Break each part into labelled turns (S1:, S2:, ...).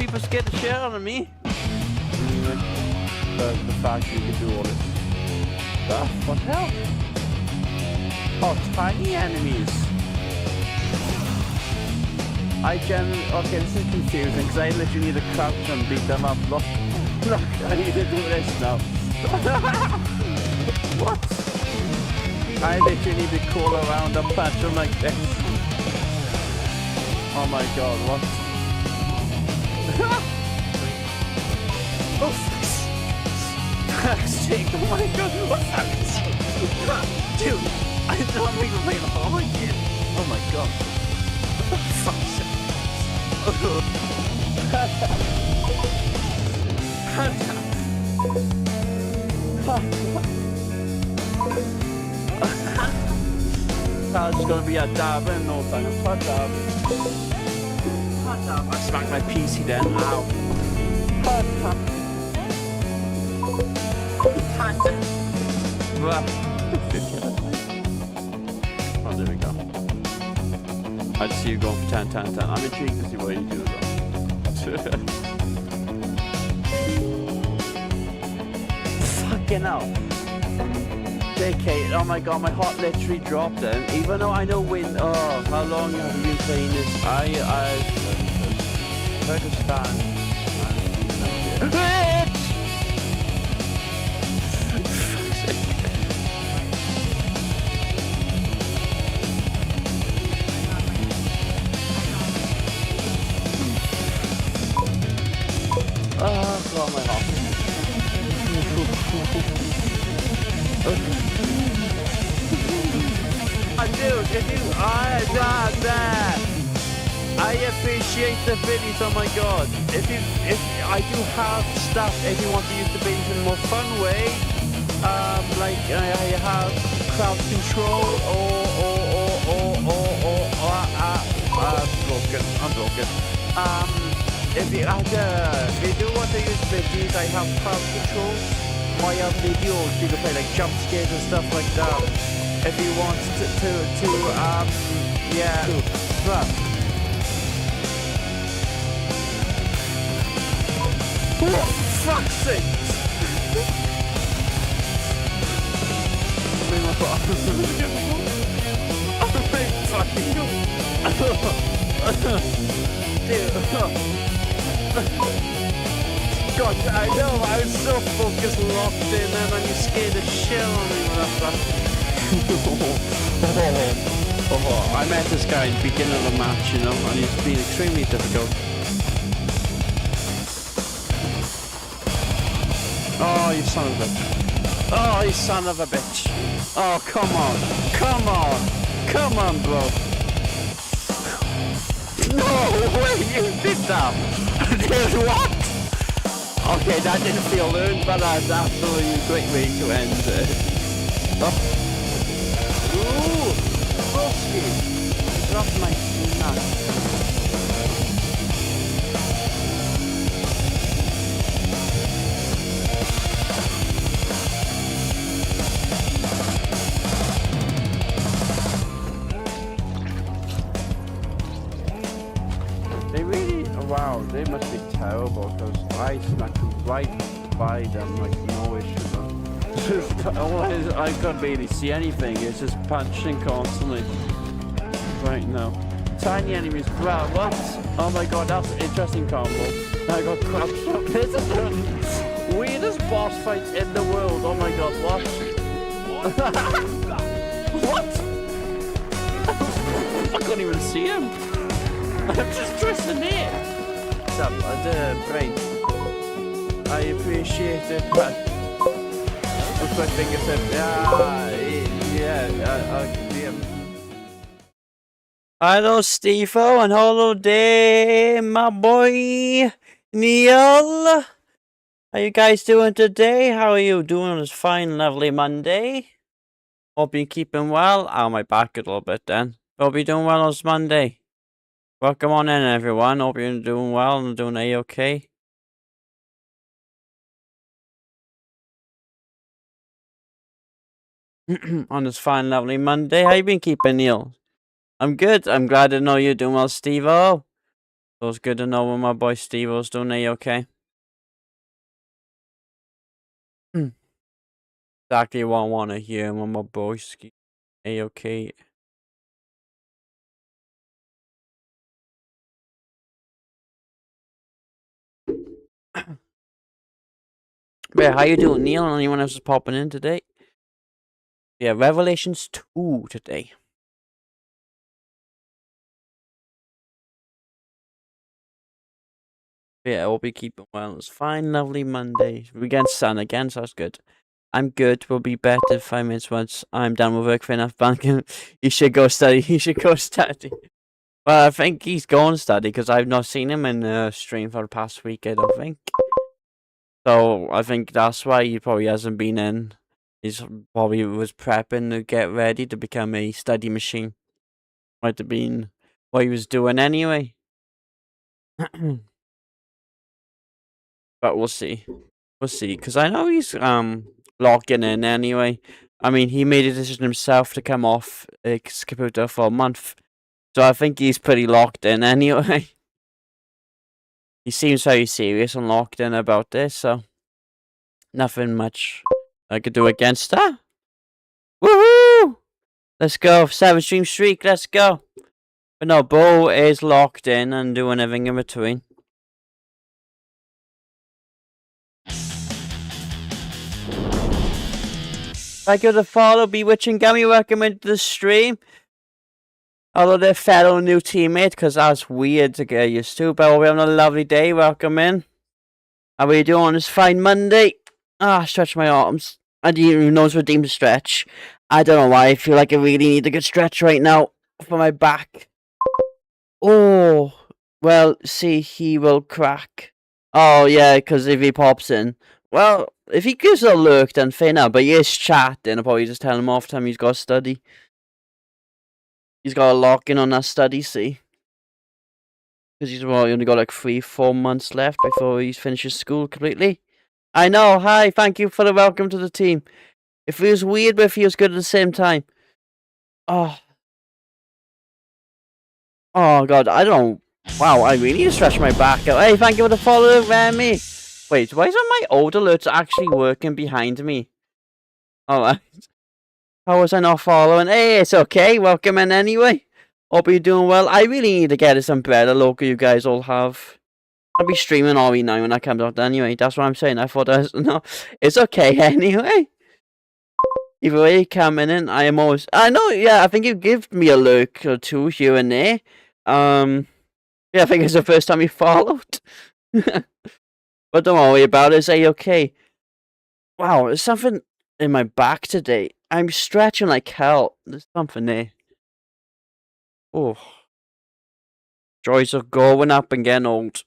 S1: people scared the shit out of me. The fact you can do all this stuff. What the hell? Oh, tiny enemies. Okay, this is confusing because I literally need to crouch and beat them up. Look, I need to do this now. What? I literally need to crawl around and punch them like this. Oh my god, what? Oh, fuck's sake, oh my god, what's that? Dude, I don't even play the whole again. Oh my god. Fuck's sake. It's gonna be a dab in no time. Hot dab. I smacked my PC then. Ow. Hot dab. Oh, there we go. I just see you going for 10, 10, 10. I'm intrigued to see what you do though. Fucking hell. JK, oh my god, my heart literally dropped then. Even though I know when, oh, how long have you been playing this? I understand. Oh, God, my heart. Dude, if you, I appreciate the videos, oh my god. If I do have stuff, if you want to use the videos in a more fun way, like I have crowd control I'm broken. If you do want to use videos, I have crowd control. I have videos you can play like jump scares and stuff like that. If you want yeah. Oh, fuck's sake! God, I know, I was so focused, locked in, and then you scared the shit out of me with that stuff. I met this guy at the beginning of the match, you know, and he's been extremely difficult. Oh, you son of a bitch. Oh, you son of a bitch. Oh, come on. Come on. Come on, bro. No way you did that. Dude, what? Okay, that didn't feel earned, but that's absolutely a great way to end it. Oh. Ooh, broski. Drop my nut. They really, wow, they must be terrible because I smacked right by them like no issue. I can't barely see anything. It's just punching constantly. Right now. Tiny enemies. Wow, what? Oh my god, that's an interesting combo. I got crouched up. This is the weirdest boss fight in the world. Oh my god, what? What? I can't even see him. I'm just twisting it. What's up? The brain. I appreciate it, but my fingertip. Yeah. Hello, Steve-O, and hello there, my boy Neil. How you guys doing today? How are you doing on this fine, lovely Monday? Hope you're keeping well. Ow, my back a little bit then. Hope you're doing well on this Monday. Welcome on in, everyone. Hope you're doing well and doing A-okay. On this fine, lovely Monday. How you been keeping, Neil? I'm good. I'm glad to know you're doing well, Steve-O. So it's good to know when my boy Steve-O's doing A-okay. Exactly what I want to hear when my boy A-okay. Yeah, how you doing, Neil? Anyone else is popping in today? Yeah, Revelations 2 today. Yeah, I will be keeping well. It's fine, lovely Monday. We get sun again, so that's good. I'm good. We'll be better in 5 minutes once I'm done with work for enough banking. You should go study. You should go study. Well, I think he's going to study because I've not seen him in the stream for the past week, I don't think. So I think that's why he probably hasn't been in. He's probably was prepping to get ready to become a study machine. Might have been what he was doing anyway. But we'll see. We'll see. Because I know he's locking in anyway. I mean, he made a decision himself to come off Caputo for a month. So I think he's pretty locked in anyway. He seems very serious and locked in about this, so nothing much I could do against that. Woohoo! Let's go. 7-stream streak, let's go. But no, Bo is locked in and doing everything in between. Thank you for the follow, Bewitching Gummy. Welcome into the stream. Although they're fellow new teammate, because that's weird to get used to. But we're having a lovely day. Welcome in. How are you doing on this fine Monday? Stretch my arms. I didn't even know it's redeemed to stretch. I don't know why. I feel like I really need a good stretch right now for my back. Oh, well, see, he will crack. Oh, yeah, because if he pops in. Well, if he gives a lurk, then fair enough. But he is chatting. I'll probably just tell him off time he's got to study. He's got to lock in on that study, see? Because he's only got like 3-4 months left before he finishes school completely. I know. Hi, thank you for the welcome to the team. It feels weird, but it feels good at the same time. Oh. Oh, God. I don't know. Wow, I really need to stretch my back out. Hey, thank you for the follow, Remy. Wait, why isn't my old alerts actually working behind me? Alright. How was I not following? Hey, it's okay. Welcome in anyway. Hope you're doing well. I really need to get us some better logo you guys all have. I'll be streaming RE9 when that comes out anyway. That's what I'm saying. I thought no, it's okay anyway. Either way, coming in, I am always. I know, yeah. I think you give me a look or two here and there. Yeah, I think it's the first time you followed. But don't worry about it. It's okay. Wow, there's something in my back today. I'm stretching like hell. There's something there. Oh, joys of growing up and getting old.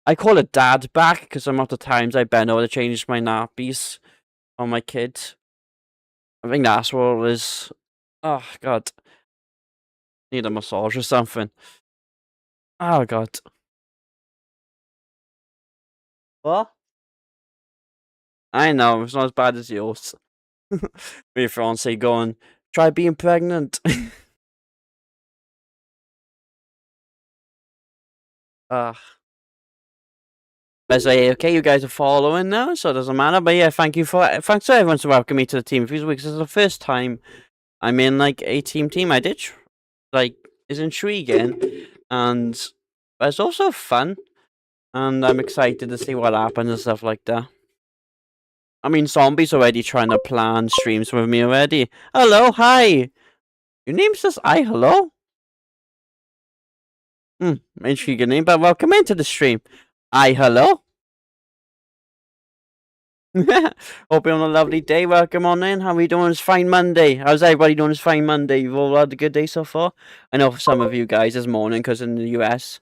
S1: I call it dad back because I'm not the times I bend over to change my nappies on my kids. I think that's what it is. Oh, God. Need a massage or something. Oh, God. What? I know, it's not as bad as yours. Your fiance going, try being pregnant. As okay, you guys are following now, so it doesn't matter. But yeah, thanks to everyone for welcoming me to the team a few weeks. This is the first time I'm in like a team. I did like it's intriguing, and it's also fun, and I'm excited to see what happens and stuff like that. I mean, Zombie's already trying to plan streams with me already. Hello, hi. Your name says I. Hello. Intriguing name, but welcome into the stream. I. Hello. Hope you're on a lovely day. Welcome on in. How are we doing? It's fine Monday. How's everybody doing? It's fine Monday. You've all had a good day so far? I know for some of you guys this morning, because in the US,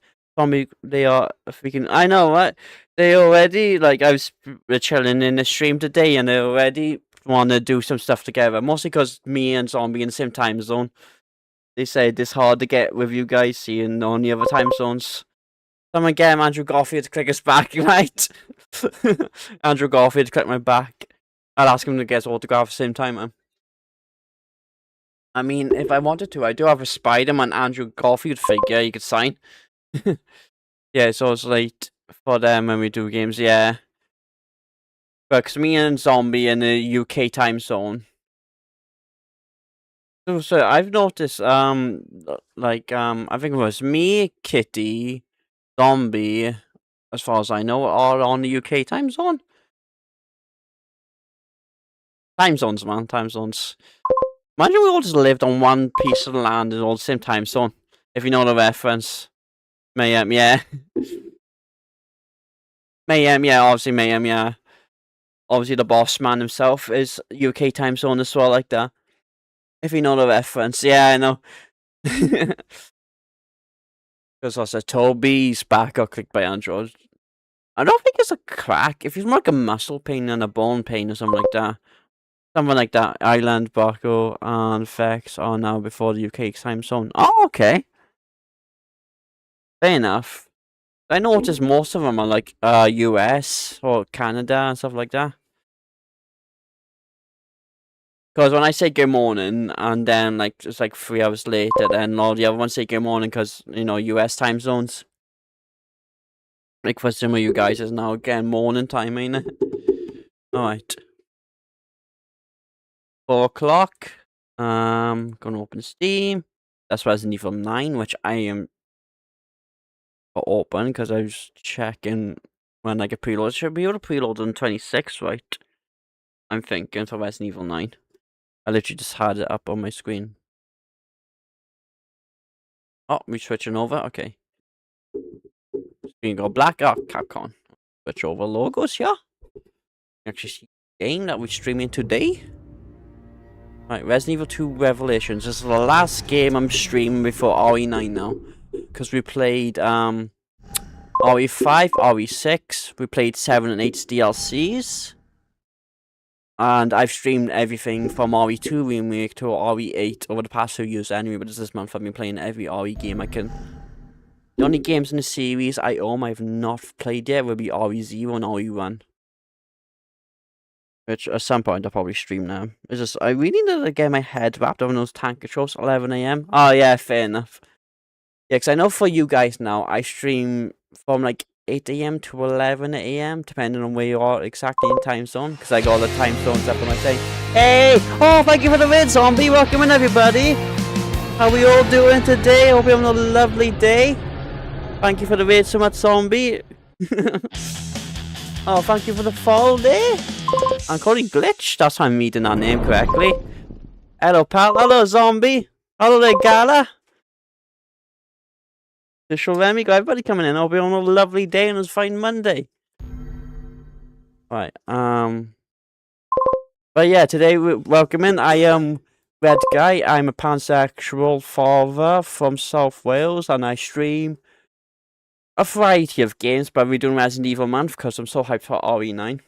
S1: they are freaking. I know, what? They already, like, we're chilling in the stream today, and they already want to do some stuff together. Mostly because me and Zombie in the same time zone. They said it's hard to get with you guys seeing on the other time zones. Someone get him, Andrew Garfield, to click us back, right? Andrew Garfield, click my back. I'll ask him to get his autograph at the same time, man. I mean, if I wanted to, I do have a Spider-Man Andrew Garfield figure you could sign. Yeah, it's always late for them when we do games, yeah. But 'cause me and Zombie in the UK time zone. So I've noticed, like, I think it was me, Kitty, Zombie, as far as I know, are on the UK time zone. Time zones, man, time zones. Imagine we all just lived on one piece of the land in all the same time zone. If you know the reference. Mayhem, yeah. Mayhem, yeah, obviously Mayhem, yeah. Obviously the boss man himself is UK time zone as well, like that. If you know the reference, yeah, I know. Because I said Toby's back got clicked by Android. I don't think it's a crack. If it's more like a muscle pain than a bone pain or something like that. Something like that. Island, Barco, and Vex are now before the UK time zone. Oh, okay. Fair enough. I noticed most of them are like US or Canada and stuff like that. Because when I say good morning, and then like it's like 3 hours later, then all the other ones say good morning because, you know, US time zones. Like for some of you guys, is now again morning time, ain't it? Alright. 4 o'clock. Gonna open Steam. That's Resident Evil 9, which I am open because I was checking when I get preload. It should be able to preload on 26, right? I'm thinking for Resident Evil 9. I literally just had it up on my screen. Oh, we're switching over. Okay. Screen go black. Oh, Capcom. Switch over logos here. Actually see the game that we're streaming today. Right, Resident Evil 2 Revelations. This is the last game I'm streaming before RE9 now. Because we played RE5, RE6. We played 7 and 8's DLCs. And I've streamed everything from RE2 Remake to RE8 over the past 2 years anyway, but this month I've been playing every RE game I can. The only games in the series I own I've not played yet will be RE0 and RE1. Which at some point I'll probably stream now. It's just, I really need to get my head wrapped around those tank controls, 11 AM. Oh yeah, fair enough. Yeah, because I know for you guys now, I stream from like 8 AM to 11 AM, depending on where you are exactly in time zone, because I got all the time zones up on my thing. Hey! Oh, thank you for the raid, Zombie! Welcome in, everybody! How we all doing today? Hope you're having a lovely day. Thank you for the raid so much, Zombie. Oh, thank you for the follow there. I'm calling Glitch. That's how I'm reading that name correctly. Hello, pal. Hello, Zombie. Hello there, Gala. Official Remy, got everybody coming in. Hope you're on a lovely day and it's fine Monday. Right, but yeah, today we're welcoming. I am Red Guy. I'm a pansexual father from South Wales, and I stream a variety of games, but we're doing Resident Evil Month because I'm so hyped for RE9.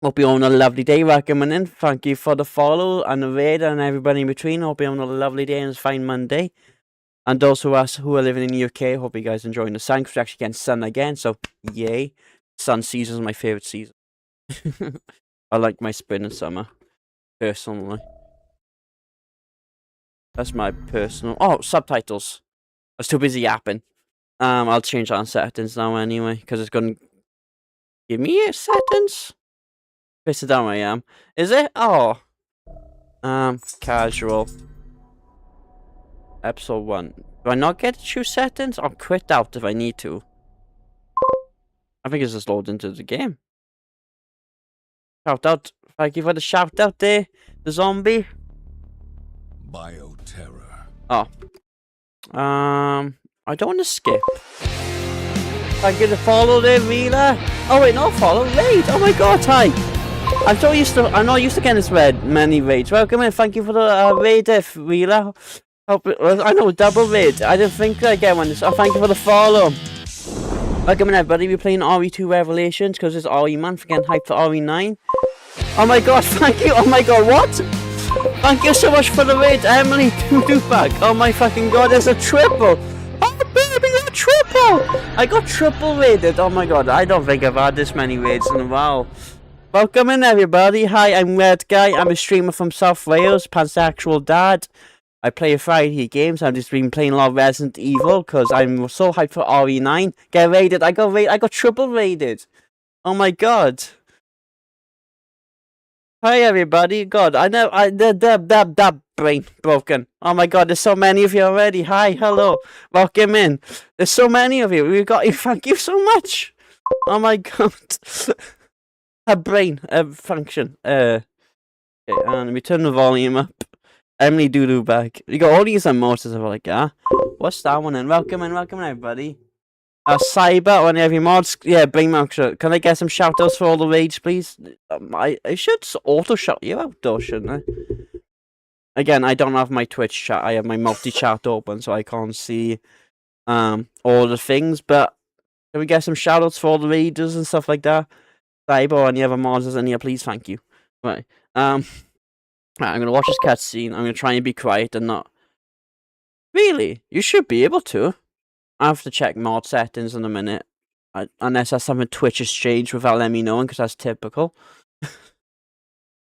S1: Hope you're on a lovely day. Welcome in. Thank you for the follow and the raid and everybody in between. Hope you're on a lovely day and it's fine Monday. And those of us who are living in the UK, hope you guys are enjoying the sun, because we're actually getting sun again, so yay. Sun season is my favourite season. I like my spring and summer, personally. That's my personal... Oh, subtitles. I was too busy yapping. I'll change that on settings now anyway, because it's going to give me settings. Press it down where I am. Is it? Oh. Casual. Episode 1. Do I not get to choose settings? I'll quit out if I need to. I think it's just loaded into the game. Shout out. Thank you for the shout out there. The Zombie.
S2: Bioterror.
S1: Oh. I don't want to skip. Thank you to follow there, Mila. Oh wait, not follow, raid. Oh my god, hi. I'm not used to getting this many raids. Welcome in. Thank you for the raid, Mila. I know, double raid. I didn't think I'd get one. So thank you for the follow. Welcome in, everybody. We're playing RE2 Revelations because it's RE month. Getting hyped for RE9. Oh my god, thank you. Oh my god, what? Thank you so much for the raid, Emily Doofbag. Oh my fucking god, there's a triple. Oh baby, a triple. I got triple raided. Oh my god, I don't think I've had this many raids in a while. Welcome in, everybody. Hi, I'm Red Guy. I'm a streamer from South Wales, pansexual dad. I play Friday games. I've just been playing a lot of Resident Evil because I'm so hyped for RE9. Get raided. I got triple raided. Oh my god. Hi everybody. God, that brain broken. Oh my god, there's so many of you already. Hi, hello. Welcome in. There's so many of you. We've got you. Thank you so much. Oh my god. A brain function. Okay, and let me turn the volume up. Emily Doodoo back. You got all these emotes of like, what's that one then? Welcome in, everybody. Cyber on every mods. Yeah, bring Mark. Can I get some shout outs for all the raids, please? I should auto shout you out though, shouldn't I? Again, I don't have my Twitch chat. I have my multi chat open, so I can't see all the things. But can we get some shout outs for all the raiders and stuff like that? Cyber or any other mods in here, please? Thank you. Right. Right, I'm gonna watch this cutscene. I'm gonna try and be quiet and not. Really? You should be able to. I have to check mod settings in a minute. Unless that's something Twitch has changed without letting me know, because that's typical.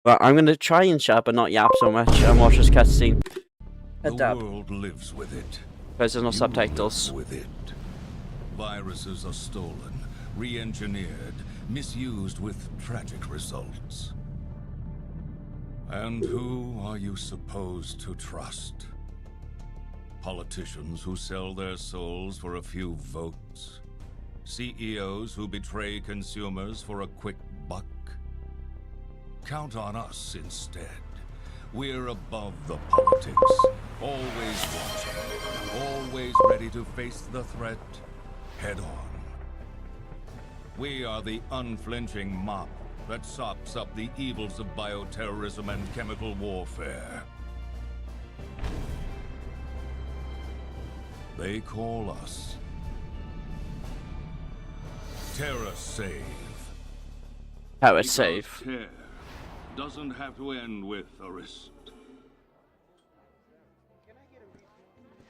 S1: But I'm gonna try and chat, but not yap so much, and watch this cutscene.
S2: The world lives with it.
S1: Because there's no subtitles.
S2: With it. Viruses are stolen, re-engineered, misused with tragic results. And who are you supposed to trust? Politicians who sell their souls for a few votes? CEOs who betray consumers for a quick buck? Count on us instead. We're above the politics, always watching, always ready to face the threat head on. We are the unflinching mop that sops up the evils of bioterrorism and chemical warfare. They call us TerraSave.
S1: TerraSave.
S2: Care doesn't have to end with a wrist.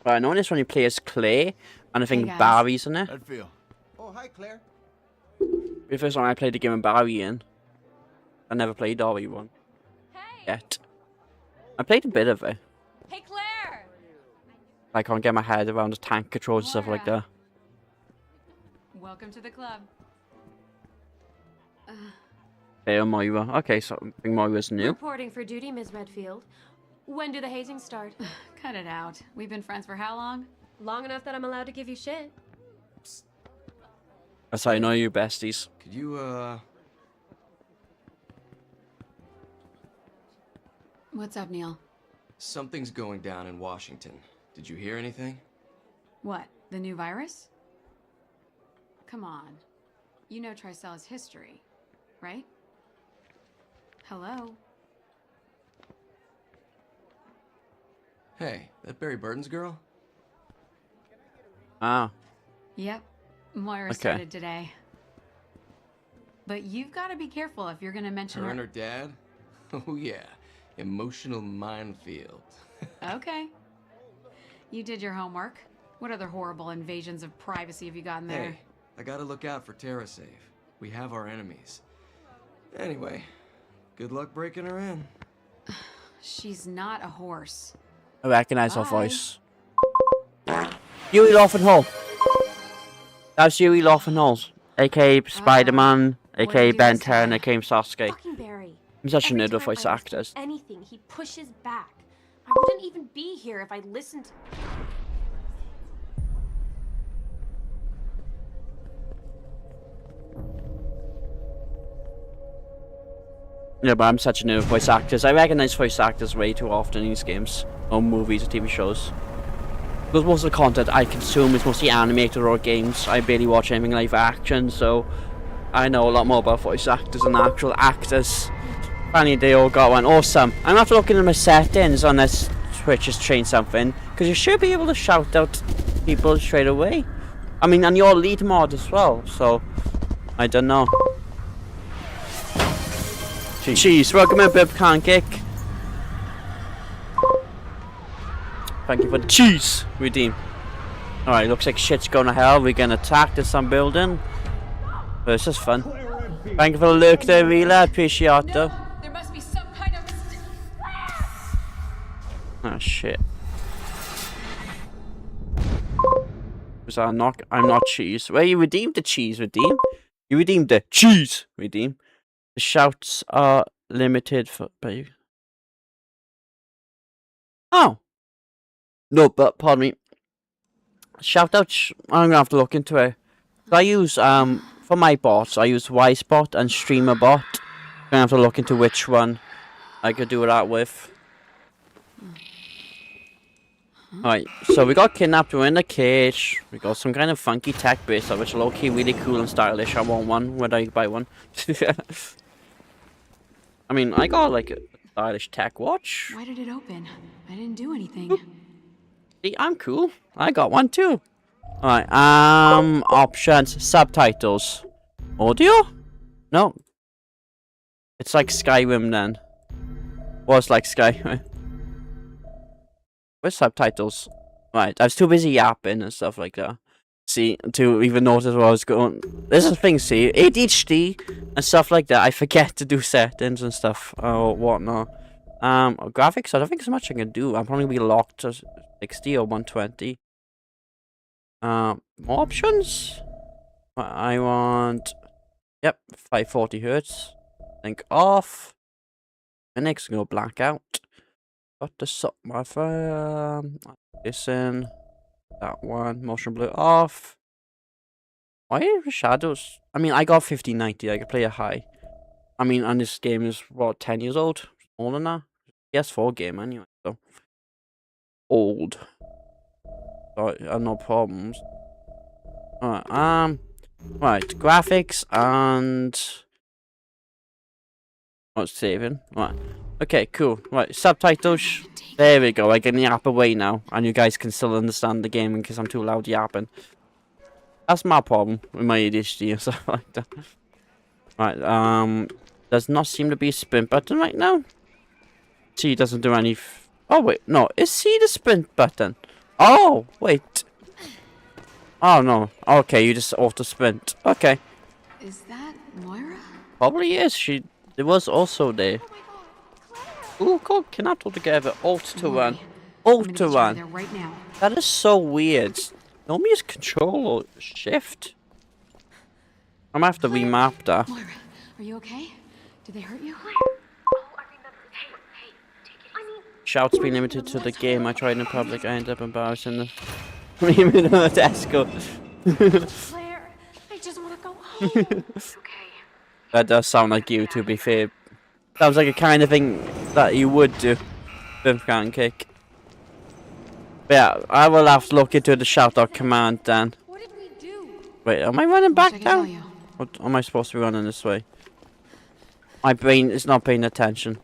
S1: Right, I know this one you play as Claire, and I think
S3: Hey, guys.
S1: Barry's in it.
S4: How'd it feel?
S5: Oh, hi, Claire.
S1: The first time I played the game with Barry in. I never played RE1
S3: Hey!
S1: yet. I played a bit of it.
S3: Hey, Claire!
S1: I can't get my head around the tank controls and stuff like that.
S3: Welcome to the club.
S1: Hey, Moira. Okay, so I think Moira's new.
S6: Reporting for duty, Ms. Redfield. When do the hazing start?
S3: Cut it out. We've been friends for how long?
S6: Long enough that I'm allowed to give you shit.
S1: That's how I know you besties.
S4: Could you,
S3: What's up, Neil?
S4: Something's going down in Washington. Did you hear anything?
S3: What? The new virus? Come on. You know Tricella's history, right? Hello?
S4: Hey, that Barry Burton's girl?
S1: Ah.
S3: Yep. Moira
S1: Okay.
S3: started today. But you've got to be careful if you're going to mention
S4: Her and her dad? Oh yeah, emotional minefield.
S3: Okay. You did your homework. What other horrible invasions of privacy have you gotten there?
S4: Hey, I gotta look out for TerraSave. We have our enemies. Anyway, good luck breaking her in.
S3: She's not a horse.
S1: I recognize her
S3: Bye.
S1: voice. Huey Lofenhall. That's Huey Lofenhall, aka Spider-Man,
S3: what
S1: aka
S3: did you do
S1: Ben
S3: this
S1: 10,
S3: time?
S1: aka Sasuke.
S6: Fucking Barry.
S1: I'm such a
S6: Every
S1: nerd with
S6: time
S1: voice
S6: I ask him
S1: actors.
S6: anything, he pushes back. I wouldn't even be here if I listened to...
S1: Yeah, but I'm such a nerd with voice actors. I recognize voice actors way too often in these games, or movies or TV shows. Because most of the content I consume is mostly animated or games. I barely watch anything live action, so I know a lot more about voice actors than actual actors. Apparently they all got one. Awesome. I'm gonna have to look into my settings unless Twitch has changed something, because you should be able to shout out people straight away. I mean, and your lead mod as well, so I don't know. Cheese, welcome in, Bib Can't Kick. Thank you for the cheese, redeem. Alright, looks like shit's going to hell. We're getting attacked in some building. But it's just fun. Thank you for the lurk there, Rila. Appreciate it.
S3: There must be some kind of...
S1: Oh shit. Was that not? I'm not cheese. Well, you redeemed the cheese, redeem. You redeemed the cheese, redeem. The shouts are limited for. Oh. No, but pardon me. Shout out. I'm gonna have to look into it. I use for my bots. I use Wisebot and StreamerBot. I'm gonna have to look into which one I could do that with. Alright, so we got kidnapped, we're in a cage, we got some kind of funky tech bracelet, which is low-key really cool and stylish. I want one, when I buy one. I mean, I got like a stylish tech watch.
S3: Why did it open? I didn't do anything.
S1: See, I'm cool. I got one too. Alright, options, subtitles. Audio? No. It's like Skyrim then. Was like Skyrim. Where's subtitles? Right, I was too busy yapping and stuff like that. See, to even notice what I was going. This is the thing, see, ADHD and stuff like that. I forget to do settings and stuff or whatnot. Graphics, I don't think there's much I can do. I'm probably gonna be locked to 60 or 120. More options? I want. Yep, 540 hertz. Think off. The next go blackout. Got the my phone. Listen. That one. Motion blur off. Why are the shadows? I mean, I got 5090. I could play a high. I mean, and this game is what, 10 years old? More than that. PS4 game anyway. So old. So I have no problems. Alright. Right. Graphics and. Oh, it's saving. Right. Okay, cool. Right, subtitles. There we go. I can yap away now, and you guys can still understand the game because I'm too loud yapping. That's my problem with my ADHD and stuff like that. Right, does not seem to be a sprint button right now. C doesn't do any. Oh wait, no. Is C the sprint button? Oh wait. Oh no. Okay, you just auto sprint. Okay.
S3: Is that Moira?
S1: Probably is. It was also there. Ooh, called kidnapped all together. Alt to run. Alt to run.
S3: There right now.
S1: That is so weird. Normally it's control or shift. I'm gonna have to remap that.
S3: Moira, are you okay? Did they hurt you?
S1: Shouts be limited to the game. I tried in public. I ended up embarrassing the women on the Tesco.
S6: Claire, I just want to go home.
S1: That does sound like you, to be fair. Sounds like a kind of thing that you would do. Bimp can't kick. But yeah, I will have to look into the shout out command then.
S6: What did we do?
S1: Wait, am I running
S3: Wish I
S1: back
S3: could tell
S1: down?
S3: you.
S1: Or am I supposed to be running this way? My brain is not paying attention.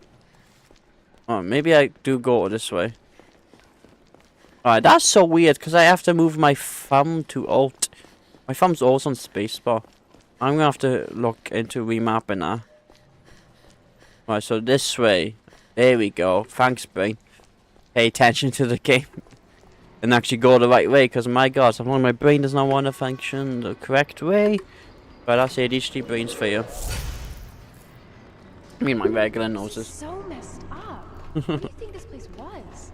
S1: Oh, maybe I do go this way. Alright, that's so weird because I have to move my thumb to Alt. My thumb's always on spacebar. I'm gonna have to look into remapping that. Right, so this way. There we go. Thanks, brain. Pay attention to the game. And actually go the right way, because my god, sometimes my brain does not want to function the correct way. But that's ADHD brains for you. I mean, my regular noses.
S6: So messed up. What do you think this place was?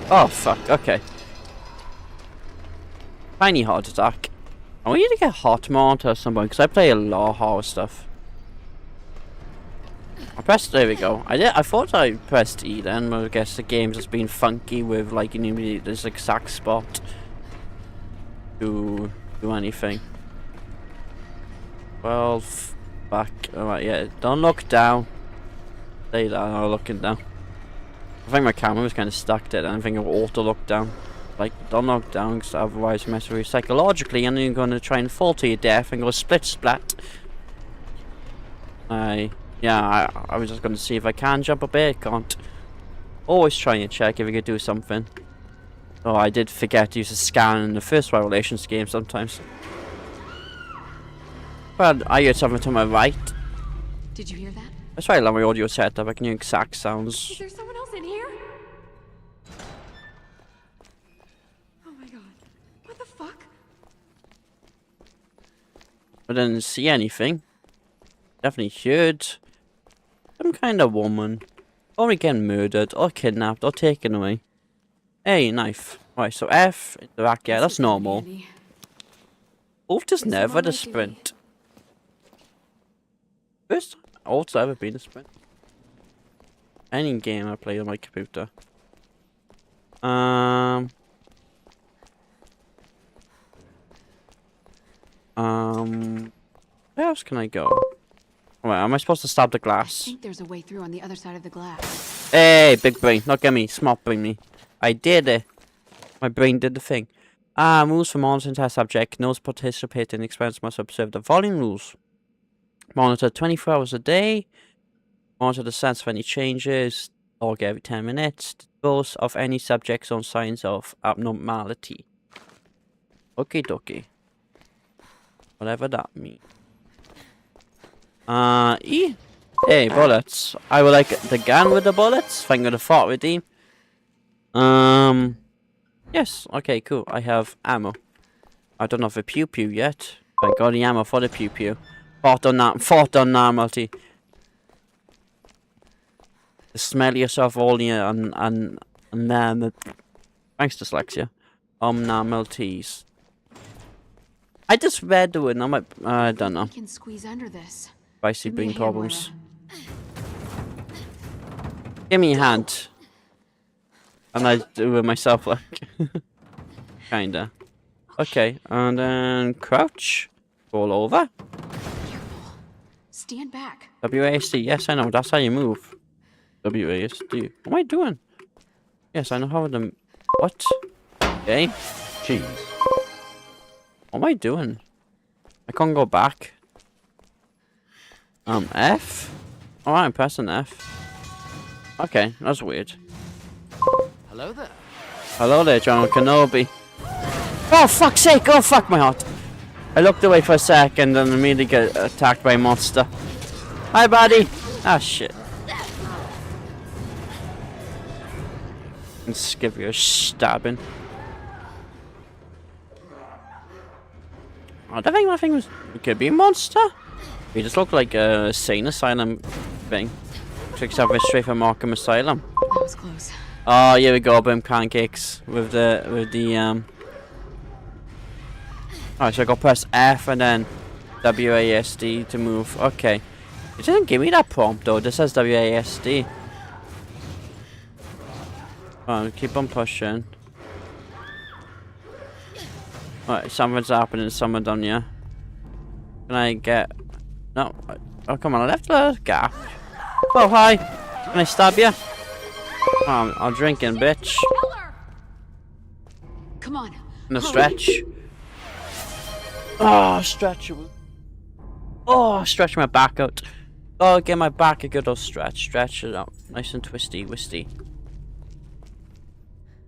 S1: Oh, fuck. Okay. Tiny heart attack. I want you to get hot monitor or something, because I play a lot of horror stuff. I pressed, there we go. I thought I pressed E then, but I guess the game's just been funky with, like, you need this exact spot to do anything. 12, back, alright, yeah, don't look down. Stay there, I'm looking down. I think my camera was kind of stuck there, and I think it will auto look down. Like, don't knock down, because otherwise you mess with you psychologically, and then you're going to try and fall to your death and go split splat. Yeah, I was just going to see if I can jump up here. Can't. Always trying to check if you could do something. Oh, I did forget to use a scan in the first Revelations game sometimes. Well, I heard something to my right.
S3: Did you hear that?
S1: That's why I love my audio setup. I can hear exact sounds.
S6: Is there someone else in here? Oh my god. What the fuck?
S1: I didn't see anything. Definitely heard some kind of woman. Or getting murdered, or kidnapped, or taken away. Hey, knife. Right, so F, in the back, yeah,
S3: This
S1: that's
S3: is gonna be
S1: normal.
S3: handy.
S1: Ult is
S3: Someone
S1: never the
S3: might be-
S1: sprint. First ult's ever been a sprint. Any game I play on my computer. Where else can I go? Right, am I supposed to stab the
S3: I
S1: glass?
S3: think there's a way through on the other side of the glass.
S1: Hey, big brain, not get me, smart brain me. I did it. My brain did the thing. Rules for monitoring test subject. Those participating in experiments must observe the following rules. Monitor 24 hours a day. Monitor the sense of any changes. Log every 10 minutes. Dispose of any subjects on signs of abnormality. Okie dokie. Whatever that means. E. Hey, bullets. I would like the gun with the bullets. If I can go to fort redeem. Yes. Okay, cool. I have ammo. I don't have a pew pew yet. But I got the ammo for the pew pew. Fort on normality. Smell yourself all year and thanks dyslexia. Normalties. I just read the word. I don't know.
S3: We can squeeze under this.
S1: Spicy
S3: Give me a
S1: brain
S3: hand,
S1: problems.
S3: Moira.
S1: Give me a hand. And I do it myself, like. Kinda. Okay, and then crouch. Fall over.
S3: Careful. Stand back.
S1: WASD. Yes, I know. That's how you move. WASD. What am I doing? Yes, I know how to. What? Okay.
S5: Cheese.
S1: What am I doing? I can't go back. F? Alright, I'm pressing F. Okay, that's weird.
S5: Hello there.
S1: Hello there, John Kenobi. Oh, fuck's sake! Oh, fuck my heart. I looked away for a second and immediately get attacked by a monster. Hi, buddy. Ah, shit. Let's give you a stabbing. I don't think my thing was. It could be a monster. You just look like a sane asylum thing. Tricks out straight from Arkham Asylum.
S3: That was close.
S1: Oh, here we go, boom pancakes with the Alright, so I got press F and then WASD to move. Okay. It doesn't give me that prompt though, this says WASD. Alright, keep on pushing. Alright, something's happening, someone done here. Can I get no, oh come on, I left a gap. Oh hi! Can I stab you? I'm drinking, bitch.
S3: Come on.
S1: In a
S3: hurry.
S1: stretch. Oh, stretch. Oh, stretch my back out. Oh, get my back a good old stretch. Stretch it out. Nice and twisty, wisty.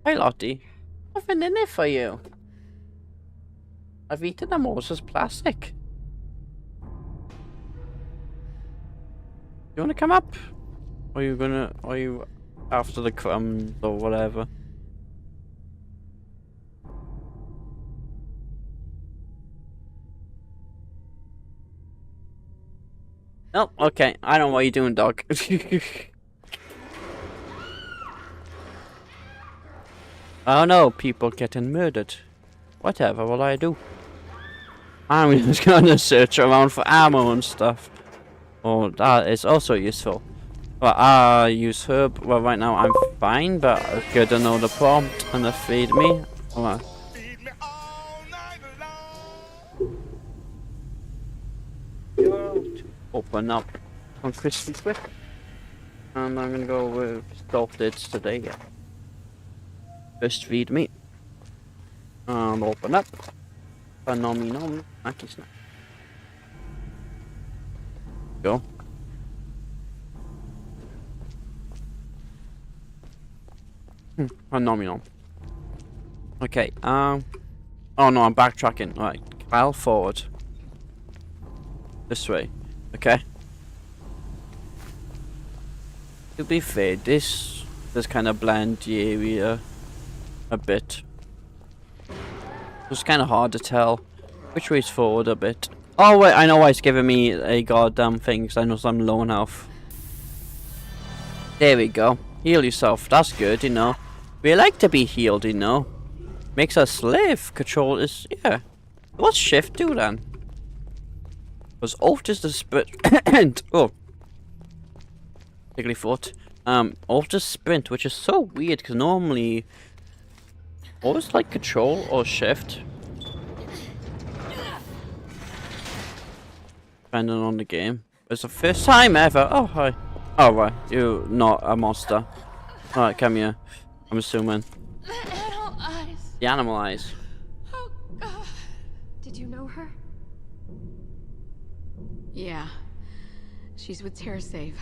S1: Hey, Lottie. Nothing in it for you. I've eaten them all. It's just plastic. You wanna come up? Or are you after the crumbs or whatever? Nope, okay. I know what you're doing, dog. Oh no, people getting murdered. Whatever will I do? I'm just gonna search around for ammo and stuff. Oh, that is also useful. Well, I use herb. Well, right now I'm fine, but it's good to know the prompt and the feed me. Alright. Open up on crispy quick. And I'm gonna go with salted today, yeah. First feed me. And open up. Phenomenal. Snacky snack. Go. Phenomenal. Okay, oh no, I'm backtracking. Right, Kyle forward. This way. Okay. To be fair, this kind of blend the area a bit. It's kind of hard to tell which way's forward a bit. Oh wait, I know why it's giving me a goddamn thing, because I know I'm low on health. There we go. Heal yourself. That's good, you know. We like to be healed, you know. Makes us live. Control is, yeah. What's shift do then? Because alt is the sprint. Oh. Tiggly foot. Alt is sprint, which is so weird because normally always like control or shift. Depending on the game. It's the first time ever. Oh, hi. Oh, right. You're not a monster. Alright, come here. I'm assuming.
S6: The animal eyes.
S1: The animal eyes.
S6: Oh, God. Did you know her?
S3: Yeah. She's with TerraSave.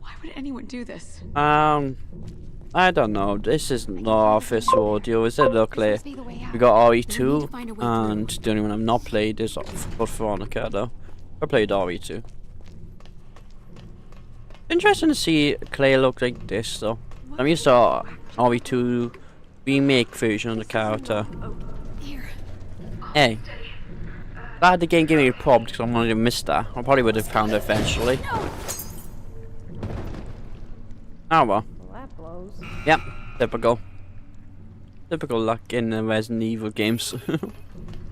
S3: Why would anyone do this?
S1: I don't know. This is not our first audio, is it? Luckily,
S6: This must be the way out.
S1: we got
S6: We need to
S1: RE2,
S6: find a way
S1: and
S6: through.
S1: the only one I've not played is Code Veronica, though. I played RE2. Interesting to see Clay look like this, though. I'm used to RE2 remake version of the character.
S6: Here.
S1: Hey. Glad the game gave me a prompt because I wanted to miss that. I probably would have found it eventually. Oh well. Yep, typical. Typical luck in the Resident Evil games.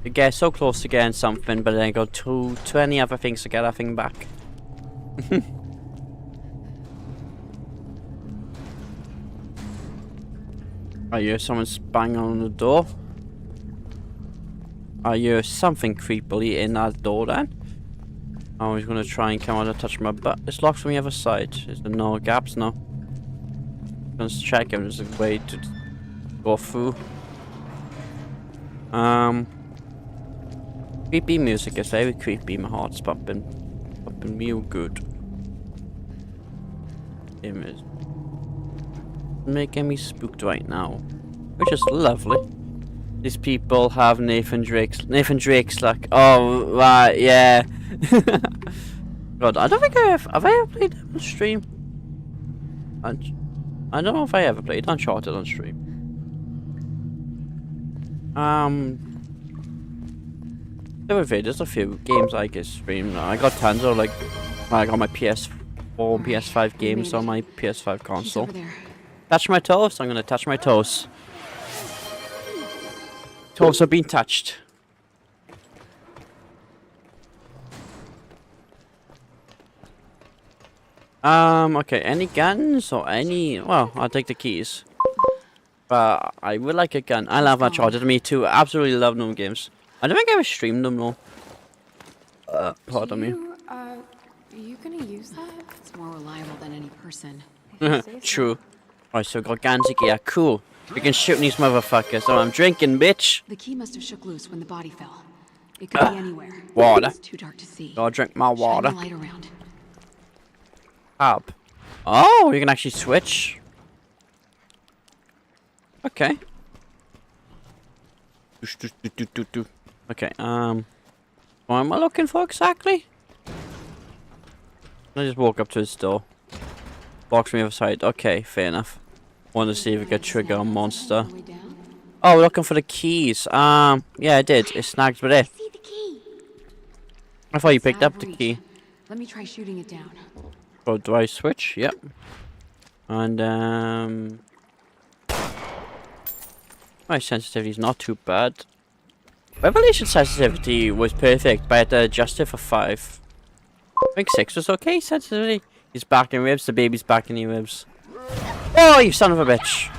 S1: You get so close to getting something, but then go too many other things to get that thing back. I hear someone's banging on the door. I hear something creepily in that door then. I was gonna try and come out and touch my butt. It's locked from the other side. Is there no gaps? No. Let's check if there's a way to go through. Creepy music is very creepy. My heart's pumping real good. Image making me spooked right now, which is lovely. These people have Nathan Drake's like, oh right, yeah. God, I don't think have I ever played them on stream? I don't know if I ever played Uncharted on stream. There's a few games I can stream. I got tons of like I got my PS4 and PS5 games on my PS5
S3: She's
S1: console.
S3: over there.
S1: Touch my toes. I'm gonna touch my toes. Toes have been touched. Okay, any guns or any... Well, I'll take the keys. But I would like a gun. I love Uncharted, me too. Absolutely love them games. I don't think I ever streamed them though. Pardon me.
S6: Are you gonna use that?
S3: It's more reliable than any person.
S1: True. Alright, so we got guns gear. Cool. We can shoot these motherfuckers. So I'm drinking, bitch.
S3: The key must have shook loose when the body fell. It could be anywhere.
S1: Water.
S3: It's too dark to see.
S1: Gotta drink my
S3: Shine
S1: water.
S3: the light around.
S1: Tab. Oh, you can actually switch. Okay. Okay, what am I looking for exactly? I just walk up to his door. Blocks me outside. Okay, fair enough. Want to see if we could trigger a monster.
S3: All the way down.
S1: Oh, we're looking for the keys. Yeah, I did. It snagged with it.
S6: See the key.
S1: I thought you
S3: It's
S1: picked
S3: out
S1: up
S3: of
S1: the
S3: reach.
S1: key.
S3: Let me try shooting it down.
S1: Oh, do I switch? Yep. And my sensitivity's not too bad. Revelation sensitivity was perfect, but I had to adjust it for 5. I think 6 was okay, sensitivity. He's back in ribs, the baby's back in the ribs. Oh, you son of a bitch!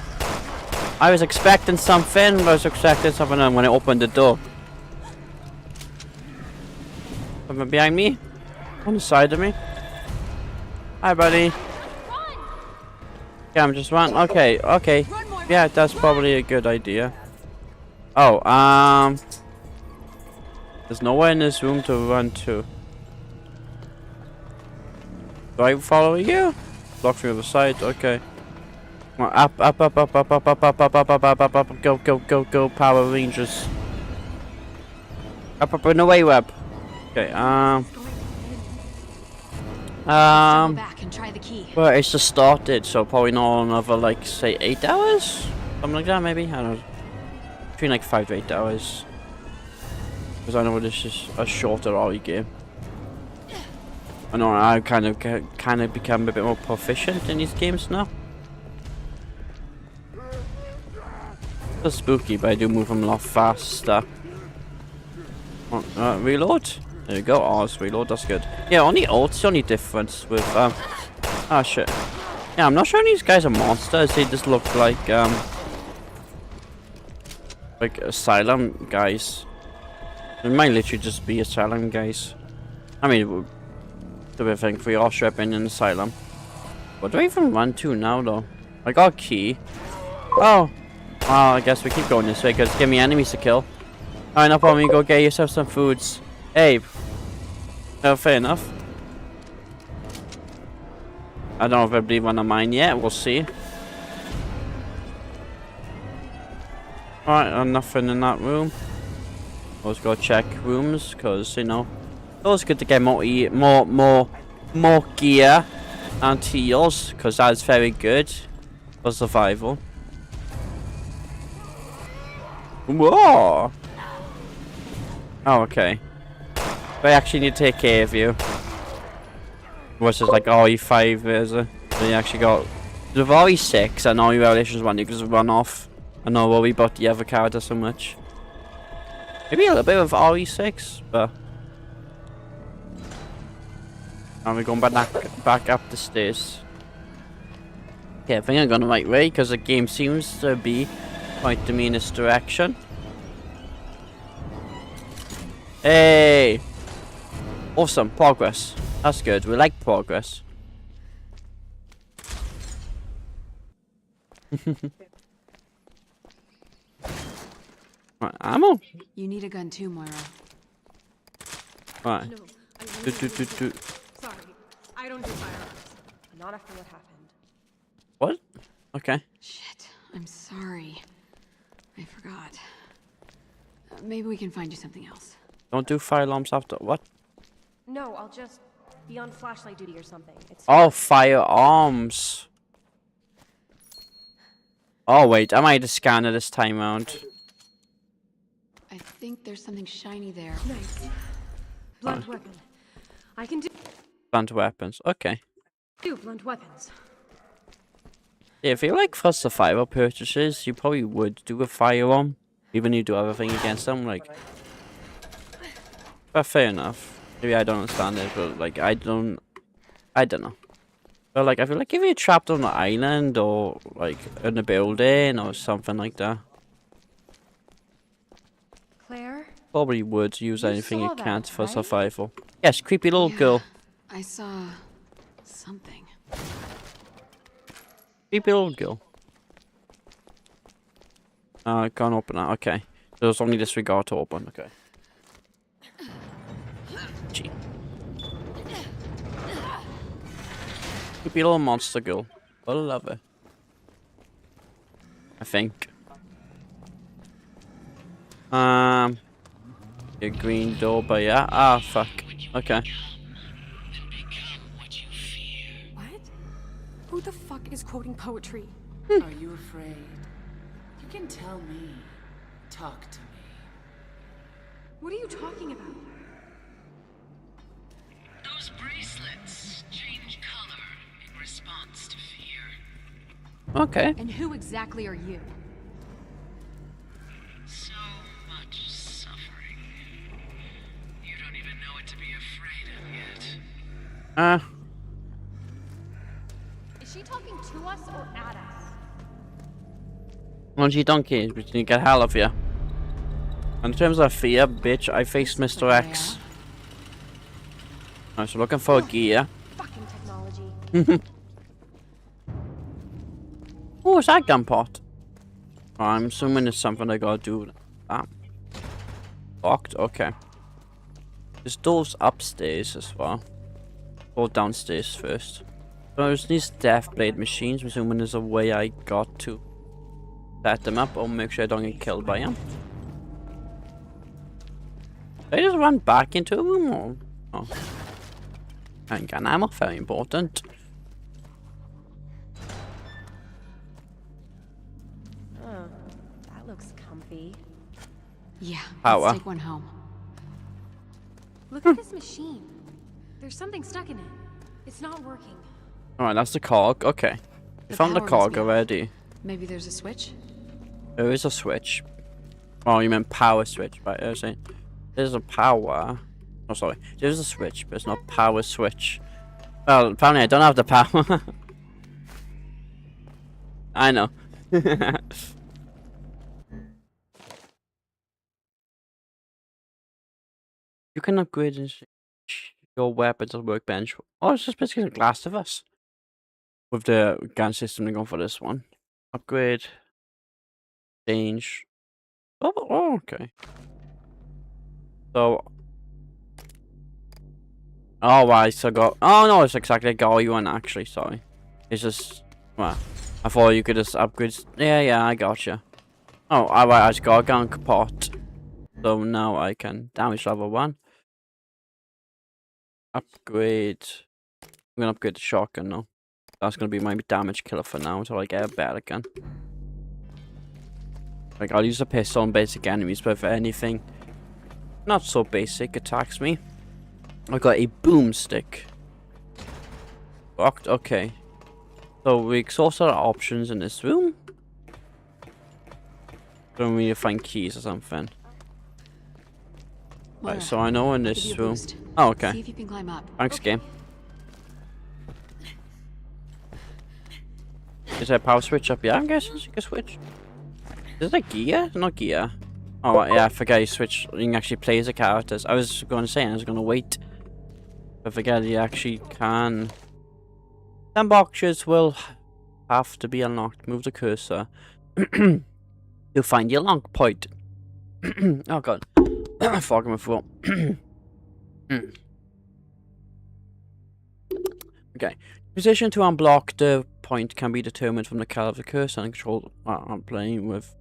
S1: I was expecting something, but I was expecting something else when I opened the door. Something behind me? On the side of me? Hi, buddy. Yeah, I'm just run. Okay, okay. Yeah, that's probably a good idea. Oh, there's nowhere in this room to run to. Do I follow you? Block from the other side. Okay. Come on, up, up, up, up, up, up, up, up, up, up, up, up, up, up, go, go, go, go, Power Rangers. Up, up, and away, web. Okay.
S3: Go back and try the key.
S1: Well, it's just started, so probably not another, like, say, 8 hours? Something like that, maybe? I don't know. Between, like, 5 to 8 hours. Because I know this is a shorter RE game. I know I've kind of become a bit more proficient in these games now. They're spooky, but I do move them a lot faster. Reload. There you go. Oh, it's reload. That's good. Yeah, only ult's the only difference with oh shit. Yeah, I'm not sure these guys are monsters. They just look like asylum guys. It might literally just be asylum guys. I mean, the big thing for your ship in an asylum. What do I even run to now, though? I got a key. Oh. I guess we keep going this way because give me enemies to kill. Alright, no problem. You go get yourself some foods. Hey. Oh, fair enough. I don't know if I believe one of mine yet. We'll see. Alright, nothing in that room. Let's go check rooms because, you know, it's always good to get more gear and heals because that's very good for survival. Whoa! Oh, okay. But I actually need to take care of you. Was just like RE5 is it? So you actually got the RE6 and all your Revelations 1 you can just run off. I know worry about the other character so much. Maybe a little bit of RE6, but now we're going back up the stairs. Okay, I think I'm going the right way because the game seems to be pointing me in this direction. Hey! Awesome, progress. That's good, we like progress. Right, ammo?
S3: You need a gun too, Moira.
S1: Right.
S7: No, I really Sorry, I don't do firearms. Not after what happened.
S1: What? Okay.
S3: Shit, I'm sorry. I forgot. Maybe we can find you something else.
S1: Don't do fire alarms after what?
S7: No, I'll just be on flashlight duty or something. It's
S1: Oh, firearms. Oh wait, I might have scanned it this time around.
S3: I think there's something shiny there.
S7: nice. Blunt weapon. I can
S1: Blunt weapons. Okay.
S7: do blunt weapons.
S1: Yeah, if you like for survival purchases, you probably would do a firearm. Even you do everything against them, like. But fair enough. Maybe I don't understand it, but like I don't know. But like I feel like if you're trapped on an island or like in a building or something like that,
S7: Claire?
S1: probably would use
S7: You
S1: anything you
S7: saw that,
S1: can for
S7: right?
S1: survival. Yes, creepy little
S3: Yeah,
S1: girl.
S3: I saw something.
S1: Creepy little girl. I can't open that. Okay. There's only disregard to open. Okay. Gee. Creepy little monster girl. I love her. I think. Your green door, but yeah. Ah, fuck. Okay.
S7: What? Who the fuck is quoting poetry?
S8: Are you afraid? You can tell me. Talk to me.
S7: What are you talking about?
S8: Those bracelets change color in response to fear.
S1: Okay.
S3: And who exactly are you?
S8: So much suffering. You don't even know what to be afraid of yet.
S6: Is she talking to us or at us?
S1: Munchie donkey, but you get hell of you. In terms of fear, bitch, I faced Mr. X. I was looking for gear.
S7: Fucking technology.
S1: Oh, is that gun pot? Oh, I'm assuming it's something I gotta do. Ah. Locked? Okay. There's doors upstairs as well. Or downstairs first. So there's these Deathblade machines. I'm assuming there's a way I got to set them up or make sure I don't get killed by them. Did I just run back into a room or? Oh. And gun ammo, very important.
S7: Oh, that looks comfy.
S3: Yeah,
S1: Power.
S3: let's take one home.
S7: Look at this machine.
S6: There's something stuck in it. It's not working.
S1: Alright, that's the cog. Okay. We found the
S3: power must
S1: cog
S3: be off.
S1: already.
S3: Maybe there's a switch?
S1: There is a switch. Oh, you meant power switch, right? I was saying there's a power. Oh, sorry. There's a switch, but it's not power switch. Well, apparently I don't have the power. I know. You can upgrade your weapons and workbench. Oh, it's just basically like Last of Us. With the gun system they're going for this one. Upgrade. Change. Oh, okay. So. Oh, right, so got. Oh, no, it's exactly like all you want, actually, sorry. It's just. Well, I thought you could just upgrade. Yeah, I gotcha. Oh, alright, I just got a gun pot. So now I can damage level 1. Upgrade. I'm gonna upgrade the shotgun now. That's gonna be my damage killer for now until I get a better gun. Like, I'll use a pistol on basic enemies, but if anything not so basic attacks me, I got a boomstick. Locked, okay. So we exhausted our options in this room. Don't need to find keys or something.
S3: Laura,
S1: Right, so I know in
S3: give
S1: this
S3: you a
S1: room.
S3: boost.
S1: Oh, okay.
S3: See if you can climb up.
S1: Thanks, game. Is there a power switch up here? I'm guessing you can switch. Is there gear? Not gear. Oh, right, yeah, I forget you switch. You can actually play as the characters. I was going to say, I was going to wait. I forget you actually can. Some boxes will have to be unlocked. Move the cursor. You'll find your lock point. Oh, God. Fog in my throat. Okay. Position to unblock the point can be determined from the color of the cursor and control. I'm playing with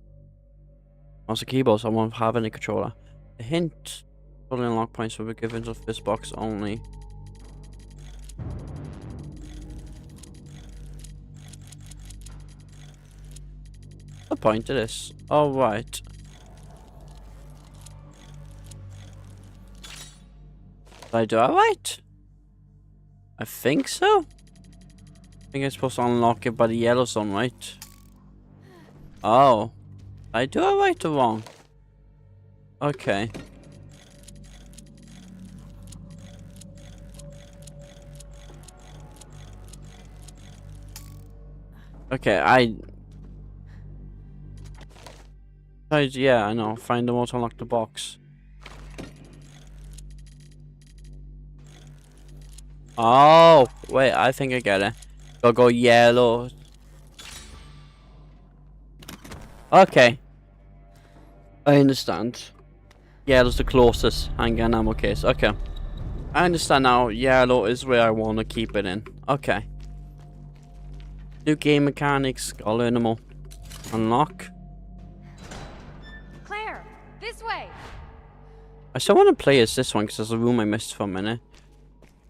S1: mouse and keyboard, so I won't have any controller. A hint: only unlock points will be given to this box only. The point of this. Oh, right. Did I do it right? I think so. I think I'm supposed to unlock it by the yellow zone, right? Oh. Did I do it right or wrong? Okay. Okay, yeah, I know. Find the way to unlock the box. Oh, wait, I think I get it. Gotta go yellow. Okay. I understand. Yellow's the closest handgun ammo case. Okay. I understand now. Yellow is where I want to keep it in. Okay. New game mechanics. I'll learn them all. Unlock.
S6: Claire, this way.
S1: I still want to play as this one because there's a room I missed for a minute.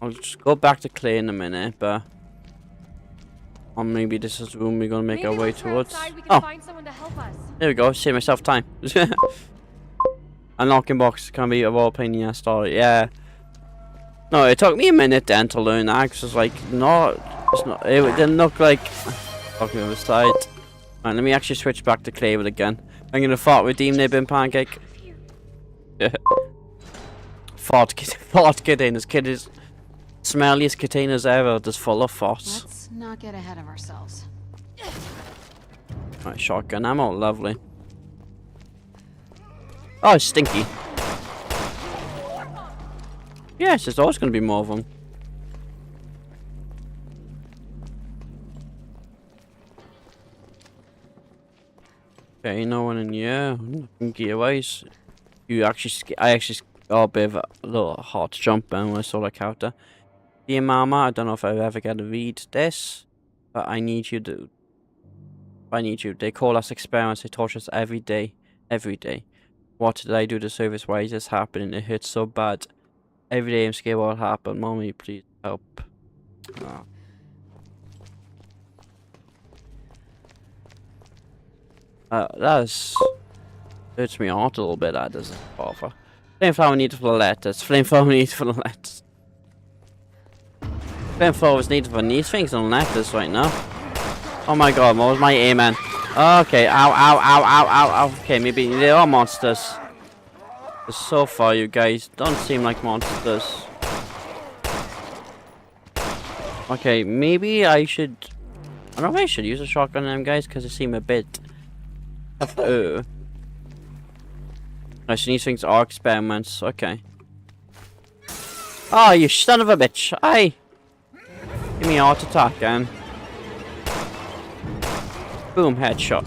S1: I'll just go back to Clay in a minute, but... Or maybe this is the room we're going to make our way towards. Oh,
S6: Find someone to help us.
S1: there we go. Save myself time. Unlocking box can be a role-playing story. Yeah. No, it took me a minute then to learn that, because it's like, no, it's not, it didn't look like... Fuck me on the side. Alright, let me actually switch back to Clay with again. I'm going to fart redeem Nibbin Pancake. Fart kid this kid is... Smelliest containers ever, just full of farts.
S3: Let's not get ahead of ourselves.
S1: Right, shotgun ammo, lovely. Oh, it's stinky. Yes, there's always going to be more of them. Okay, no one in here. Gearways. You actually, I actually got a bit of a little hard jump when I saw that character. Dear Mama, I don't know if I'll ever get to read this, but I need you to. I need you. They call us experiments. They torture us every day. Every day. What did I do to deserve this? Why is this happening? It hurts so bad. Every day I'm scared what will happen. Mommy, please help. Oh. That hurts me heart a little bit. That doesn't bother. Flameflower needs for the letters. Flameflower needs for the letters. Spin floor was needed for these things on letters right now. Oh my god, what was my aim, man? Okay, ow, ow, ow, ow, ow, ow. Okay, maybe they are monsters. But so far, you guys don't seem like monsters. Okay, maybe I should... I don't know if I should use a shotgun on them guys, because they seem a bit... I should these things are experiments, okay. Oh, you son of a bitch! Aye! Give me a heart attack, then. Boom, headshot.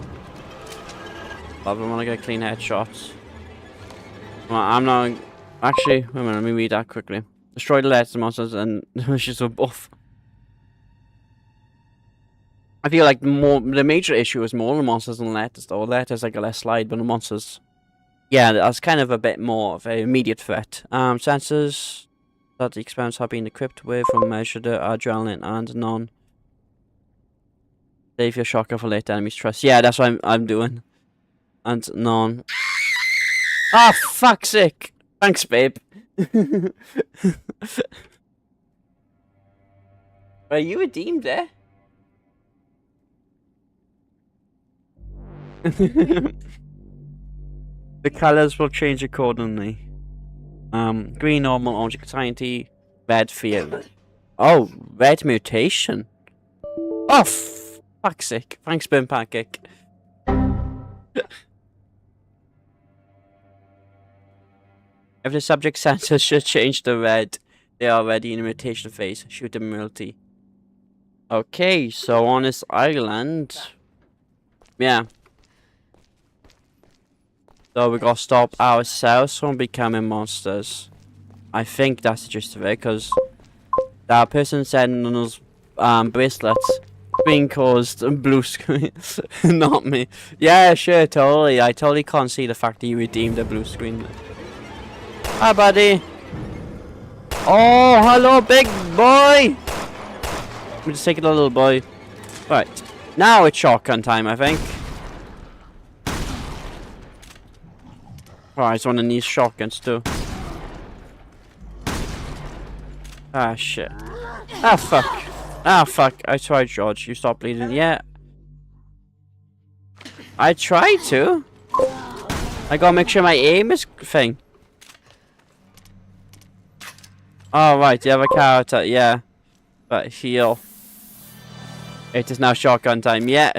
S1: Love them when I get clean headshots. Well, I'm not... Actually, wait a minute, let me read that quickly. Destroy the letters monsters and wishes of both. I feel like the major issue is more the monsters than letters, though. Letters like a less slide, but the monsters... Yeah, that's kind of a bit more of an immediate threat. Sensors that the experiments have been equipped with from measured adrenaline and none. Save your shocker for later enemies trust. Yeah, that's what I'm doing. And none. Ah, oh, fuck's sake! Thanks, babe. Are you redeemed there? The colors will change accordingly. Green normal, orange anxiety, red fear. Oh, red mutation. Oh, fuck's sake. Thanks, Burn Pancake. If the subject sensors should change to red, they are already in the mutation phase. Shoot them multi. Okay, so on this island. Yeah. So we gotta stop ourselves from becoming monsters. I think that's the gist of it, because that person said on those bracelets being caused blue screen. Not me. Yeah, sure, totally. I totally can't see the fact that you redeemed a blue screen. Hi, buddy. Oh, hello, big boy. Let me just take it a little boy. Right. Now it's shotgun time, I think. Alright, it's one of these shotguns too. Ah, shit. Ah, fuck. Ah, fuck. I tried, George. You stop bleeding. Yeah. I tried to. I gotta make sure my aim is thing. Oh, right. You have a character. Yeah. But heal. It is now shotgun time. Yeah.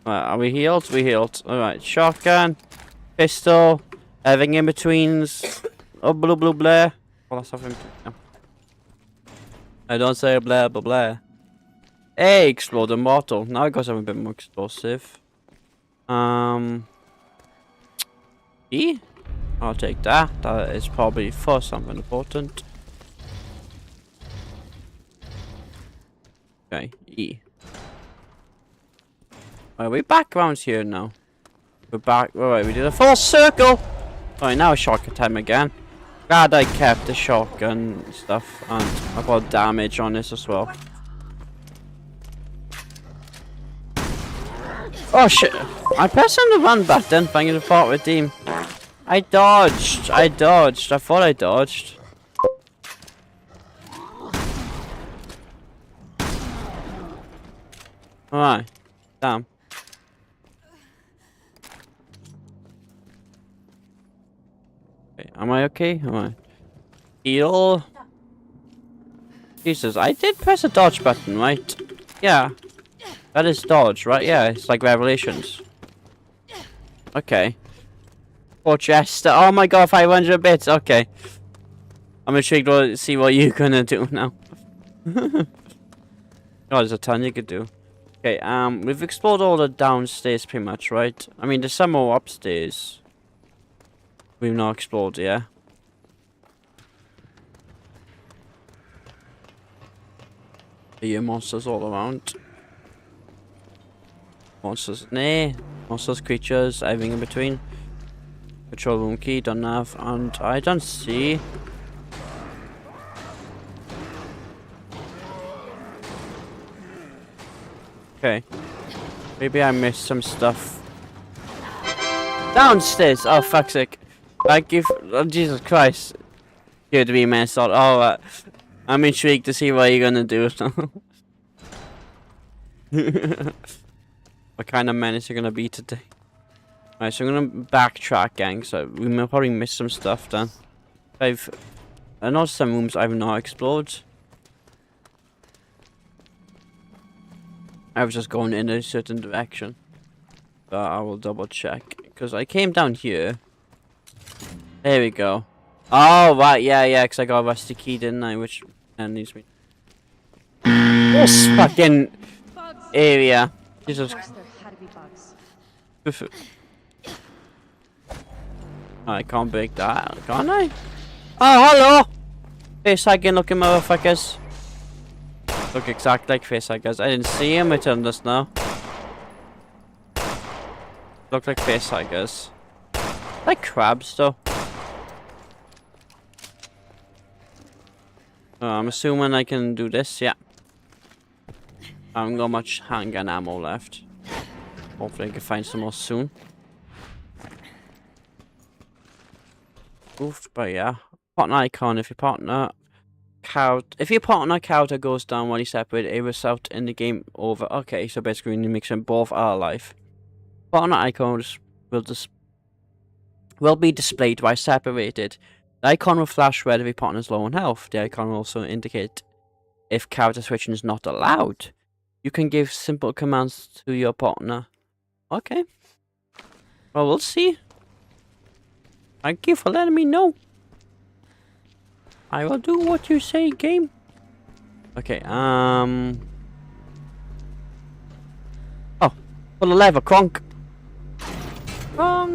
S1: Are we healed? We healed. Alright, shotgun, pistol, everything in betweens. Oh, blah blah blah. Well, that's something. No. I don't say blah blah blah. Hey, exploding bottle. Now I got something a bit more explosive. E? I'll take that. That is probably for something important. Okay, E. Are we back around here now? We're back. Alright, we did a full circle! Alright, now shotgun time again. Glad I kept the shotgun stuff, and I got damage on this as well. Oh shit! I pressed on the run button, thank you to part redeem. I dodged! I thought I dodged. Alright. Damn. Am I okay? Am I? Heal. Jesus, I did press a dodge button, right? Yeah. That is dodge, right? Yeah, it's like Revelations. Okay. Poor Chester. Oh my god, 500 bits. Okay. I'm intrigued to see what you're gonna do now. Oh, there's a ton you could do. Okay, we've explored all the downstairs pretty much, right? I mean, there's some more upstairs. We've not explored, yeah. Are you monsters all around? Monsters, nah. Monsters, creatures, everything in between. Control room key, don't have, and I don't see. Okay. Maybe I missed some stuff. Downstairs! Oh, fuck's sake. Thank you for, oh, Jesus Christ. Here to be messed up. Oh, I'm intrigued to see what you're gonna do. What kind of menace you're gonna be today? Alright, so I'm gonna backtrack, gang. So we may probably miss some stuff then. I know some rooms I've not explored. I was just going in a certain direction. But I will double check. Because I came down here. There we go. Oh, right, yeah, because I got a rusty key, didn't I? Which needs me. This fucking area. Jesus.
S7: Of course there had to be bugs.
S1: I can't break that, can I? Oh, hello! Facehugging looking motherfuckers. Look exactly like facehuggers. I didn't see him, I turned this now. Look like facehuggers. Like crabs, though. Oh, I'm assuming I can do this, yeah. I haven't got much handgun ammo left. Hopefully I can find some more soon. Oof, but yeah. Partner icon, if your partner character goes down while you separate, it results in the game over. Okay, so basically you make sure both are alive. Partner icons will be displayed while separated. The icon will flash red if your partner is low on health. The icon will also indicate if character switching is not allowed. You can give simple commands to your partner. Okay. Well, we'll see. Thank you for letting me know. I will do what you say, game. Okay, Oh, pull the lever, Kronk.
S6: What?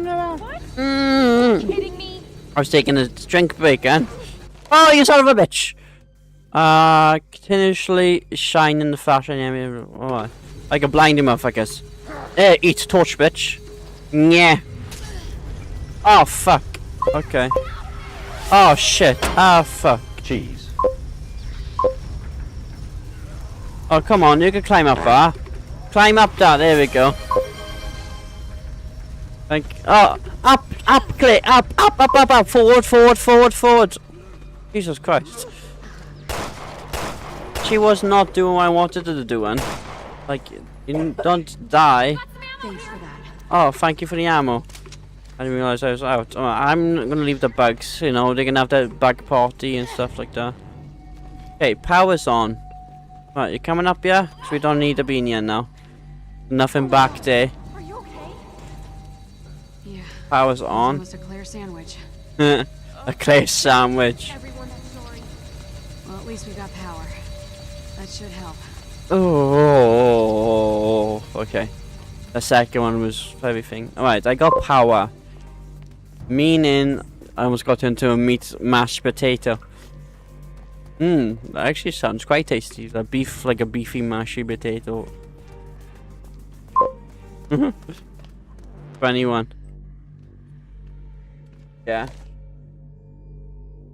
S6: Are you kidding me?
S1: I was taking a drink break, man. Oh, you son of a bitch! Continuously shine in the fashion area. Oh, I can blind him, motherfuckers. Hey, eat torch, bitch. Yeah. Oh, fuck. Okay. Oh, shit. Oh, fuck. Jeez. Oh, come on. You can climb up there. Climb up that. There we go. Like, oh, up, click, up, forward. Jesus Christ. She was not doing what I wanted her to do, man. Like, you don't die.
S3: Thanks for that.
S1: Oh, thank you for the ammo. I didn't realize I was out. Oh, I'm gonna leave the bugs, you know, they're gonna have that bug party and stuff like that. Okay, power's on. Right, you coming up here? So we don't need to be in here now. Nothing back there.
S6: Are you okay?
S3: Yeah.
S1: Power's
S3: It's
S1: on.
S3: almost a clear sandwich.
S1: A clay sandwich.
S6: Everyone, I'm sorry.
S3: Well, at least we got power. That should help.
S1: Oh, okay. The second one was everything. Alright, I got power. Meaning, I almost got into a meat mashed potato. That actually sounds quite tasty. Like a beefy mashy potato. 21. Yeah.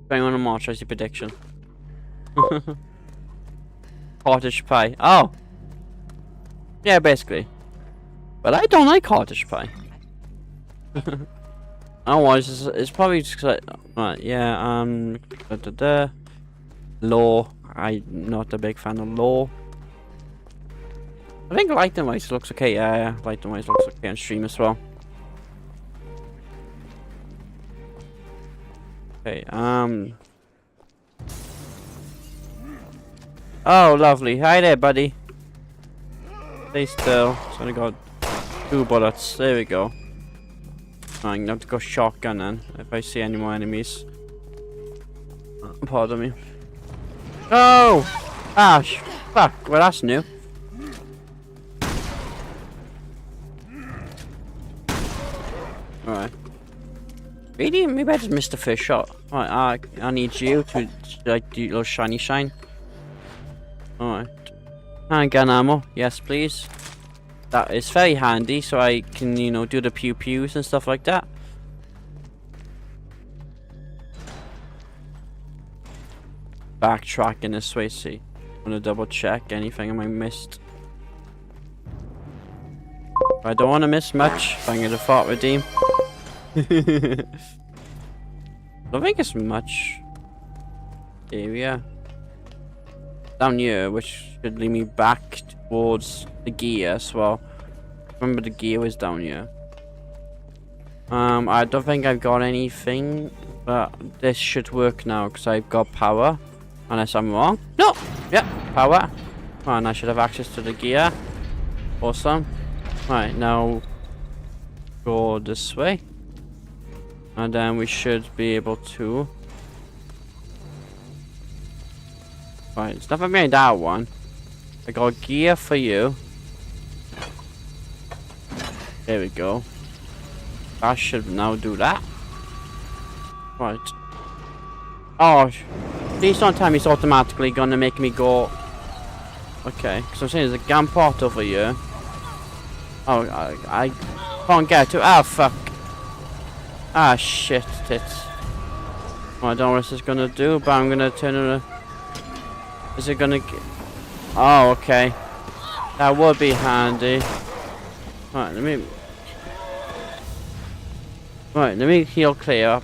S1: 21 and more, tries your prediction. Cottage pie. Oh! Yeah, basically. But I don't like cottage pie. Oh, it's probably just like, right, yeah, Law. I'm not a big fan of Law. I think Light and White looks okay, yeah, Light and White looks okay on stream as well. Okay, oh, lovely. Hi there, buddy. Stay still. So I got 2 bullets. There we go. I'm gonna have to go shotgun then if I see any more enemies. Pardon me. Oh! Ah, fuck. Well, that's new. Alright. Really? Maybe I just missed the first shot. Alright, I need you to like do a little shiny shine. Alright. Handgun ammo. Yes, please. That is very handy, so I can, you know, do the pew-pews and stuff like that. Backtracking this way, see. I'm gonna double check anything I might missed. I don't want to miss much. If I'm gonna fart redeem. I don't think it's much area. down here, which should lead me back towards the gear as well. Remember the gear was down here. I don't think I've got anything, but this should work now because I've got power. Unless I'm wrong. No! Yep, power. Oh, and I should have access to the gear. Awesome. Right, now go this way. And then we should be able to... Right, it's not for me that one. I got gear for you. There we go. I should now do that. Right. Oh, please don't tell me it's automatically gonna make me go. Okay, because I'm saying there's a gun pot over here. Oh, I can't get to. Ah, fuck. Ah, shit, tits. Well, I don't know what this is gonna do, but I'm gonna turn it. Is it gonna get. Oh, okay. That would be handy. Right, let me heal clear up.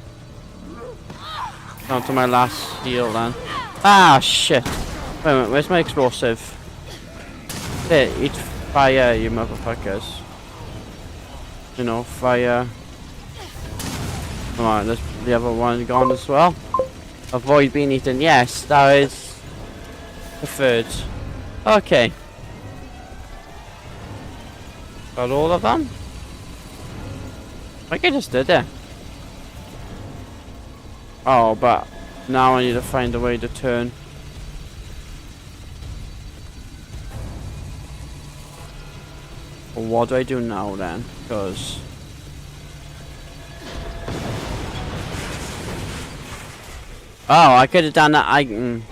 S1: Down to my last heal then. Ah, shit. Wait a minute, where's my explosive? There, eat fire, you motherfuckers. You know, fire. Alright, let's the other one gone as well. Avoid being eaten. Yes, that is preferred. Okay. Got all of them? I think I just did it. Oh, but now I need to find a way to turn. Well, what do I do now then? Because... Oh, I could have done that. I can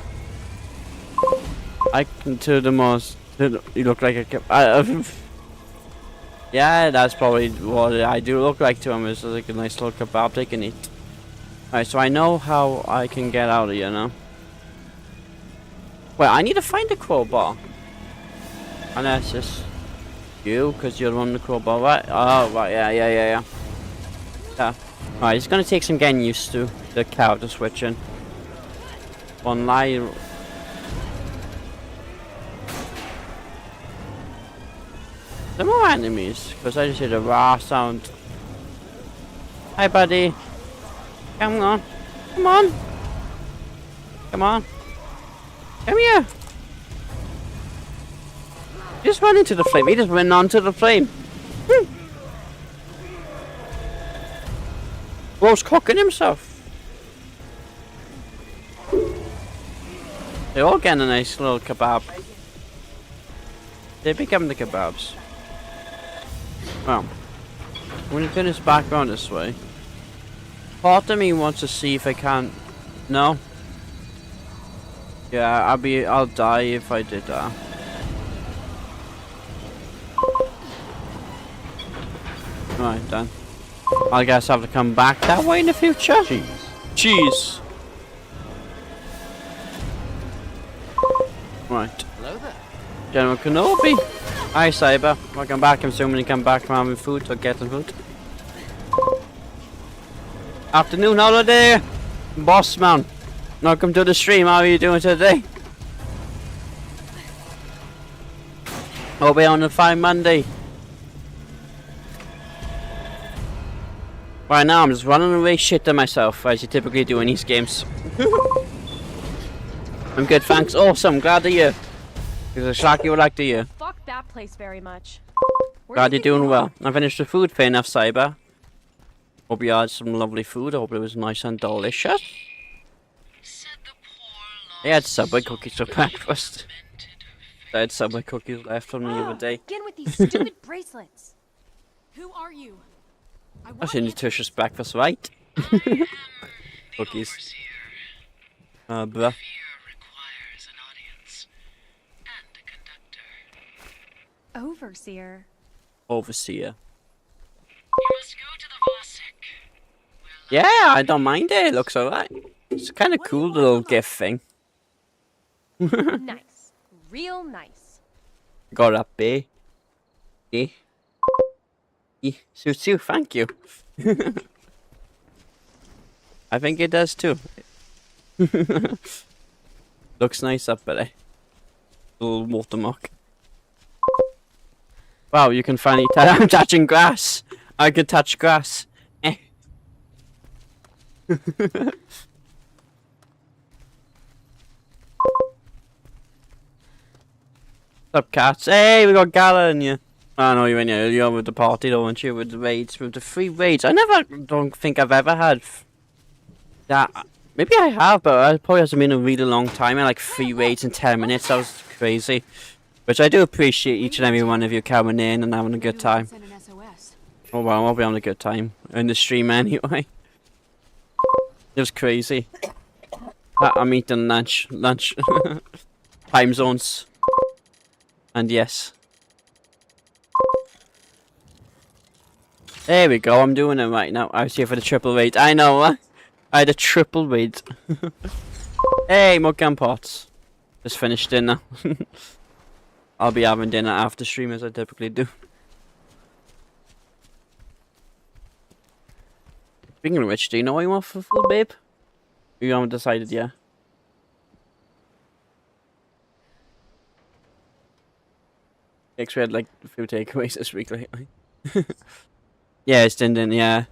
S1: do the most... You look like a... Yeah, that's probably what I do look like to him. Is like a nice little kebab they can eat. Alright, so I know how I can get out of here now. Well, I need to find a crowbar. Unless it's you, because you're the one with the crowbar, right? Oh, right, yeah. Yeah. Alright, it's gonna take some getting used to the character switching. One lie. There are more enemies, because I just hear the raw sound. Hi, buddy. Come on. Come on. Come on. Come here. Just run into the flame. He just went onto the flame. Bro's cooking himself. They're all getting a nice little kebab. They become the kebabs. Well, I'm going to turn this back around this way. Part of me wants to see if I can... No? Yeah, I'll die if I did that. Right, then. I guess I have to come back that way in the future? Cheese. Right.
S5: Hello there.
S1: General Kenobi. Hi, Cyber. Welcome back. I'm assuming you come back from having food or getting food. Afternoon holiday, boss man. Welcome to the stream. How are you doing today? Hope you're on a fine Monday. Right now, I'm just running away shit to myself, as you typically do in these games. I'm good, thanks. Awesome, glad to hear. Because a Sharky would like to hear.
S7: Fuck that place very much.
S1: Glad you're doing well. I finished the food, fair enough, Cyber. Hope you had some lovely food. I hope it was nice and delicious. I had Subway cookies for breakfast. I had Subway cookies left from the other day.
S6: Again with these stupid bracelets.
S3: Who are you?
S1: That's a nutritious breakfast, right? Cookies. Bruh.
S7: Overseer.
S1: Overseer.
S8: You must go to the Vosek.
S1: Yeah, I don't mind it. It looks alright. It's kind of cool little gift thing.
S7: Nice. Real nice.
S1: Got up, eh? Eh? Eh? Suits you, thank you. I think it does too. Looks nice up there. Little watermark. Wow, you can finally tell I'm touching grass. I could touch grass. Eh. What's up, cats? Hey, we got Gala in you. I know you were in here earlier with the party, though, weren't you? With the raids, with the free raids. Don't think I've ever had that. Maybe I have, but it probably hasn't been a really long time. I like 3 raids in 10 minutes. That was crazy. Which I do appreciate each and every one of you coming in and having a good time.
S3: Send an SOS.
S1: Oh well, I'll be having a good time in the stream anyway. It was crazy. I'm eating lunch. Time zones. And yes. There we go, I'm doing it right now. I was here for the triple raid. I know, I had a triple raid. Hey, Muggan Pots. Just finished dinner. I'll be having dinner after stream as I typically do. Speaking of which, do you know what you want for food, babe? You haven't decided yet. We had like a few takeaways this week lately. Yeah, it's din, yeah.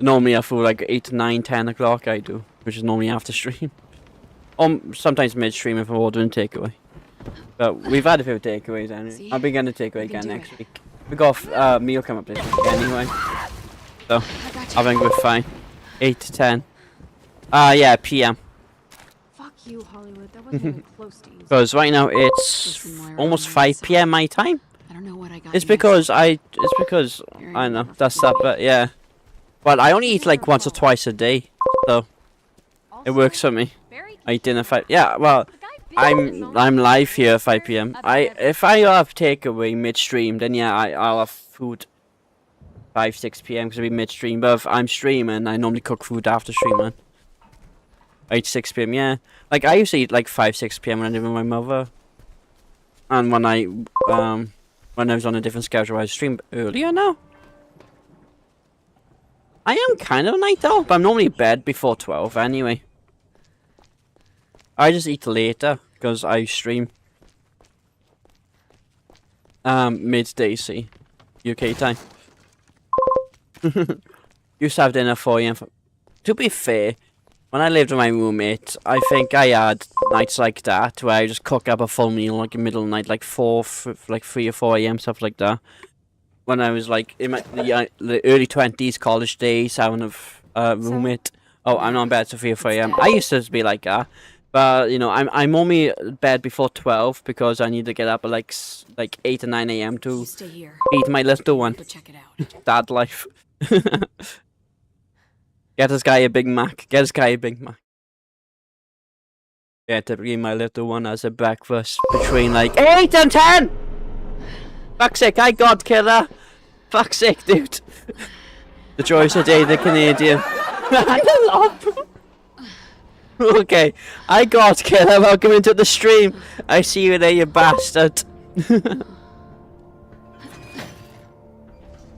S1: Normally I food like 8, 9, 10 o'clock I do, which is normally after stream. Or sometimes mid-stream if I'm ordering takeaway. But we've had a few takeaways anyway.
S3: See?
S1: I'll be getting a takeaway
S3: You can
S1: again
S3: do
S1: next
S3: it.
S1: week. We got a meal coming up this week anyway. So,
S3: I got you.
S1: I think we're fine. 8 to 10. Yeah, PM.
S7: Fuck you, Hollywood. That wasn't even close to easy.
S1: Because right now it's
S3: Listen, Moira,
S1: almost
S3: I'm
S1: 5
S3: sorry.
S1: PM my time.
S3: I don't know what I got.
S1: It's
S3: you.
S1: because I don't know, that's that, but yeah. Well, I only eat like once or twice a day, so it works for me. I eat dinner 5, yeah, well, I'm live here at 5 PM. If I have takeaway mid-stream, then yeah, I'll have food 5, 6 PM because it'll be mid-stream, but if I'm streaming, I normally cook food after streaming. 8, 6 PM, yeah. Like, I used to eat like 5, 6 PM when I lived with my mother. And when I was on a different schedule, I streamed earlier now. I am kind of a night owl, but I'm normally in bed before 12 anyway. I just eat later because I stream midday, see, UK time. Used to have dinner 4 AM. To be fair, when I lived with my roommate, I think I had nights like that where I just cook up a full meal like in the middle of the night, like 3 or 4 AM, stuff like that. When I was like in the early 20s, college days, having a roommate. Oh, I'm not in bed till 3 or 4 AM. I used to be like that, but you know, I'm only in bed before 12 because I need to get up at like 8 or 9 AM to
S3: You stay here.
S1: feed my little one.
S3: Go check it out.
S1: Dad life. Get this guy a Big Mac. Get this guy a Big Mac. Yeah, typically my little one has a breakfast between like 8 and 10! Fuck's sake, I God killer! Fuck's sake, dude. The choice of day, the Canadian. Okay, I God killer, welcome into the stream. I see you there, you bastard.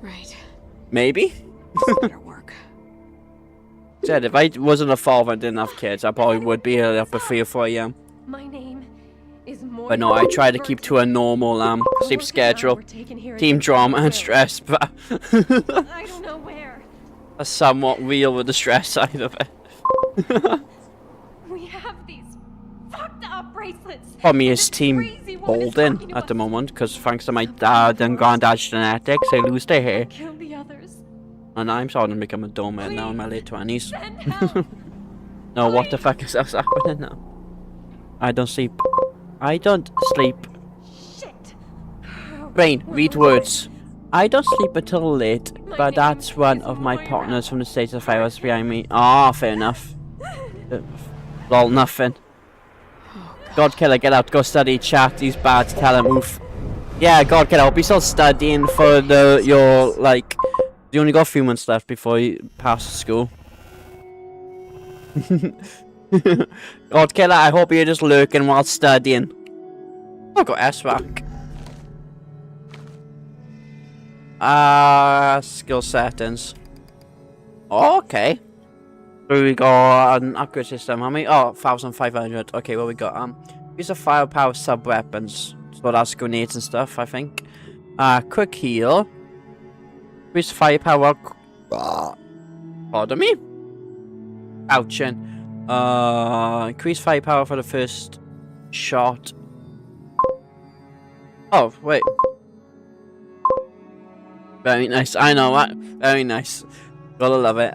S3: Right.
S1: Maybe?
S3: This better work.
S1: Said if I wasn't a father and didn't have kids, I probably would be here up at 3 or 4 AM.
S7: My name is Moira.
S1: But no, I try to keep to a normal sleep schedule, team drama and stress, but
S7: I don't know where.
S1: that's somewhat real with the stress side of it.
S7: We have these fucked up bracelets.
S1: For me, it's
S7: This
S1: Team
S7: crazy one is
S1: Bolden
S7: talking
S1: at the
S7: about
S1: moment, because thanks to my dad and granddad's genetics, they lose their hair.
S7: kill the others.
S1: And I'm starting to become a doormat now in my late 20s.
S7: Send help.
S1: No, what the fuck is that happening now? I don't sleep. I don't sleep.
S7: Shit.
S1: Brain,
S7: Where
S1: read
S7: was I?
S1: words. I don't sleep until late,
S7: My
S1: but that's
S7: name
S1: one
S7: is
S1: of my
S7: Moira.
S1: partners from the States of Virus behind me. Ah, fair enough. Lol, nothing. God killer, get out, go study, chat, he's bad, tell him, oof. Yeah, God killer, hope you're still studying for your, like, you only got a few months left before you pass school. God killer, I hope you're just lurking while studying. I got S-Rack. Skill settings. Oh, okay. So we got an upgrade system. How many? Oh, 1,500. Okay, well we got Use of firepower sub-weapons. So that's grenades and stuff, I think. Quick heal. Increase firepower. Pardon me? Ouching. Increase firepower for the first shot. Oh, wait. Very nice. I know what. Very nice. Gotta love it.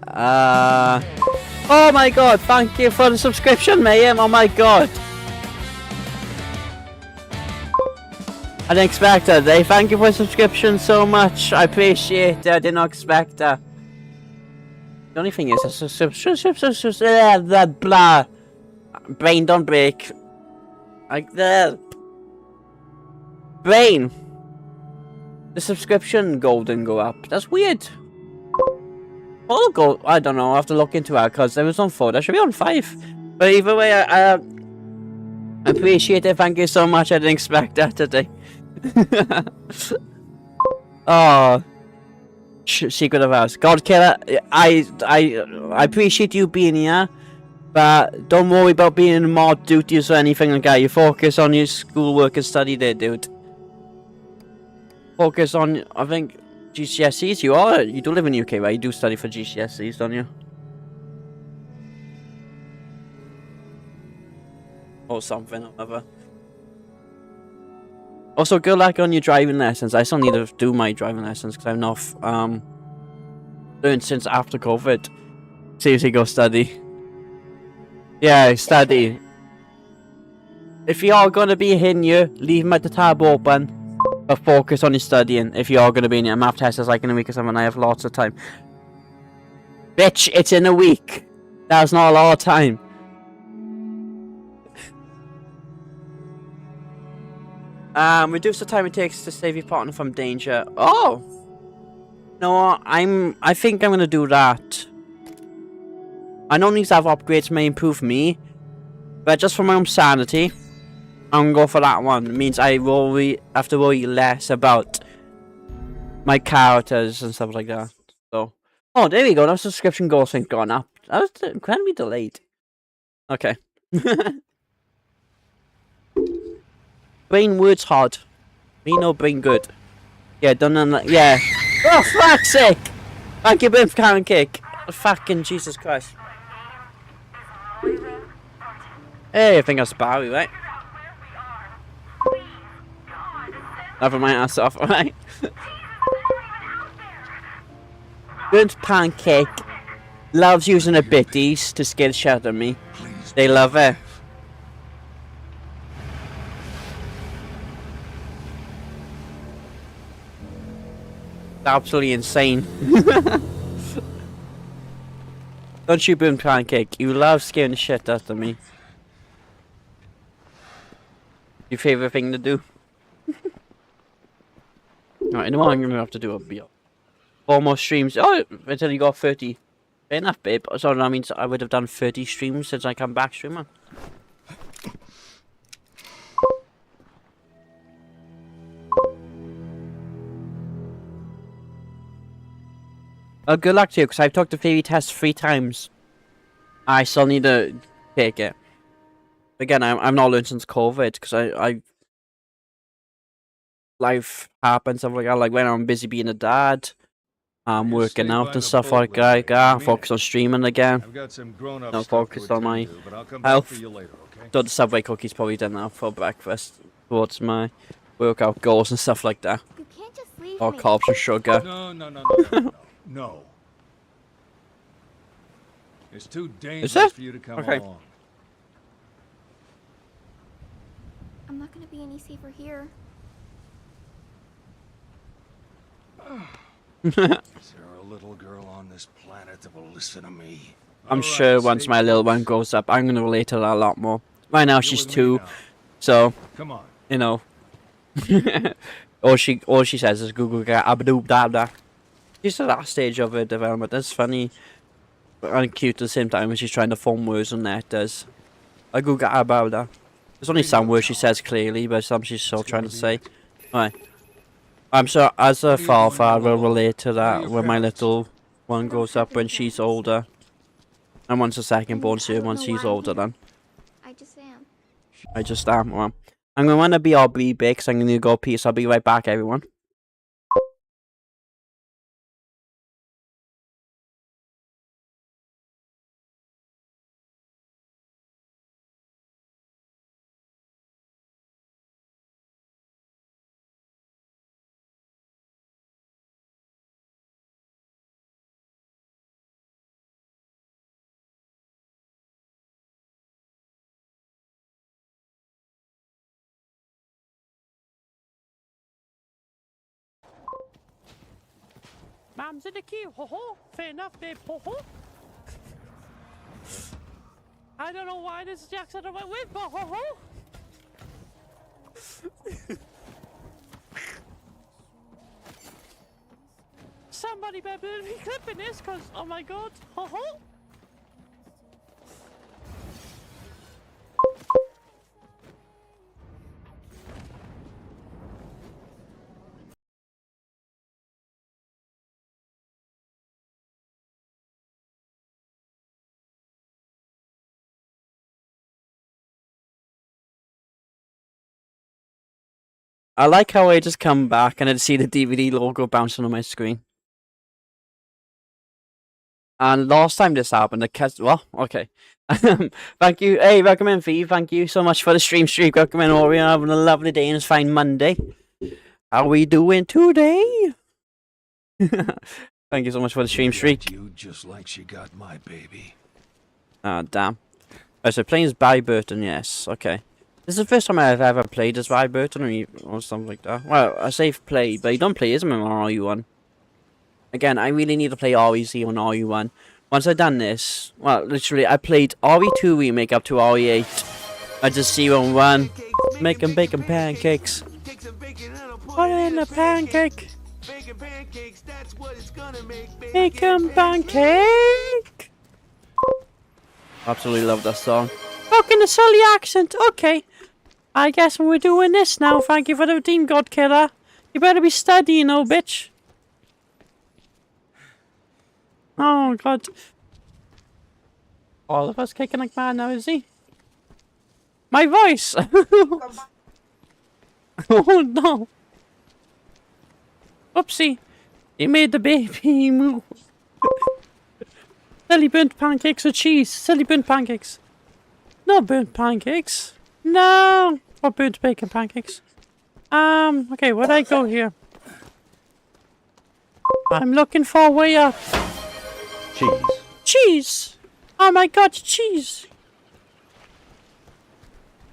S1: Oh my god, thank you for the subscription, Mayhem. Oh my god. I didn't expect that. Thank you for the subscription so much. I appreciate it. I did not expect that. The only thing is, blah. Brain don't break. Like that. Brain. The subscription goal didn't go up. That's weird. Oh, go. I don't know. I have to look into it because it was on 4. That should be on 5. But either way, I appreciate it. Thank you so much. I didn't expect that today. Oh. Secret of House. God Killer, I appreciate you being here, but don't worry about being in mod duties or anything like that. You focus on your schoolwork and study there, dude. Focus on, I think, GCSEs. You do live in the UK, right? You do study for GCSEs, don't you? Or something, or whatever. Also, good luck on your driving lessons. I still need to do my driving lessons because I've not learned since after COVID. Seriously, go study. Yeah, study. If you are going to be in here, leave them at the tab open. But focus on your studying. If you are going to be in here, math test is like in a week or something. I have lots of time. Bitch, it's in a week. That's not a lot of time. Reduce the time it takes to save your partner from danger. Oh! No, I think I'm gonna do that. I know these have upgrades may improve me, but just for my own sanity, I'm gonna go for that one. It means I have to worry less about my characters and stuff like that. So, oh, there we go. That subscription goal thing gone up. That was incredibly delayed. Okay. Brain words hard. Me no brain good. Yeah, done on that. Yeah. Oh, fuck's sake! Thank you, Bim, for Karen Kick. Fucking Jesus Christ. Hey, I think that's Barry, right? Never mind, ass off, alright? Burnt Pancake loves using the bitties to scare the shit out of me. They love it. Absolutely insane. Don't you, Boom Pancake? You love scaring the shit out of me. Your favorite thing to do? Alright, in the morning I'm gonna have to do a 4 more streams. Oh, until you got 30. Fair enough, babe. So that means I would have done 30 streams since I come back streaming. Oh, good luck to you, because I've took the theory test 3 times. I still need to take it. Again, I've not learned since COVID, because life happens, stuff like that. Like when I'm busy being a dad, I'm working out and stuff like that. I focus on streaming again. Not focused on my health. So the Subway cookies probably done that for breakfast towards my workout goals and stuff like that.
S6: You can't just leave
S1: Or
S6: me.
S1: carbs and sugar.
S2: No. It's too
S1: Is
S2: dangerous
S1: it?
S2: for you to come
S1: Okay.
S2: along.
S6: I'm not gonna be any safer here.
S2: Is there a little girl on this planet that will listen to me?
S1: I'm
S2: All
S1: sure
S2: right,
S1: once
S2: stay
S1: my little
S2: close.
S1: one grows up, I'm gonna relate to that a lot more. Right now
S2: You're
S1: she's
S2: with me
S1: 2,
S2: now.
S1: so
S2: Come on.
S1: you know. all she says is Google abadoo da da. She's at that stage of her development. That's funny and cute at the same time when she's trying to form words on letters. I Google abada. There's only some words she says clearly, but some she's still trying to say. Right. I'm sure as a father I will relate to that when my little one grows up when she's older. And once the second born soon once she's older then.
S6: I just am.
S1: I just well, I'm gonna be RB big, because I'm gonna go pee, so I'll be right back, everyone. Mom's in the queue, ho ho. Fair enough, babe, ho ho. I don't know why this is the accent I went with, but ho ho. Somebody better be clipping this, cause oh my god, ho ho. I like how I just come back and I see the DVD logo bouncing on my screen. And last time this happened, the cat. Well, okay. Thank you. Hey, recommend Vive. Thank you so much for the stream streak. Recommend Ori. Having a lovely day and it's fine Monday. How we doing today? Thank you so much for the stream streak.
S2: You just like she got my baby.
S1: Ah, damn. Oh, so playing as Barry Burton, yes. Okay. This is the first time I've ever played as Barry Burton or something like that. Well, I say play, but you don't play as him on RE1. Again, I really need to play RE0 on RE1. Once I've done this, well, literally, I played RE2 remake up to RE8. I just 0-1. Making bacon pancakes. Put in a pancake. Bacon pancake. Absolutely love that song. Fucking a silly accent. Okay. I guess we're doing this now. Thank you for the Team God Killer. You better be studying, oh bitch. Oh god. All of us kicking like mad now, is he? My voice! Oh no. Oopsie. He made the baby move. Silly burnt pancakes with cheese. Silly burnt pancakes. No burnt pancakes. No. Or burnt bacon pancakes. Okay, where'd I go here? I'm looking for a way up.
S9: Cheese.
S1: Cheese! Oh my god, cheese!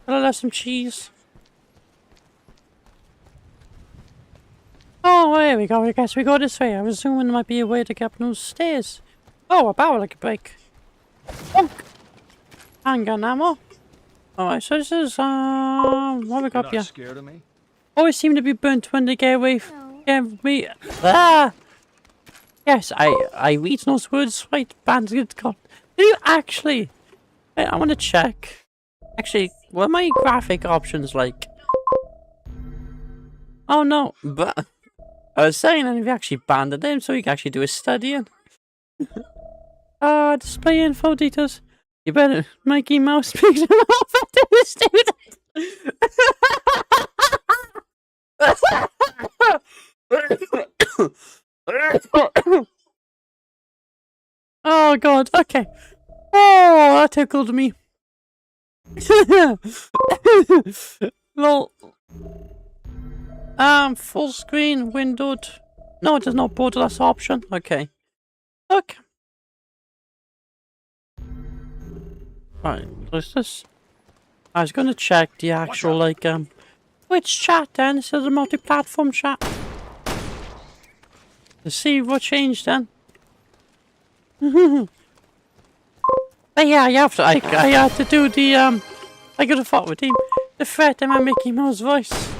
S1: I love some cheese. Oh, there we go. I guess we go this way. I was assuming there might be a way to get up those stairs. Oh, a barrel I could break. Bonk! Handgun ammo. Alright, so this is, what we got up here?
S2: Scared of me?
S1: Always seem to be burnt when they get away. Get me. Ah! Yes, I read those words right. Bandit God. Did you actually? I want to check. Actually, what are my graphic options like? Oh no, but I was saying that if you actually banded them, so you can actually do a studying. Display info details. You better Mikey Mouse speaks off after the student. Oh god, okay. Oh, that tickled me. Lol. Full screen, windowed. No, it does not borderless option. Okay. Okay. Right, what's this? I was gonna check the actual, like, which chat then? This is a multi-platform chat. To see what changed then. But yeah, I have to. I had to do the I could have fought with him. The threat in my Mickey Mouse voice.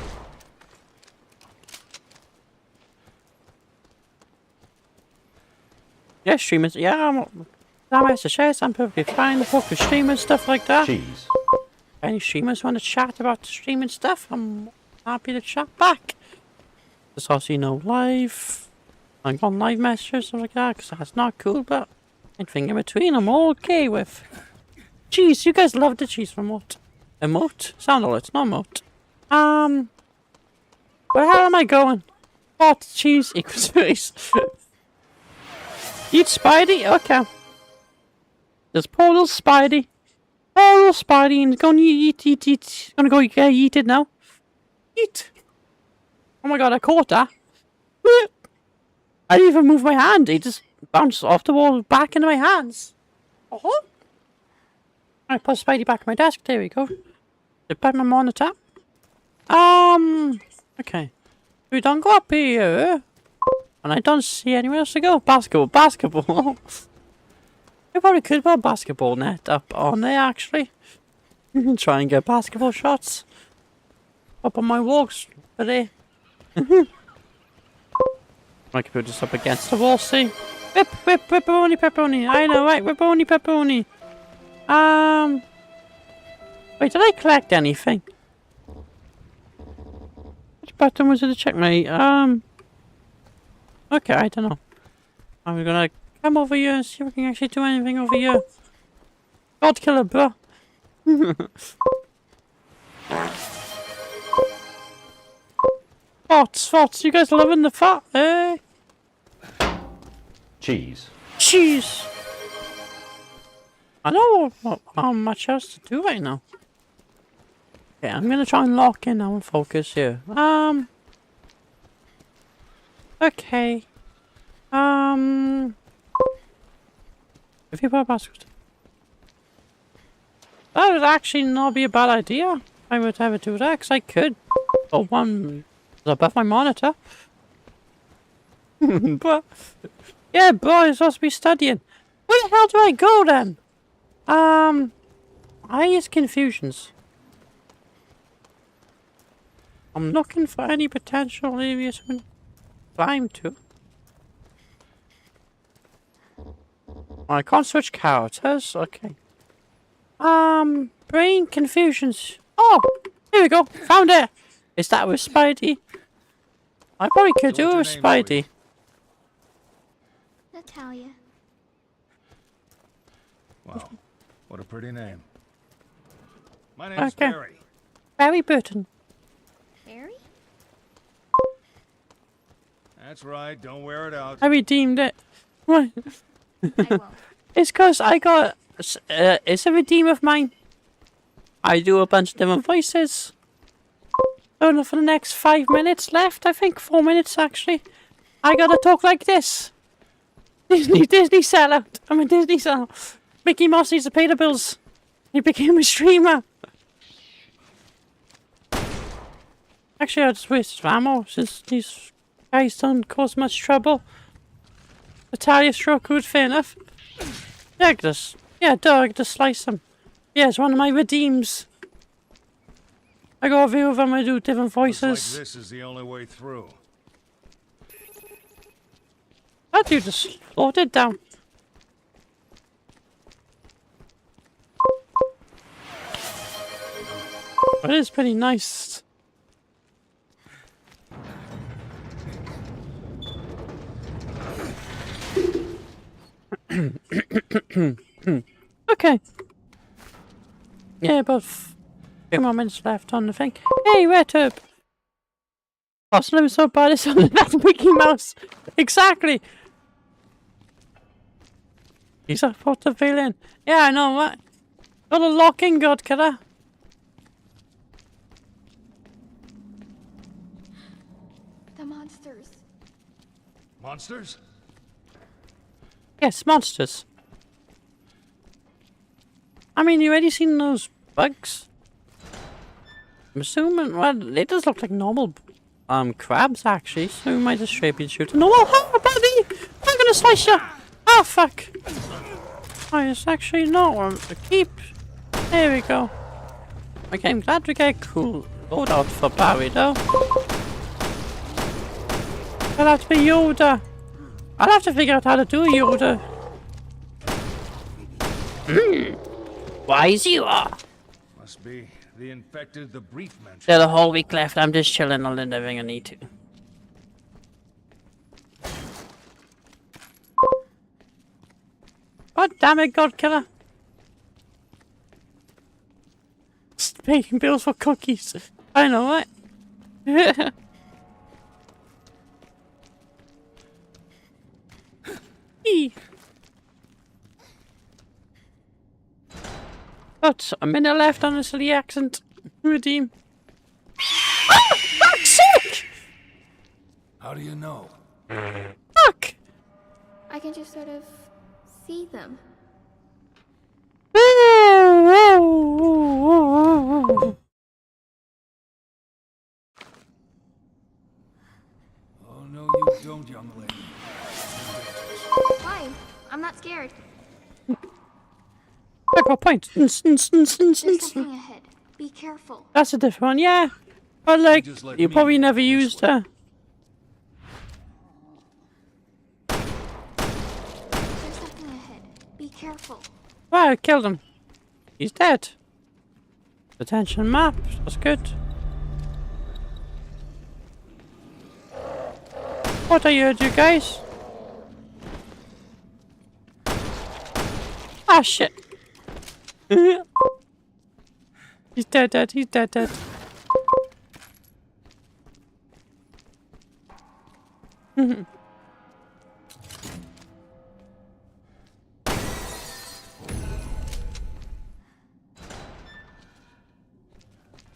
S1: Yeah, streamers. Yeah, I'm SHS. I'm perfectly fine. Fuck with streamers, stuff like that.
S9: Cheese.
S1: Any streamers want to chat about streaming stuff? I'm happy to chat back. Just also, you know, live. I got live messages, stuff like that, because that's not cool, but anything in between I'm okay with. Cheese, you guys love the cheese remote. Emote? Sound alert, not emote. Where the hell am I going? What? Cheese equals space. Eat Spidey? Okay. There's poor little Spidey. Poor little Spidey, and he's gonna eat. He's gonna go get eaten now. Eat. Oh my god, I caught that. I didn't even move my hand. It just bounced off the wall back into my hands. Oh. I put Spidey back on my desk. There we go. Put my monitor. Okay. We don't go up here. And I don't see anywhere else to go. Basketball. I probably could put a basketball net up on there, actually. Try and get basketball shots. Up on my walks today. I could put this up against the wall, see? Whip, pepperoni. I know, right? Pepperoni. Wait, did I collect anything? Which button was it to check my, okay, I don't know. I'm gonna come over here and see if I can actually do anything over here. God killer, bro. Fots, you guys loving the fat, eh?
S9: Cheese.
S1: I know how much else to do right now. Okay, I'm gonna try and lock in now and focus here. Okay. If you put a basket. That would actually not be a bad idea. I would ever do that, because I could. Oh, one above my monitor. But, yeah, boy, I'm supposed to be studying. Where the hell do I go then? I use confusions. I'm looking for any potential areas to climb to. I can't switch characters. Okay. Brain confusions. Oh, here we go. Found it. Is that with Spidey? I probably could do it with Spidey.
S6: Natalia.
S2: Wow, what a pretty name. My name's
S1: Okay.
S2: Barry.
S1: Barry Burton.
S6: Barry?
S2: That's right, don't wear it out.
S1: I redeemed it. What?
S6: I won't.
S1: It's because I got. It's a redeem of mine. I do a bunch of different voices. So for the next 5 minutes left, I think 4 minutes actually, I gotta talk like this. Disney sellout. I'm a Disney sellout. Mickey Mouse needs to pay the bills. He became a streamer. Actually, I just wasted ammo since these guys don't cause much trouble. Natalia stroke good, fair enough. Yeah, I just slice them. Yeah, it's one of my redeems. I got a view of them, I do different
S2: Looks
S1: voices.
S2: like this is the only way through.
S1: That dude just slowed it down. But it is pretty nice. Okay. Yeah, about 2 more minutes left on the thing. Hey, Red Herb! Oh, it's never so bad as that's Mickey Mouse! Exactly! He's a what the villain. Yeah, I know what. Got a locking god killer.
S6: The monsters.
S2: Monsters?
S1: Yes, monsters. I mean, you already seen those bugs? I'm assuming, well, they just look like normal crabs actually, so we might just straight be shooting. No, oh, buddy! I'm gonna slice you! Oh, fuck! Oh, it's actually not one to keep. There we go. Okay, I'm glad we get a cool loadout for Barry though. I'll have to be Yoda. I'll have to figure out how to do a Yoda. Wise you are.
S2: Must be the infected the brief mentioned.
S1: There's a whole week left. I'm just chilling on everything I need to. God damn it, God Killer. paying bills for cookies. I know, right? But a minute left on a silly accent. Redeem. Ah! Fuck's sake!
S2: How do you know?
S1: Fuck!
S6: I can just sort of see them.
S2: Oh, no, you don't, young lady.
S6: Fine. I'm not scared.
S1: I got points.
S6: There's something ahead. Be careful.
S1: That's a different one, yeah. But like,
S2: Just let
S1: you
S2: me
S1: probably never
S2: handle this
S1: used her.
S6: There's something ahead. Be careful.
S1: Wow, I killed him. He's dead. Detention map. That's good. What are you guys? Ah, shit. He's dead. He's dead.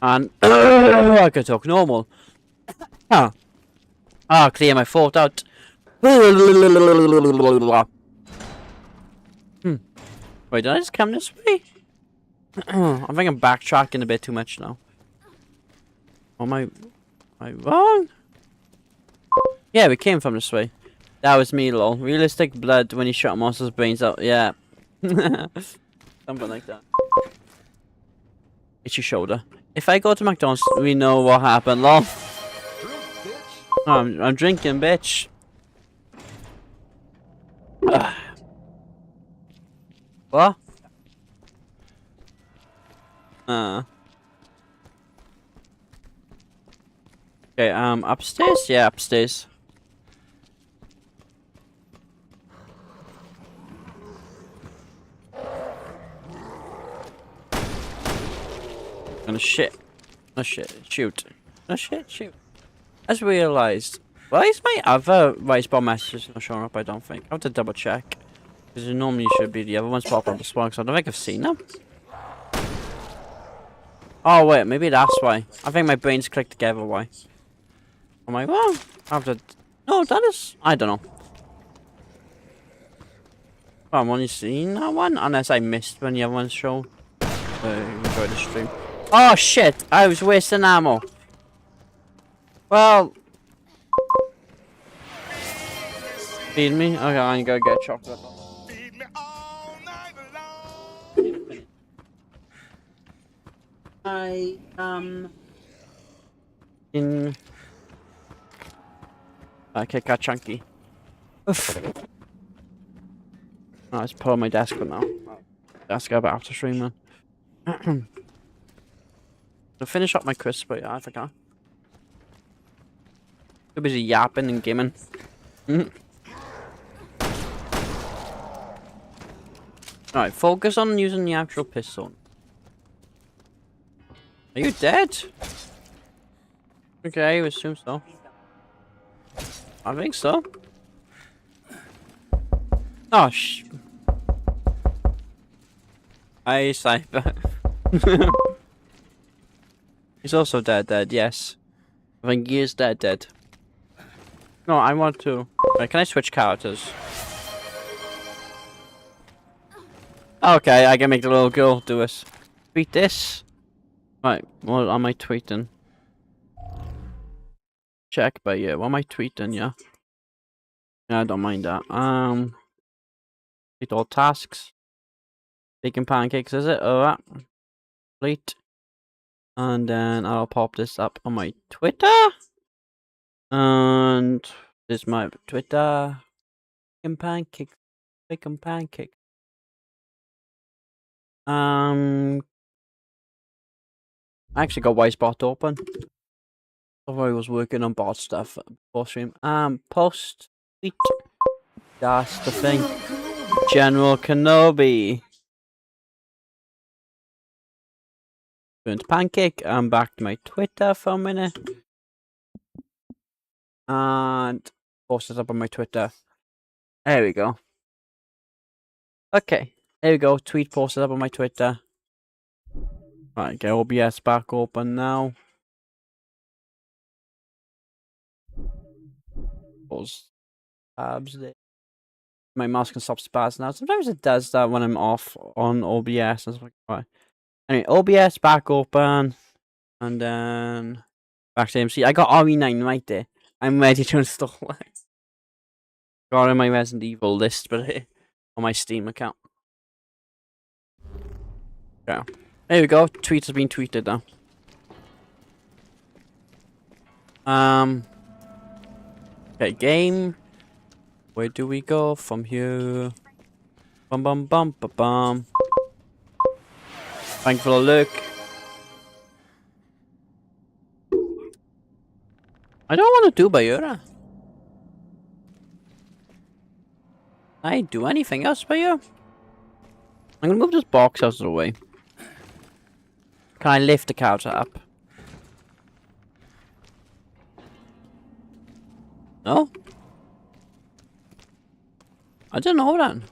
S1: And I could talk normal. Clear my throat out. Wait, did I just come this way? I think I'm backtracking a bit too much now. Am I wrong? Yeah, we came from this way. That was me, lol. Realistic blood when he shot a monster's brains out. Yeah. Something like that. It's your shoulder. If I go to McDonald's, we know what happened, lol. I'm drinking, bitch. What? Okay, upstairs? Yeah, upstairs. Oh shit. Oh shit, shoot. Oh shit, shoot. I just realised. Why is my other Icebomb messages not showing up? I don't think. I have to double check. Because normally should be the other ones pop up the spawn, so I don't think I've seen them. Oh wait, maybe that's why. I think my brains clicked together, why? Am I wrong? I have to... No, that is... I don't know. Well, I'm only seeing that one, unless I missed when the other ones show. Enjoy the stream. Oh shit! I was wasting ammo. Well... Feed me? Okay, I'm gonna go get chocolate. I in okay, got chunky. Oof. Oh, let's put on my desk for now. Desk up after stream, man. To finish up my crisp, but yeah, I forgot. Too busy yapping and gaming. Alright, focus on using the actual pistol. Are you dead? Okay, I assume so. I think so. Oh, Hi, Cypher. He's also dead, yes. I think he is dead. No, I want to... Wait, can I switch characters? Okay, I can make the little girl do it. Tweet this. Right, what am I tweeting? Check, but yeah, what am I tweeting, yeah? Yeah, I don't mind that. Complete all tasks. Baking pancakes, is it? Alright. Complete. And then I'll pop this up on my Twitter. And this is my Twitter. Baking pancakes. Bacon pancakes. I actually got Wisebot open. Although I was working on bot stuff before stream. Post tweet. That's the thing. General Kenobi. Burnt Pancake. I'm back to my Twitter for a minute. And post it up on my Twitter. There we go. Okay. There we go. Tweet posted up on my Twitter. Right, get OBS back open now. Close tabs there. My mouse can stop spazzing now. Sometimes it does that when I'm off on OBS. And stuff like that. Anyway, OBS back open. And then back to MC. I got RE9 right there. I'm ready to install it. Got it on my Resident Evil list, but on my Steam account. Yeah. There we go. Tweets have been tweeted now. Okay, game. Where do we go from here? Bum bum bum ba bum. Thank you for the look. I don't want to do Bayura. Can I do anything else by you? I'm gonna move this box out of the way. Can I lift the couch up? No? I don't know then.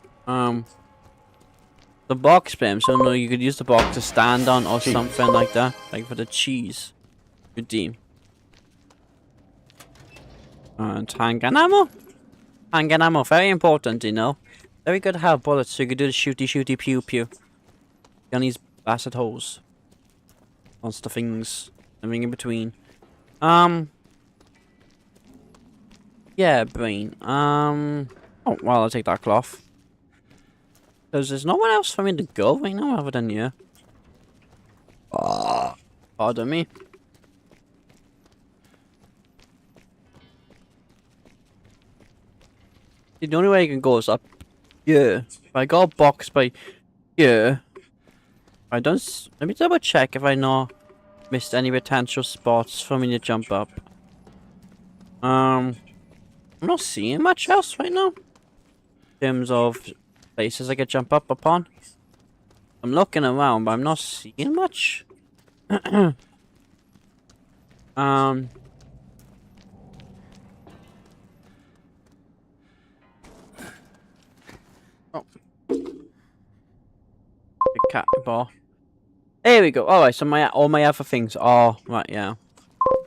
S1: The box spam, so no, you could use the box to stand on or something like that. Like for the cheese. Redeem. And handgun ammo? Handgun ammo, very important, you know. Very good to have bullets so you can do the shooty pew pew. On these bastard holes. Monster things. Everything in between. Yeah, brain. Oh, well, I'll take that cloth. Because there's nowhere else for me to go right now other than here. Pardon me. The only way I can go is up here. If I go a box by here, I don't. Let me double check if I not missed any potential spots for me to jump up. I'm not seeing much else right now. In terms of places I could jump up upon. I'm looking around, but I'm not seeing much. Oh. The cat bar. There we go. Alright, so all my other things are right, yeah.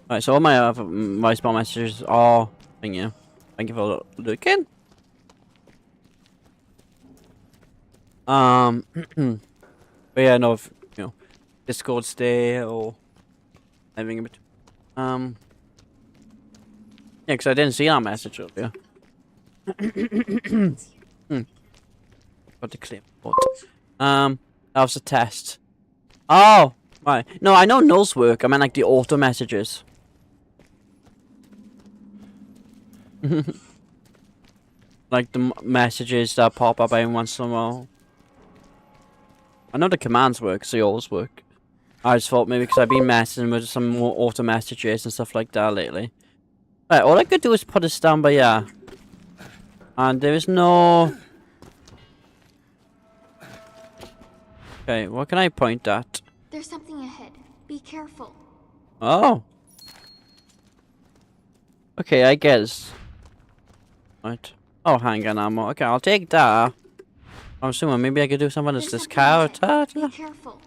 S1: Alright, so all my other respawn messages are thank you. Thank you for looking. But yeah, no, if, you know, Discord's there or everything in between. Yeah, because I didn't see that message earlier. Got to clear. That was a test. Oh, right. No, I know nulls work. I meant like the auto messages. Like the messages that pop up every once in a while. I know the commands work, so they always work. I just thought maybe because I've been messing with some more auto messages and stuff like that lately. Right, all I could do is put this down by here. And there is no... Okay, what can I point at?
S6: There's something ahead. Be careful.
S1: Oh. Okay, I guess. Right. Oh, handgun ammo. Okay, I'll take that. I'm assuming maybe I could do something as this carrot.
S6: Be careful.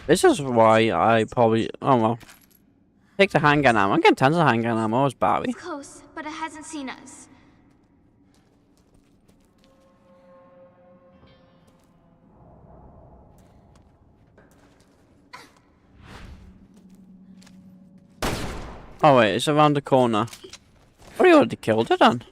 S1: This is why I probably... Oh, well. Take the handgun ammo. I'm getting tons of handgun ammo as Barry.
S6: It's close, but it hasn't seen us.
S1: Oh, wait. It's around the corner. Oh, you already killed it, then.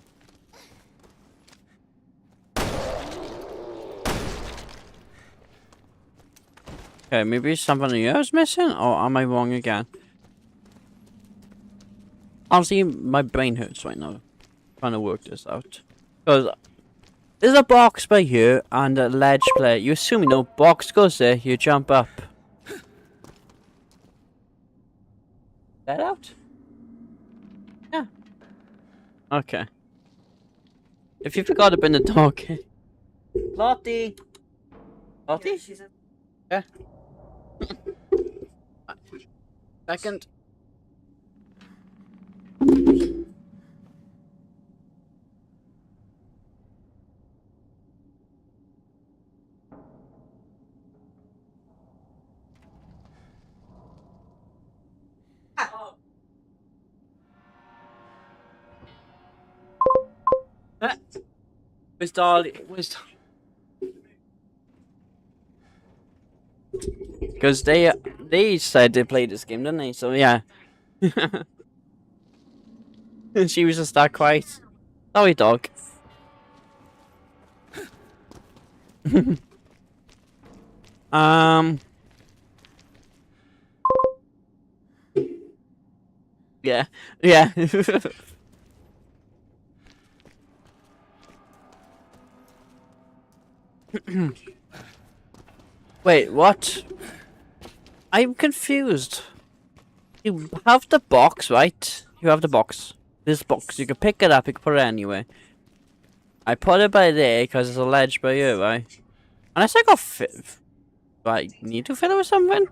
S1: Okay, maybe something here is missing? Or am I wrong again? Honestly, my brain hurts right now. Trying to work this out. Because there's a box by here and a ledge plate. You assume you know, box goes there, you jump up. That out? Yeah. Okay. If you forgot to bring the dog. Lottie! Lottie? Yeah. Second. Where's Dolly? Where's Because they said they played this game, didn't they? So yeah. She was just that quiet. Sorry, dog. Yeah. Yeah. Wait, what? I'm confused. You have the box, right? You have the box. This box. You can pick it up, you can put it anywhere. I put it by there because there's a ledge by here, right? Unless I got do I need to fill it with something?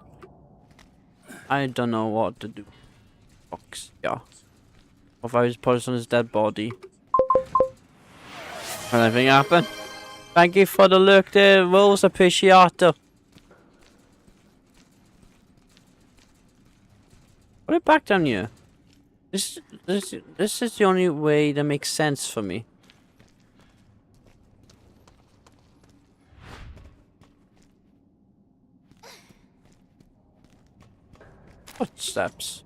S1: I don't know what to do. Box, yeah. Or if I just put it on his dead body. Anything happen? Thank you for the look there, Rose. Appreciate it. Put it back down here. This is the only way that makes sense for me. Footsteps.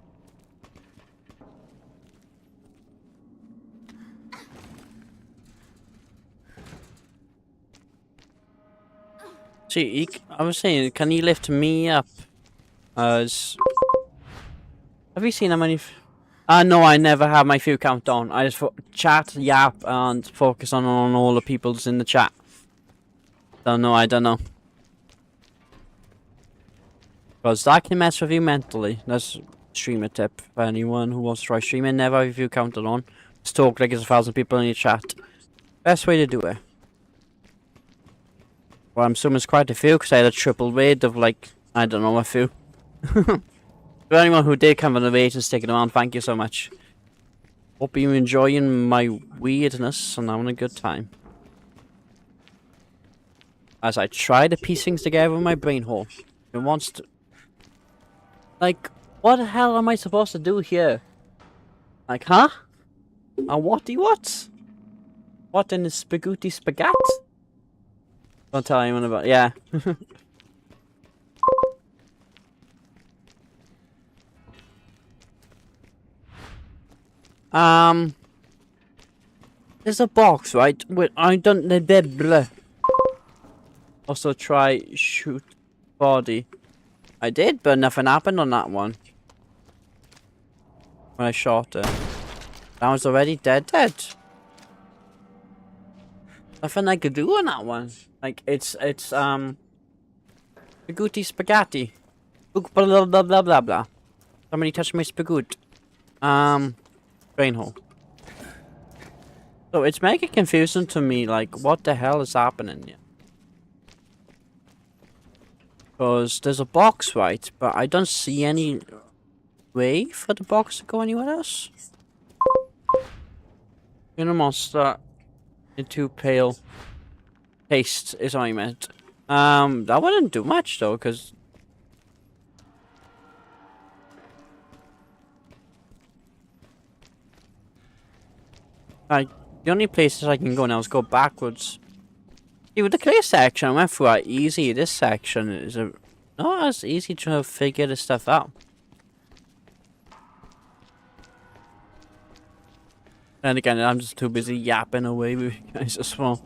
S1: See, I was saying, can he lift me up? As have you seen how many? No, I never have my few count down. I just chat, yap, and focus on all the people's in the chat. Don't know. I don't know. Because that can mess with you mentally. That's a streamer tip for anyone who wants to try streaming. Never have your view counted on. Just talk like there's 1,000 people in your chat. Best way to do it. Well, I'm assuming it's quite a few because I had a triple raid of like, I don't know, a few. For anyone who did come on the raid and sticking around, thank you so much. Hope you're enjoying my weirdness and having a good time. As I try to piece things together in my brain hole. It wants to... Like, what the hell am I supposed to do here? Like, huh? A whaty what? What in the spaghetti spaghetti? Don't tell anyone about... Yeah. There's a box, right? Wait, I don't... Blah. Also try shoot body. I did, but nothing happened on that one. When I shot it. That was already dead. Nothing I could do on that one. Like, it's spaghetti spaghetti. Blah blah blah blah blah. Somebody touched my spaghetti. Brain hole. So it's making confusing to me, like, what the hell is happening here? Because there's a box, right? But I don't see any way for the box to go anywhere else. In a monster. Into pale. Paste is what I meant. That wouldn't do much though, because... Like, the only places I can go now is go backwards. See, with the clear section, I went through that easy. This section is not as easy to figure this stuff out. And again, I'm just too busy yapping away with you guys as well.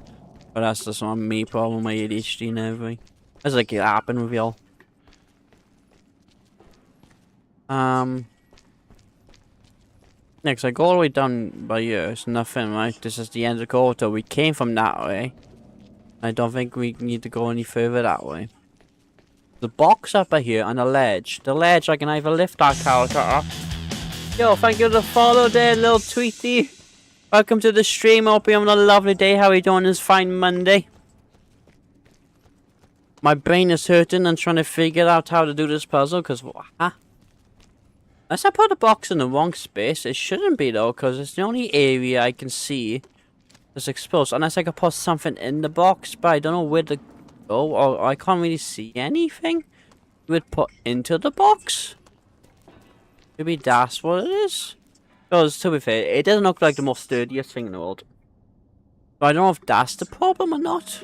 S1: But that's just not me problem, my ADHD and everything. That's like yapping with y'all. Next, I go all the way down by here. It's nothing, right? This is the end of the quarter. We came from that way. I don't think we need to go any further that way. The box up by here and the ledge. The ledge, I can either lift that character up. Yo, thank you for the follow there, little tweety. Welcome to the stream. Hope you're having a lovely day. How are you doing this fine Monday? My brain is hurting and trying to figure out how to do this puzzle, because... Unless I put the box in the wrong space, it shouldn't be though, because it's the only area I can see that's exposed. Unless I could put something in the box, but I don't know where to go, or I can't really see anything you would put into the box. Maybe that's what it is? Because, to be fair, it doesn't look like the most sturdiest thing in the world. So I don't know if that's the problem or not.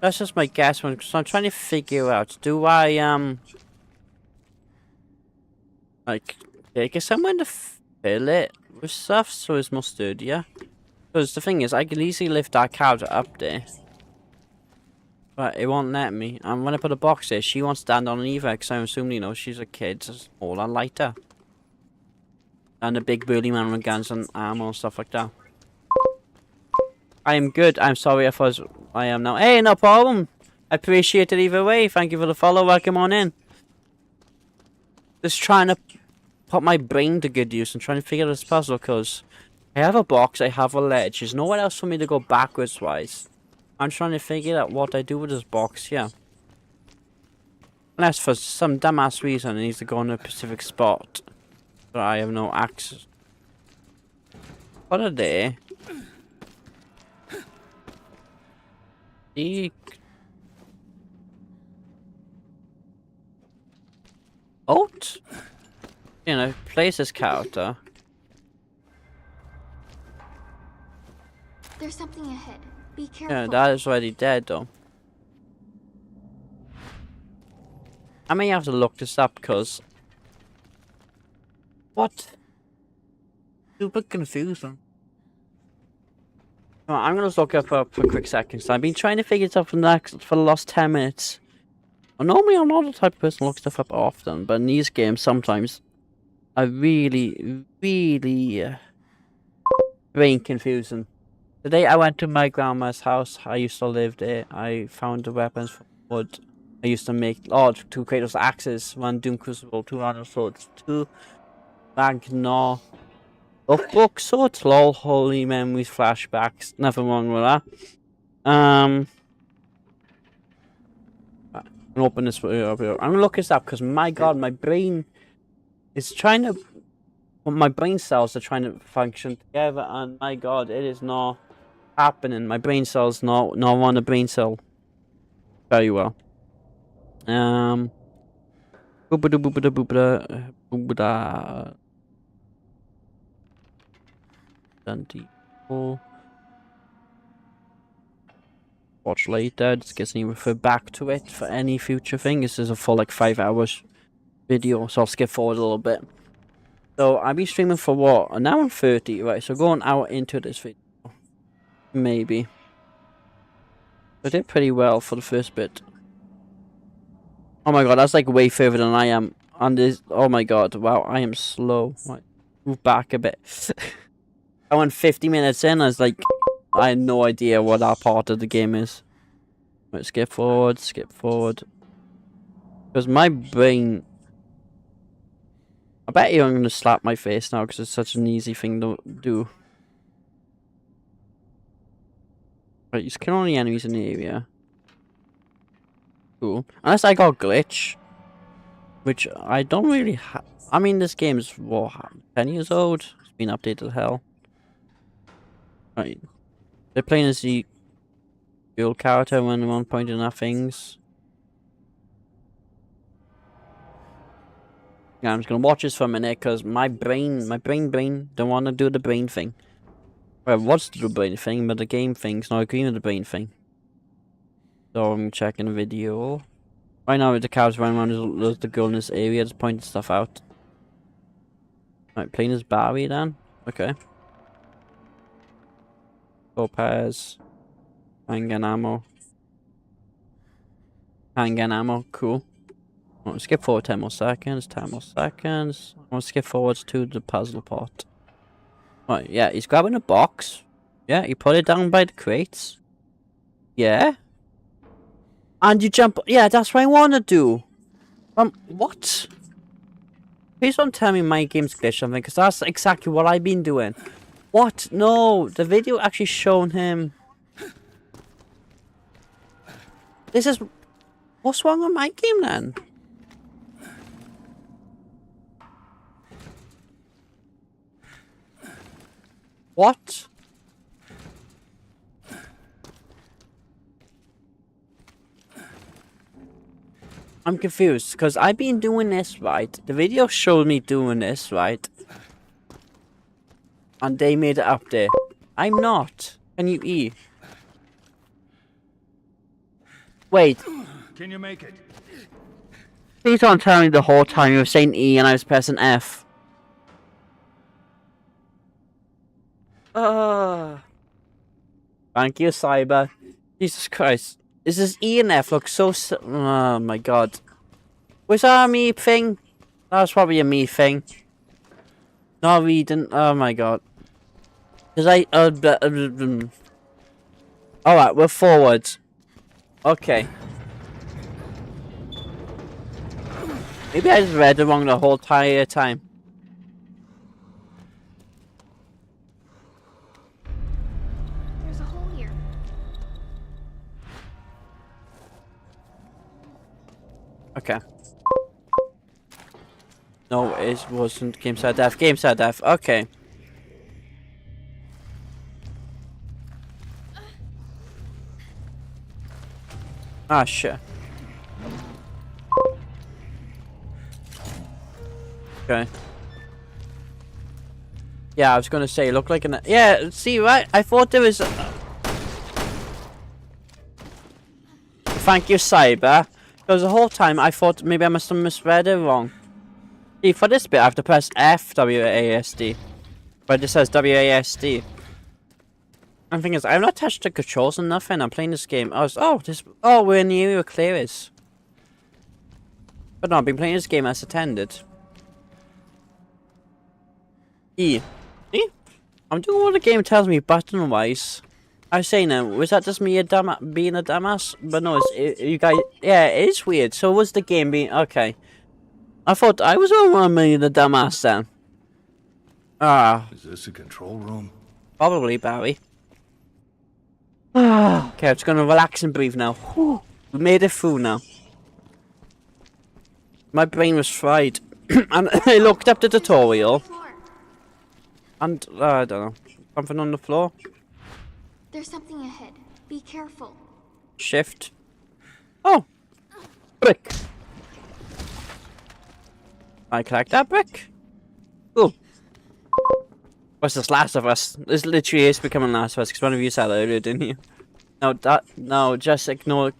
S1: That's just my guess, because I'm trying to figure out, do I, like, take it somewhere to fill it with stuff so it's more sturdier? Because the thing is, I can easily lift that character up there. But it won't let me. And when I put a box there, she won't stand on it either, because I'm assuming, you know, she's a kid, so it's all a lighter. And a big burly man with guns and armor and stuff like that. I am good. I'm sorry if I am now. Hey, no problem. I appreciate it either way. Thank you for the follow. Welcome on in. Just trying to put my brain to good use and trying to figure out this puzzle, because I have a box, I have a ledge. There's nowhere else for me to go backwards wise. I'm trying to figure out what I do with this box here. Unless for some dumbass reason it needs to go in a specific spot. But I have no access. What are they? Oat? You know, place this character.
S6: There's something ahead. Be careful.
S1: Yeah, that is already dead though. I may have to look this up because... What? Super confusing. Well, I'm gonna look up for a quick second. So I've been trying to figure it out for the last 10 minutes. Well, normally I'm not the type of person to look stuff up often, but in these games sometimes I really brain confusing. The day I went to my grandma's house, I used to live there. I found the weapons from wood. I used to make 2 Kratos axes, 1 Doom Crucible, 2 Arnold swords, 2 Ragnar Book swords. Lol, holy memories, flashbacks. Nothing wrong with that. I'm gonna open this up here. I'm gonna look this up because my god, my brain is trying to. Well, my brain cells are trying to function together, and my god, it is not happening. My brain cells not on a brain cell very well. Boopada boopada boopada boopada. Watch later. Just gets me refer back to it for any future thing. This is a full like 5 hours video, so I'll skip forward a little bit. So I'll be streaming for what? An hour and 30, right? So go an hour into this video, maybe. I did pretty well for the first bit. Oh my god, that's like way further than I am. And this, oh my god, wow, I am slow. Right, move back a bit. I went 50 minutes in, I was like, I had no idea what that part of the game is. Right, skip forward, skip forward. Because my brain... I bet you I'm going to slap my face now because it's such an easy thing to do. Right, you kill all the enemies in the area. Cool. Unless I got glitch. Which I don't really have. I mean, this game is, what, 10 years old? It's been updated hell. Right. They're playing as the old character when one pointing at things. Yeah, I'm just gonna watch this for a minute because my brain don't want to do the brain thing. Well, it wants to do the brain thing, but the game thing's not agreeing with the brain thing. So I'm checking the video. Right now, the character's running around, there's the girl in this area just pointing stuff out. Right, playing as Barry then. Okay. Topaz. Handgun ammo. Handgun ammo, cool. I'm gonna skip forward 10 more seconds, 10 more seconds. I'm gonna skip forwards to the puzzle part. Right, yeah, he's grabbing a box. Yeah, he put it down by the crates. Yeah. And you jump, yeah, that's what I wanna do. What? Please don't tell me my game's glitched something, because that's exactly what I've been doing. What? No, the video actually shown him. This is... What's wrong with my game then? What? I'm confused, because I've been doing this, right? The video showed me doing this, right? And they made it up there. I'm not. Can you E? Wait.
S2: Can you make it?
S1: Please don't tell me the whole time you were saying E and I was pressing F. Thank you, Cyber. Jesus Christ. Is this E and F look so... Oh my god. Was that a me thing? That was probably a me thing. No reading. Oh my god. Because I... Alright, we're forwards. Okay. Maybe I just read it wrong the whole entire time.
S6: There's a hole here.
S1: Okay. No, it wasn't Game Side Death. Game Side Death. Okay. Ah, shit. Okay. Yeah, I was gonna say, it looked like an... Yeah, see, right? I thought there was... Thank you, Cyber. Because the whole time I thought maybe I must have misread it wrong. See, for this bit I have to press F, W-A-S-D. But it says W-A-S-D. And the thing is, I've not touched the controls or nothing. I'm playing this game. Oh, we're in the area where Claire is. But no, I've been playing this game as attended. E. See? I'm doing what the game tells me button-wise. I was saying now, was that just me being a dumbass? But no, you guys... Yeah, it is weird. So was the game being... Okay. I thought I was the one being the dumbass then. Ah.
S2: Is this a control room?
S1: Probably, Barry. Okay, I'm just gonna relax and breathe now. Whew. We made it through now. My brain was fried. And I looked up the tutorial. And, I don't know. Something on the floor?
S6: There's something ahead. Be careful.
S1: Shift. Oh! Brick! I collect that brick? Cool. What's this, Last of Us? This literally is becoming Last of Us, because one of you said earlier, didn't you? No, just ignore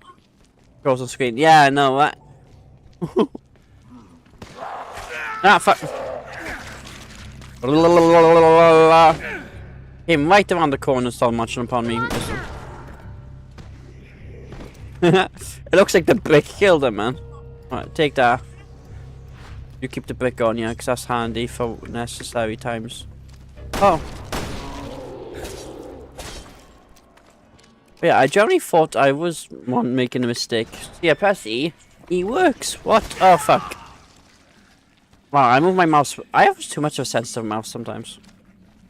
S1: goes on screen. Yeah, no, what? Ah, fuck. Came right around the corner and started marching upon me. It looks like the brick killed him, man. Alright, take that. You keep the brick on, yeah, because that's handy for necessary times. Oh. But yeah, I generally thought I was making a mistake. Yeah, press E. E works. What? Oh, fuck. Wow, I move my mouse. I have too much of a sensitive mouse sometimes.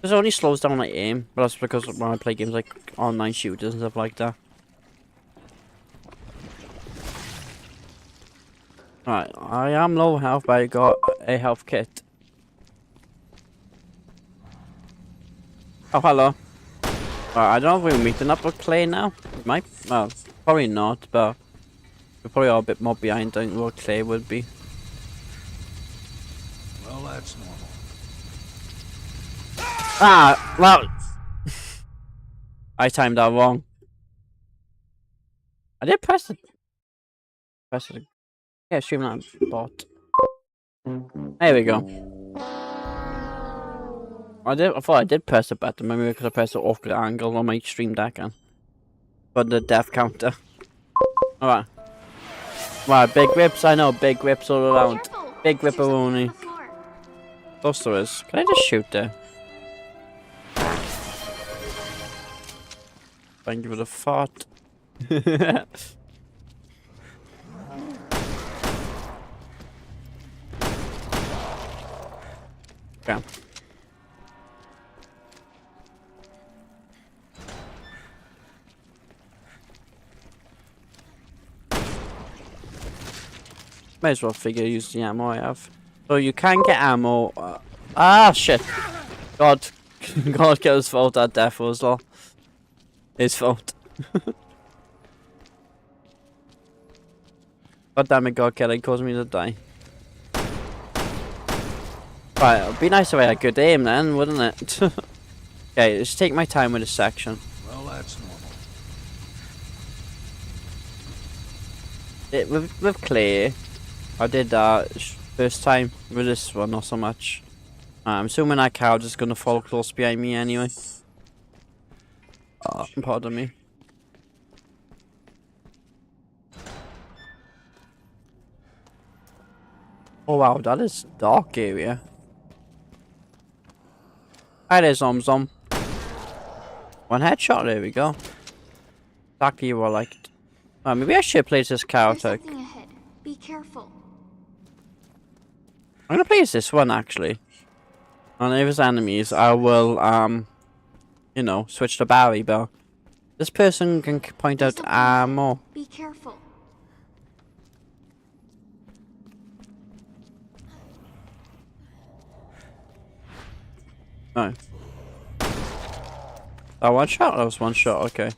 S1: This only slows down my aim, but that's because when I play games like online shooters and stuff like that. Alright, I am low health, but I got a health kit. Oh, hello. I don't know if we're meeting up with Clay now. Might, well, probably not, but we're probably all a bit more behind than what Clay would be.
S2: Well, that's normal.
S1: Ah, well, I timed that wrong. I did press it. Press it. Yeah, Streamline bot. There we go. I thought I did press the button, maybe because I pressed the awkward angle on my stream deck and but the death counter. Alright. Right, big rips, I know, big rips all around.
S6: Careful.
S1: Big
S6: There's something on
S1: ripperoni.
S6: the floor.
S1: Those there is. Can I just shoot there? Thank you for the fart. Okay. May as well figure use the ammo I have. So you can get ammo. Ah, shit. God. God get his fault that death was all. His fault. God damn it, God killing caused me to die. Right, it'd be nice if I had good aim then, wouldn't it? Okay, let's take my time with this section.
S2: Well, that's normal.
S1: With Clay, I did that first time. With this one, not so much. I'm assuming that cow just gonna fall close behind me anyway. Pardon me. Oh wow, that is dark area. Hi there, Zom. One headshot, there we go. Exactly what I liked. Maybe I should place this cow attack.
S6: There's something ahead. Be careful.
S1: I'm gonna place this one actually. And if there's enemies, I will you know, switch to Barry, but this person can point out ammo.
S6: Be careful.
S1: No. Oh, one shot? That was one shot, okay.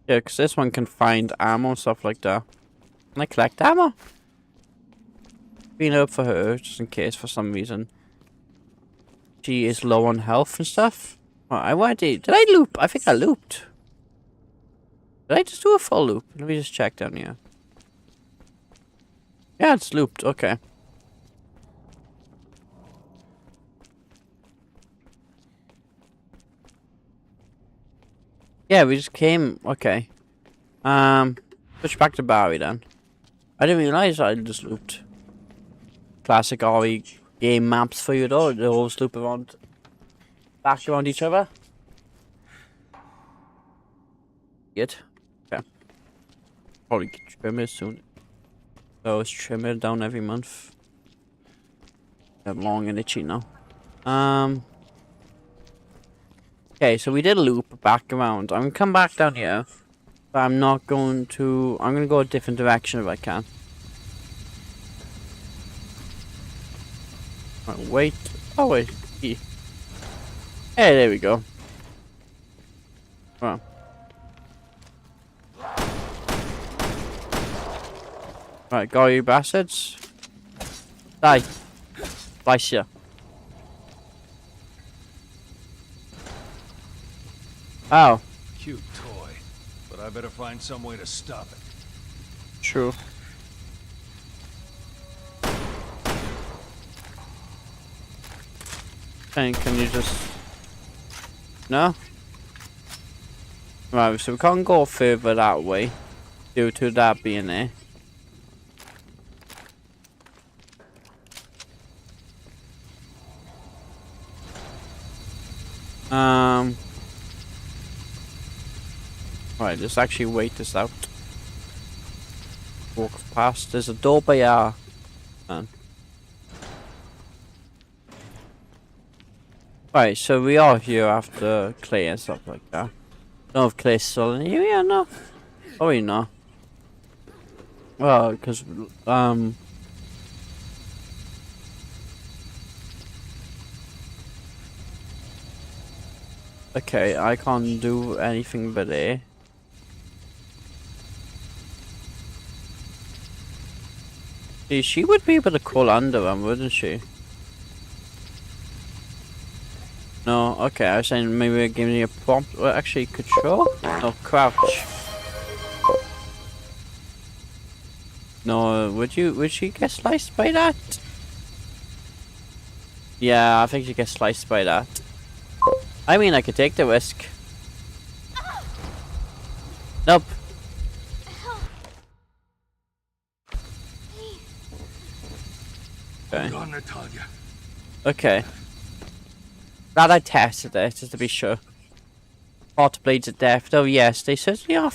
S1: Yeah, because this one can find ammo and stuff like that. Can I collect ammo? Being up for her, just in case for some reason. She is low on health and stuff. Oh, did I loop? I think I looped. Did I just do a full loop? Let me just check down here. Yeah, it's looped, okay. Yeah, we just came. Okay. Switch back to Barry then. I didn't realize I just looped. Classic RE game maps for you though. They always loop around, back around each other. Good. Okay. Probably trim it soon. So it's trim it down every month. I'm long and itchy now. Okay, so we did a loop back around. I'm gonna come back down here, but I'm not going to. I'm gonna go a different direction if I can. Right, wait. Oh wait. Hey, there we go. Wow. Right, go you bastards. Die. Slice ya. Oh.
S2: Cute toy, but I better find some way to stop it.
S1: True. Can you just... No? Right, so we can't go further that way due to that being there. Right, let's actually wait this out. Walk past. There's a door by our man. Right, so we are here after Clay and stuff like that. Don't know if Clay's still in here, yeah, no. Probably not. Well, because, okay, I can't do anything but there. See, she would be able to crawl under them, wouldn't she? No, okay, I was saying maybe we're giving you a prompt. Well, actually, control? No, crouch. No, would she get sliced by that? Yeah, I think she gets sliced by that. I mean, I could take the risk. Nope. Okay.
S2: Hold on, Natalia.
S1: Okay. Glad I tested it, just to be sure. Hot blades of death. Oh yes, they certainly are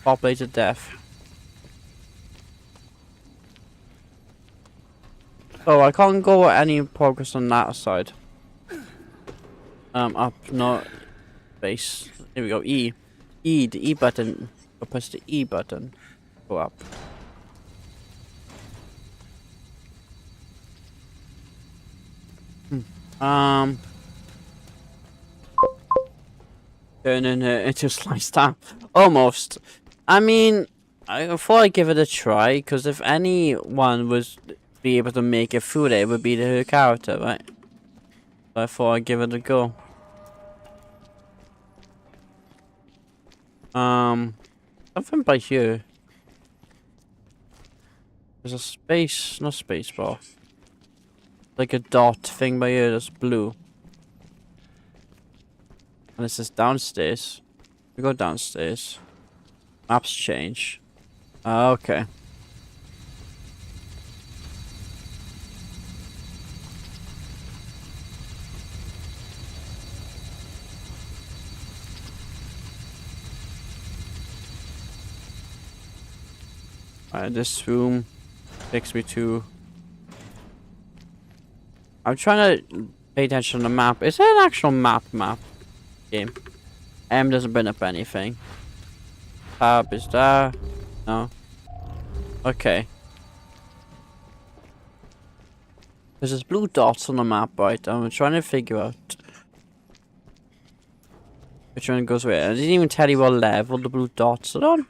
S1: hot blades of death. Oh, I can't go any progress on that side. Up, not base. Here we go. E. E, the E button. I'll press the E button. Go up. Turning it into sliced ham. Almost. I mean, I thought I'd give it a try, because if anyone was be able to make it through there, it would be her character, right? So I thought I'd give it a go. Something by here. There's a space, not space bar. Like a dot thing by here that's blue. And this is downstairs. We go downstairs. Maps change. Okay. Alright, this room takes me to... I'm trying to pay attention to the map. Is there an actual map game? M doesn't bring up anything. Tab is there. No. Okay. There's blue dots on the map, right? I'm trying to figure out which one goes where. I didn't even tell you what level the blue dots are on.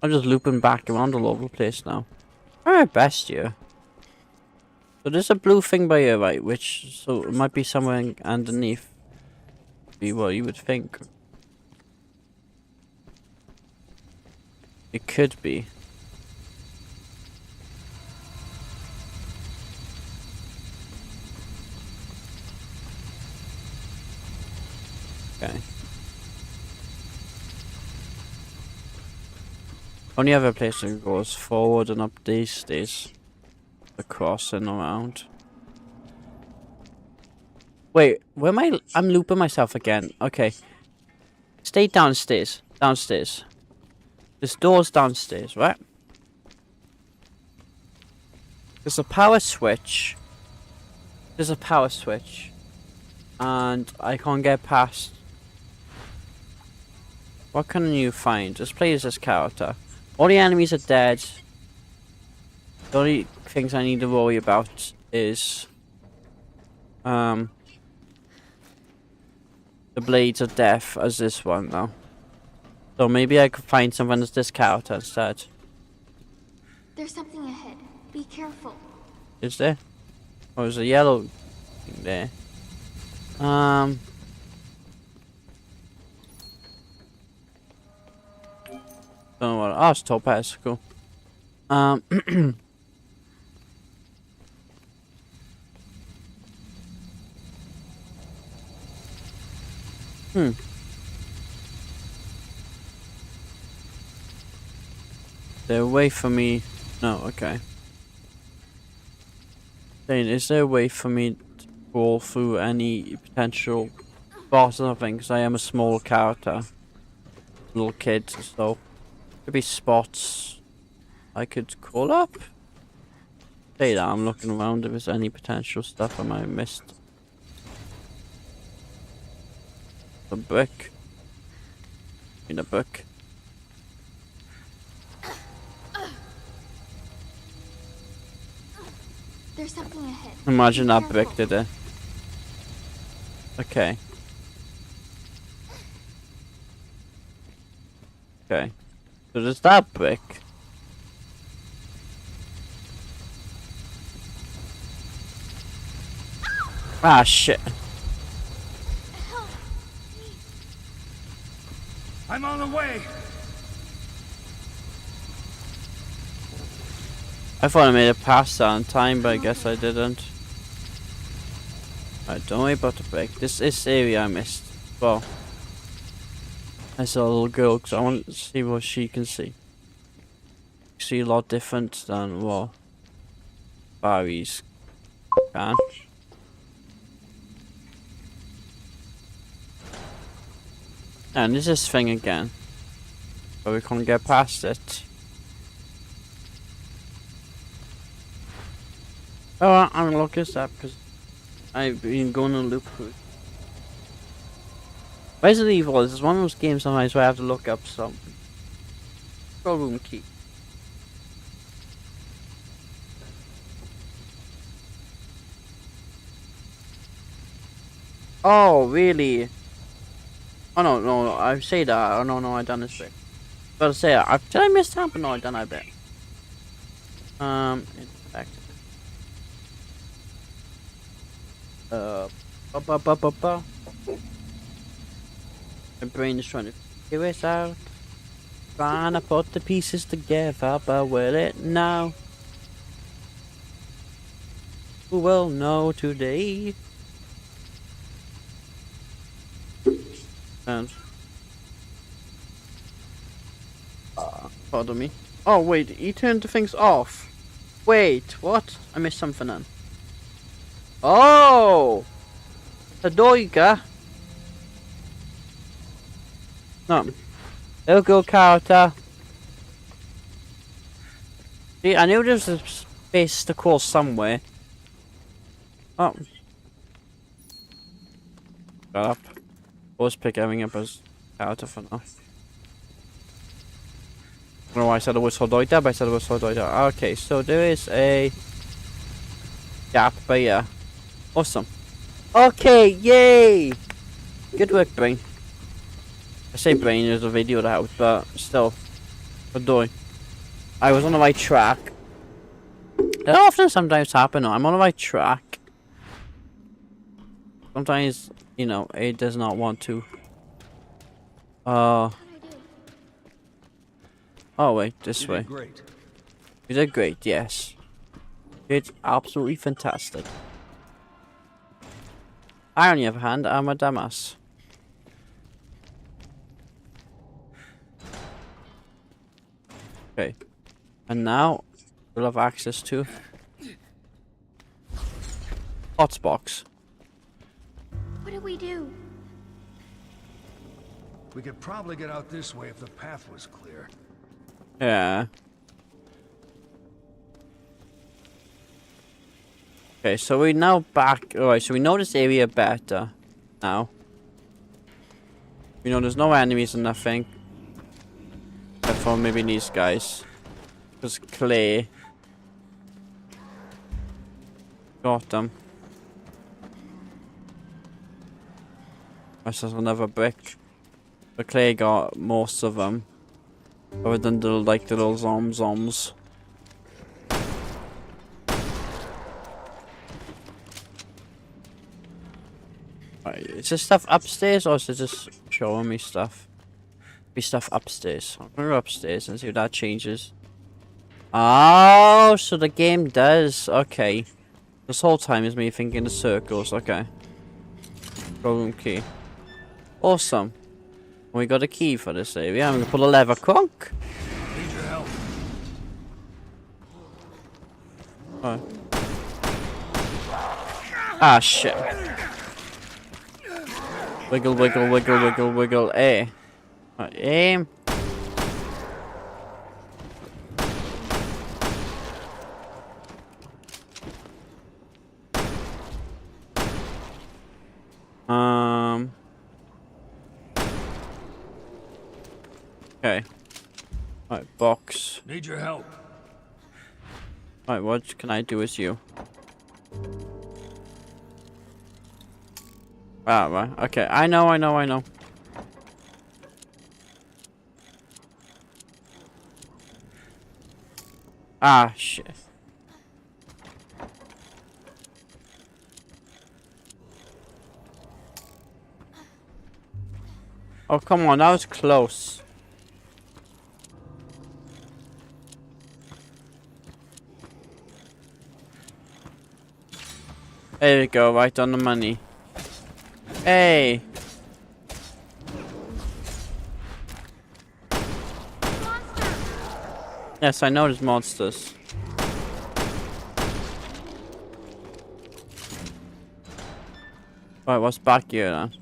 S1: I'm just looping back around all over the place now. Alright, best here. So there's a blue thing by here, right? Which, so it might be somewhere underneath. Be what you would think. It could be. Okay. Only other place that goes forward and up these stairs. Across and around. Wait, where am I? I'm looping myself again. Okay. Stay downstairs. Downstairs. This door's downstairs, right? There's a power switch. There's a power switch. And I can't get past. What can you find? Just play as this character. All the enemies are dead. The only things I need to worry about is the blades of death as this one now. So maybe I could find someone as this character instead.
S6: There's something ahead. Be careful.
S1: Is there? Oh, there's a yellow thing there. Don't know what. Oh, it's Topaz. Cool. They're away from me. No, okay. Then is there a way for me to crawl through any potential boss or something? Because I am a small character. Little kid, so could be spots I could crawl up. Say that, I'm looking around if there's any potential stuff I might have missed. A brick. In a book.
S6: There's something ahead.
S1: Imagine
S6: Be
S1: that
S6: careful.
S1: brick did it. Okay. Okay. So there's that brick. Ah, shit.
S2: I'm on the way!
S1: I thought I made it past that on time, but I guess I didn't. Alright, don't worry about the break. This area I missed. Well, I saw a little girl because I want to see what she can see. See a lot different than what Barry's can. And there's this thing again, but we can't get past it. Oh, I'm gonna look this up because I've been going on a loop. Resident Evil is one of those games sometimes where I have to look up something. Control room key. Oh, really? Oh, no, I say that. Oh, no, I done this bit. But I say, did I miss that? But no, I done that bit. Infect. My brain is trying to figure it out. Trying to put the pieces together, but will it now? Who will know today? And pardon me. Oh wait, he turned the things off. Wait, what? I missed something then. Oh, the Doiga. No, there we go, character. See, I knew there was a space to call somewhere. Oh, shut up. Let's pick everything up as character for now. I don't know why I said it was Hodoida, but I said it was Hodoida. Okay, so there is a gap, but yeah. Awesome. Okay, yay! Good work, Brain. I say Brain is a video out, but still. Hodoi. I was on the right track. That often sometimes happen. I'm on the right track. Sometimes, you know, it does not want to. Oh wait, this way.
S2: Great.
S1: You did great, yes. It's absolutely fantastic. I, on the other hand, am a dumbass. Okay. And now, we'll have access to Hotsbox.
S6: What do we do?
S2: We could probably get out this way if the path was clear.
S1: Yeah. Okay, so we're now back. Alright, so we know this area better now. We know there's no enemies or nothing. Except for maybe these guys. Because Clay got them. This is another brick. But Clay got most of them. Other than the like the little zoms. Right, is this stuff upstairs or is it just showing me stuff? Be stuff upstairs. I'm gonna go upstairs and see if that changes. Oh, so the game does. Okay. This whole time is me thinking the circles. Okay. Room key. Awesome. We got a key for this area. I'm gonna pull a lever. Crunk.
S2: Need your help.
S1: Oh. Ah, shit. Wiggle, wiggle, wiggle, wiggle, wiggle. A. Right, aim. Okay. Right, box.
S2: Need your help.
S1: Right, what can I do as you? Ah, right. Okay, I know. Ah, shit. Oh, come on, that was close. There we go, right on the money. Hey! Yes, I know there's monsters. Right, what's back here then?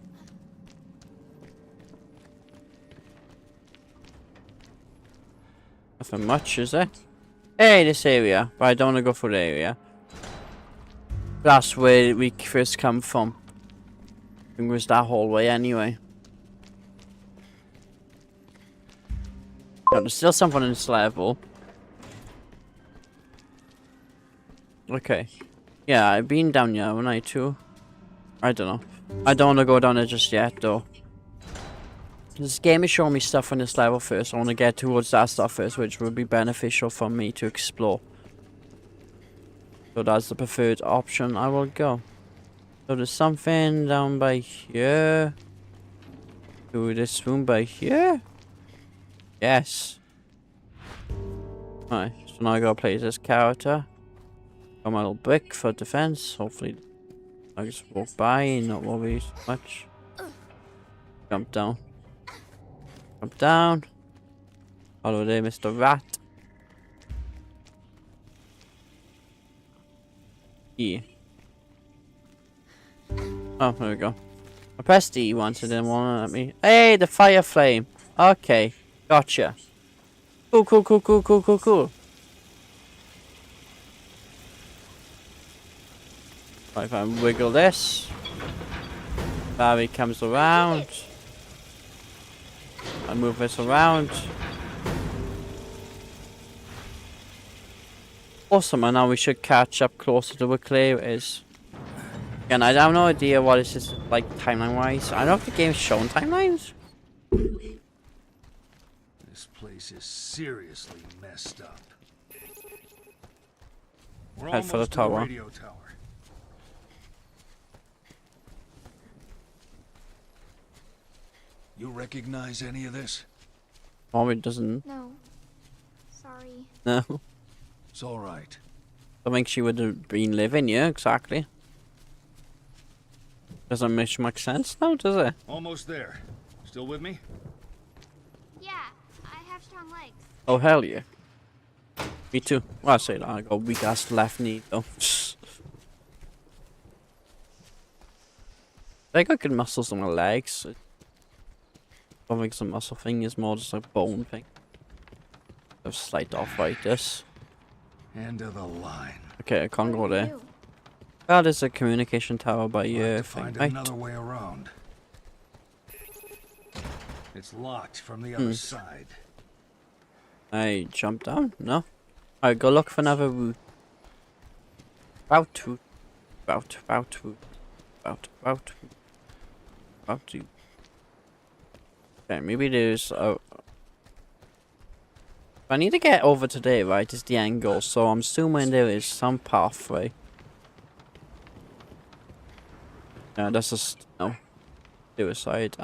S1: Nothing much, is it? Hey, this area. But I don't want to go for the area. That's where we first come from. I think it was that hallway anyway. No, there's still something in this level. Okay. Yeah, I've been down here, haven't I, too? I don't know. I don't want to go down there just yet, though. This game is showing me stuff on this level first. I want to get towards that stuff first, which would be beneficial for me to explore. So that's the preferred option. I will go. So there's something down by here. Do this room by here? Yes. Alright, so now I gotta play this character. Got my little brick for defense. Hopefully I just walk by and not worry too much. Jump down. Jump down. Hello there, Mr. Rat. E. Oh, there we go. I pressed E once and didn't want to let me. Hey, the fire flame. Okay, gotcha. Cool, cool, cool, cool, cool, cool, cool. Right, if I wiggle this, Barry comes around. I move this around. Awesome, and now we should catch up closer to where Claire is. Again, I have no idea what this is like timeline-wise. I don't know if the game's showing timelines.
S2: This place is seriously messed up. We're
S1: Head for the
S2: almost to the
S1: tower.
S2: radio tower. You recognize any of this?
S1: Mommy doesn't.
S6: No. Sorry.
S1: No.
S2: It's all right.
S1: I think she would have been living, yeah, exactly. Doesn't make much sense now, does it?
S2: Almost there. Still with me?
S6: Yeah, I have strong legs.
S1: Oh, hell yeah. Me too. Well, I say that. I got weak ass left knee, though. I got good muscles on my legs. I don't think it's a muscle thing, it's more just a bone thing. I've slight arthritis.
S2: End of the line.
S1: Okay, I can't go
S6: What do you
S1: there.
S6: do?
S1: Oh, there's a communication tower by
S2: We'll have
S1: your
S2: to
S1: thing,
S2: find
S1: right?
S2: another way around. It's locked from the other
S1: Hmm.
S2: side.
S1: I jump down? No? Alright, go look for another route. Route. Okay, maybe there's a... I need to get over today, right, is the end goal, so I'm assuming there is some pathway. Yeah, that's just... no. Suicide.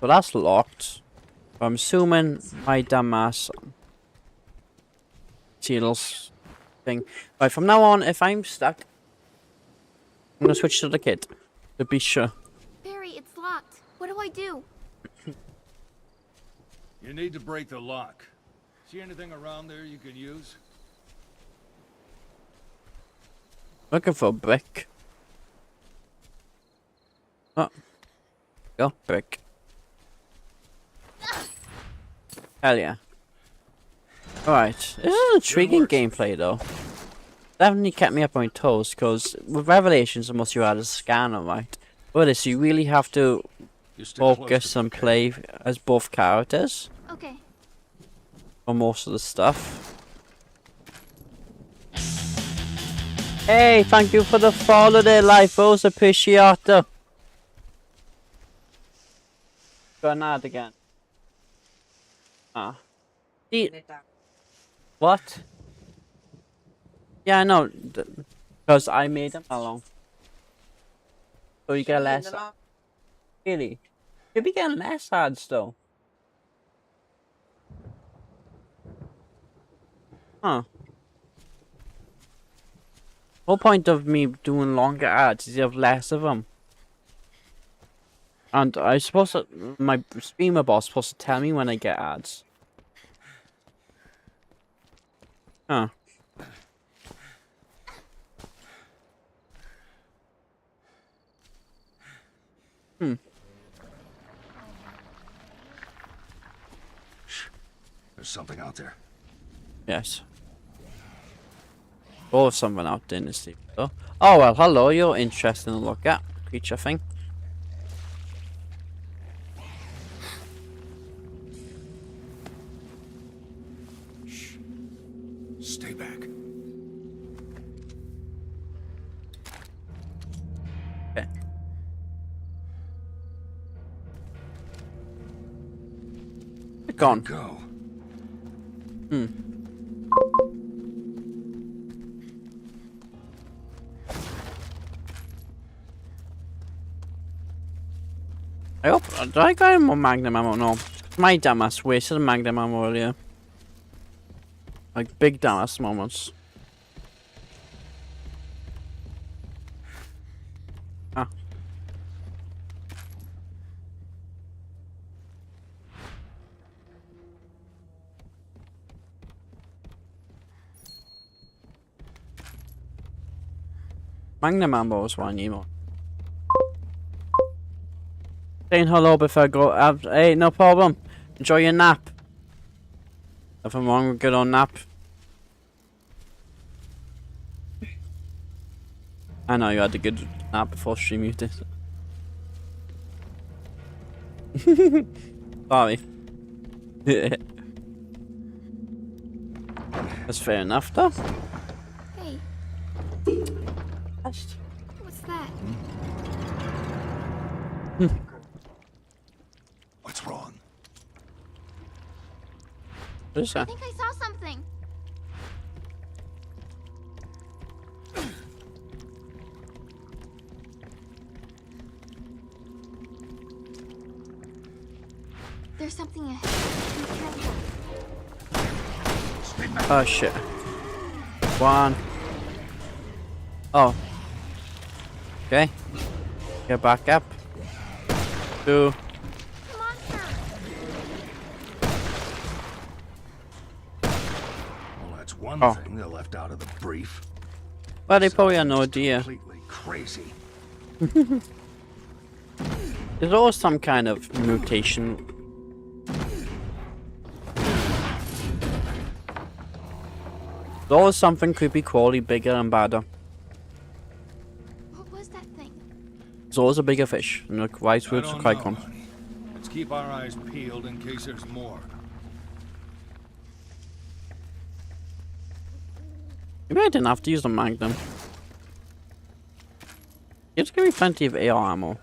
S1: So that's locked. I'm assuming my dumbass seals thing. Right, from now on, if I'm stuck, I'm gonna switch to the kid. To be sure.
S6: Barry, it's locked. What do I do?
S2: You need to break the lock. See anything around there you can use?
S1: Looking for a brick. Oh. Go, brick. Hell yeah. Alright, this is intriguing gameplay though. Definitely kept me up on my toes, because with Revelations, unless you had a scanner, right? With this, you really have to
S2: You stick close
S1: focus
S2: to
S1: and
S2: the
S1: play as both characters
S6: Okay.
S1: for most of the stuff. Hey, thank you for the follow there, Lifos. Appreciate it. Got an ad again. Ah. What? Yeah, I know. Because I made them along. So you get less. Really? You'll be getting less ads though. Huh. Whole point of me doing longer ads is you have less of them. And I suppose that my streamer boss is supposed to tell me when I get ads. Huh.
S2: There's something out there.
S1: Yes. Or someone out there in the sleep though. Oh well, hello, you're interesting to look at. Creature thing.
S2: Stay back.
S1: Okay. Gone.
S2: Go.
S1: I hope. Did I get more magnum ammo? No. My dumbass wasted magnum ammo earlier. Like big dumbass moments. Ah. Magnum ammo is what I need more. Saying hello before I go. Hey, no problem. Enjoy your nap. Nothing wrong with good old nap. I know you had a good nap before stream muted. Sorry. That's fair enough, though.
S6: Hey, what's that?
S2: What's wrong?
S1: What is
S6: I
S1: that?
S6: think I saw something. There's something ahead. Be careful.
S1: Oh shit. One. Oh. Okay. Get back up. Two.
S6: Monster!
S2: Well, that's one
S1: Oh.
S2: thing they left out of the brief.
S1: Well, they probably had no idea.
S2: Completely crazy.
S1: There's always some kind of mutation. There's always something creepy, crawly, bigger and badder.
S6: What was that thing?
S1: There's always a bigger fish. And look, Rice
S2: I
S1: Woods
S2: don't
S1: quite
S2: know,
S1: con.
S2: honey. Let's keep our eyes peeled in case there's more.
S1: Maybe I didn't have to use the Magnum. It's giving me plenty of AR ammo.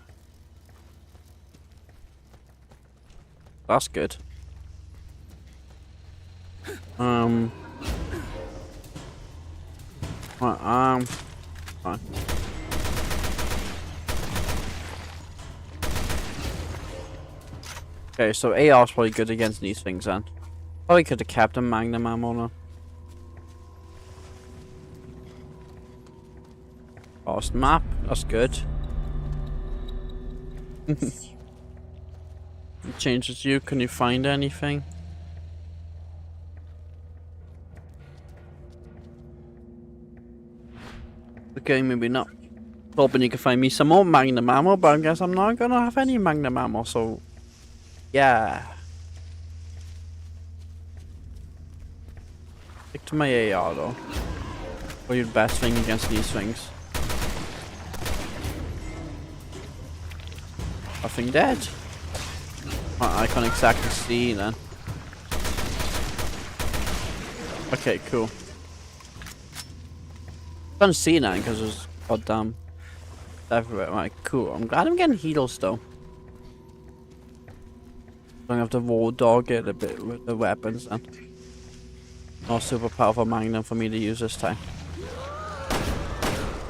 S1: That's good. Right, fine. Okay, so AR's probably good against these things then. Probably could have kept a Magnum ammo now. Lost map, that's good. It changes you, can you find anything? Okay, maybe not. Hoping you can find me some more Magnum ammo, but I guess I'm not gonna have any Magnum ammo, so... yeah. Stick to my AR though. Or your best thing against these things. Nothing dead. I can't exactly see then. Okay, cool. Can't see now because there's goddamn everywhere. Right, cool. I'm glad I'm getting heals though. I'm gonna have to raw dog it a bit with the weapons then. No super powerful Magnum for me to use this time.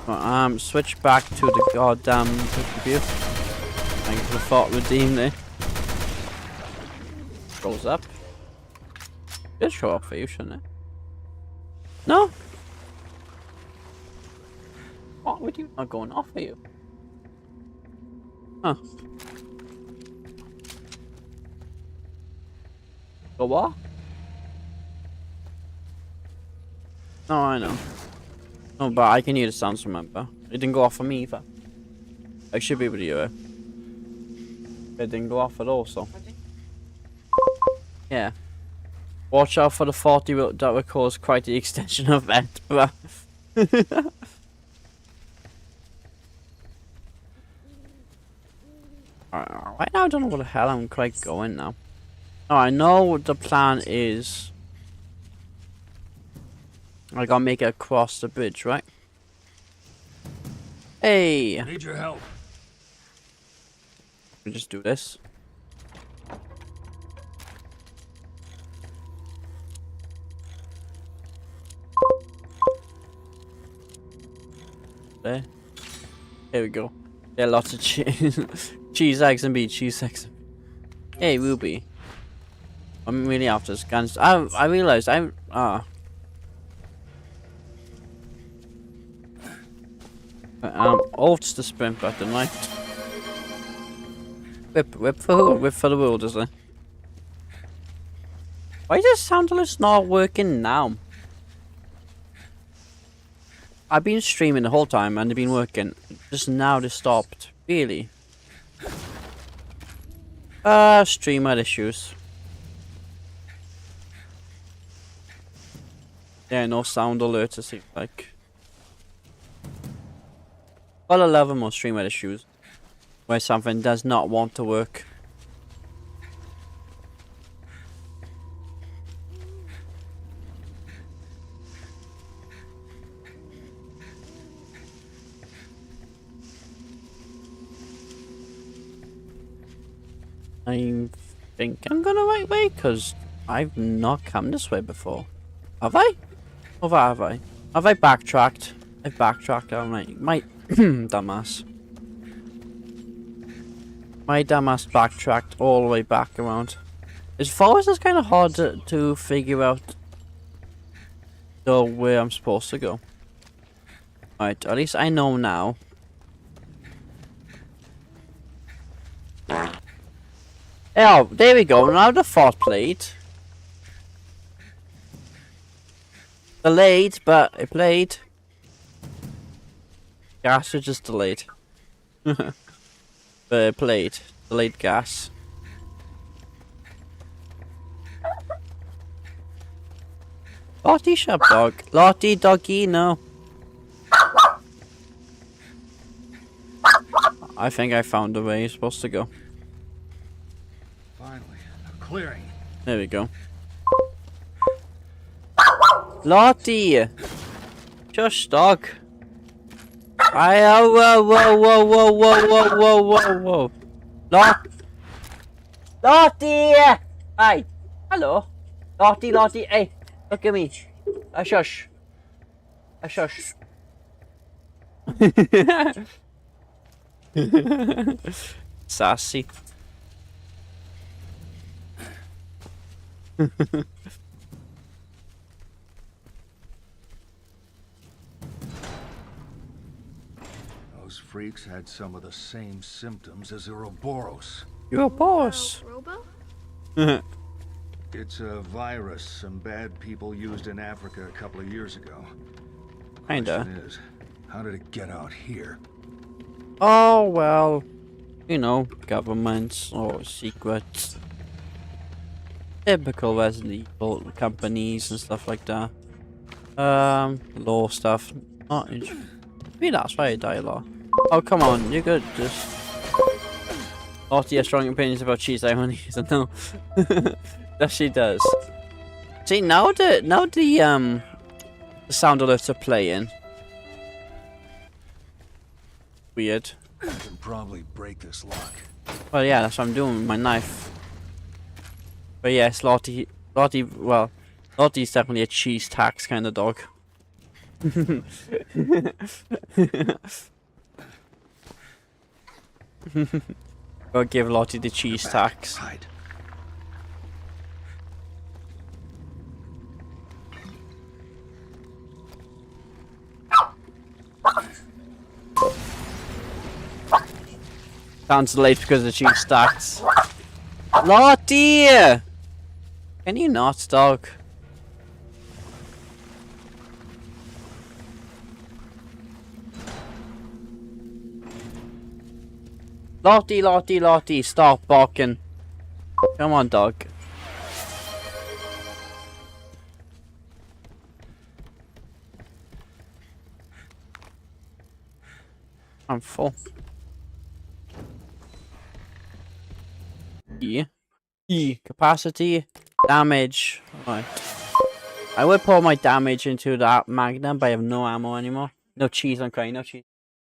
S1: Right, switch back to the goddamn view. Thank you for the thought redeem there. Goes up. It'll show up for you, shouldn't it? No? What would you not going off for you? Huh. Go what? No, I know. No, but I can hear the sounds, remember. It didn't go off for me either. I should be able to hear it. It didn't go off at all, so. Yeah. Watch out for the 40 that will cause quite the extension event, but. Right now I don't know where the hell I'm quite going now. Oh, I know what the plan is. I gotta make it across the bridge, right? Hey!
S2: Need your help.
S1: We just do this. There. There we go. There are lots of cheese. Cheese, eggs, and beef. Cheese, eggs. Hey, Ruby. I'm really after scans. I realized alt's the sprint button, right? Whip for the world, is it? Why does sound alerts not working now? I've been streaming the whole time and they've been working. Just now they stopped. Really? Streamer issues. Yeah, no sound alerts, it seems like. Well, I love them on streamer issues. Where something does not want to work. I think I'm going the right way, because I've not come this way before. Have I? Or have I? Have I backtracked? I've backtracked, haven't I? My dumbass. My dumbass backtracked all the way back around. As far as it's kind of hard to figure out where I'm supposed to go. Right, at least I know now. Oh, there we go. Now the thought plate. Delayed, but it played. Gas was just delayed. But it played. Delayed gas. Lottie, shut up, dog. Lottie, doggy, no. I think I found the way you're supposed to go.
S2: Finally, a clearing.
S1: There we go. Lottie! Just dog. Whoa. Lottie! Hi. Hello. Lottie, hey. Look at me. Shush. Shush. Sassy.
S2: Those freaks had some of the same symptoms as Ouroboros.
S1: You're a boss.
S6: Robo?
S2: It's a virus some bad people used in Africa a couple of years ago.
S1: Kinda.
S2: Question is, how did it get out here?
S1: Oh, well. You know, governments or secrets. Typical Resident Evil companies and stuff like that. Law stuff. Not maybe that's why I die a lot. Oh, come on, you could just... Lottie has strong opinions about cheese ironies, I know. That she does. See, now the sound alerts are playing. Weird.
S2: I can probably break this lock.
S1: Well, yeah, that's what I'm doing with my knife. But yes, Lottie's definitely a cheese tax kind of dog. I'll give Lottie the cheese tax.
S2: Hide.
S1: Sounds late because of the cheese tax. Lottie! Can you not, dog? Lottie, stop barking. Come on, dog. I'm full. E. Capacity. Damage. Right. I would pour my damage into that Magnum, but I have no ammo anymore. No cheese, I'm crying, no cheese.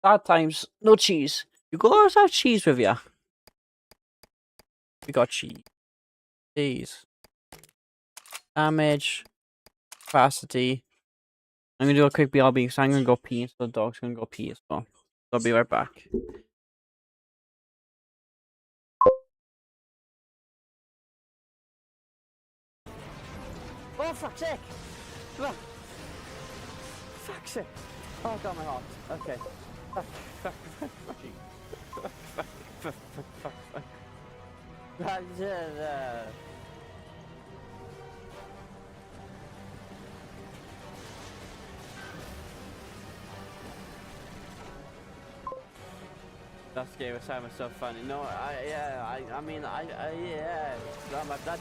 S1: Bad times, no cheese. You go always have cheese with you. We got cheese. Cheese. Damage. Capacity. I'm gonna do a quick BRB because I'm gonna go pee, so the dog's gonna go pee as well. So I'll be right back. Oh, fuck's sake! Fuck. Fuck's sake! Oh, God, my heart. Okay. Fuck, fuck, fuck, fuck. Fuck, fuck, fuck, fuck, fuck, fuck. That scary was having so funny. No, I mean, yeah, my blood.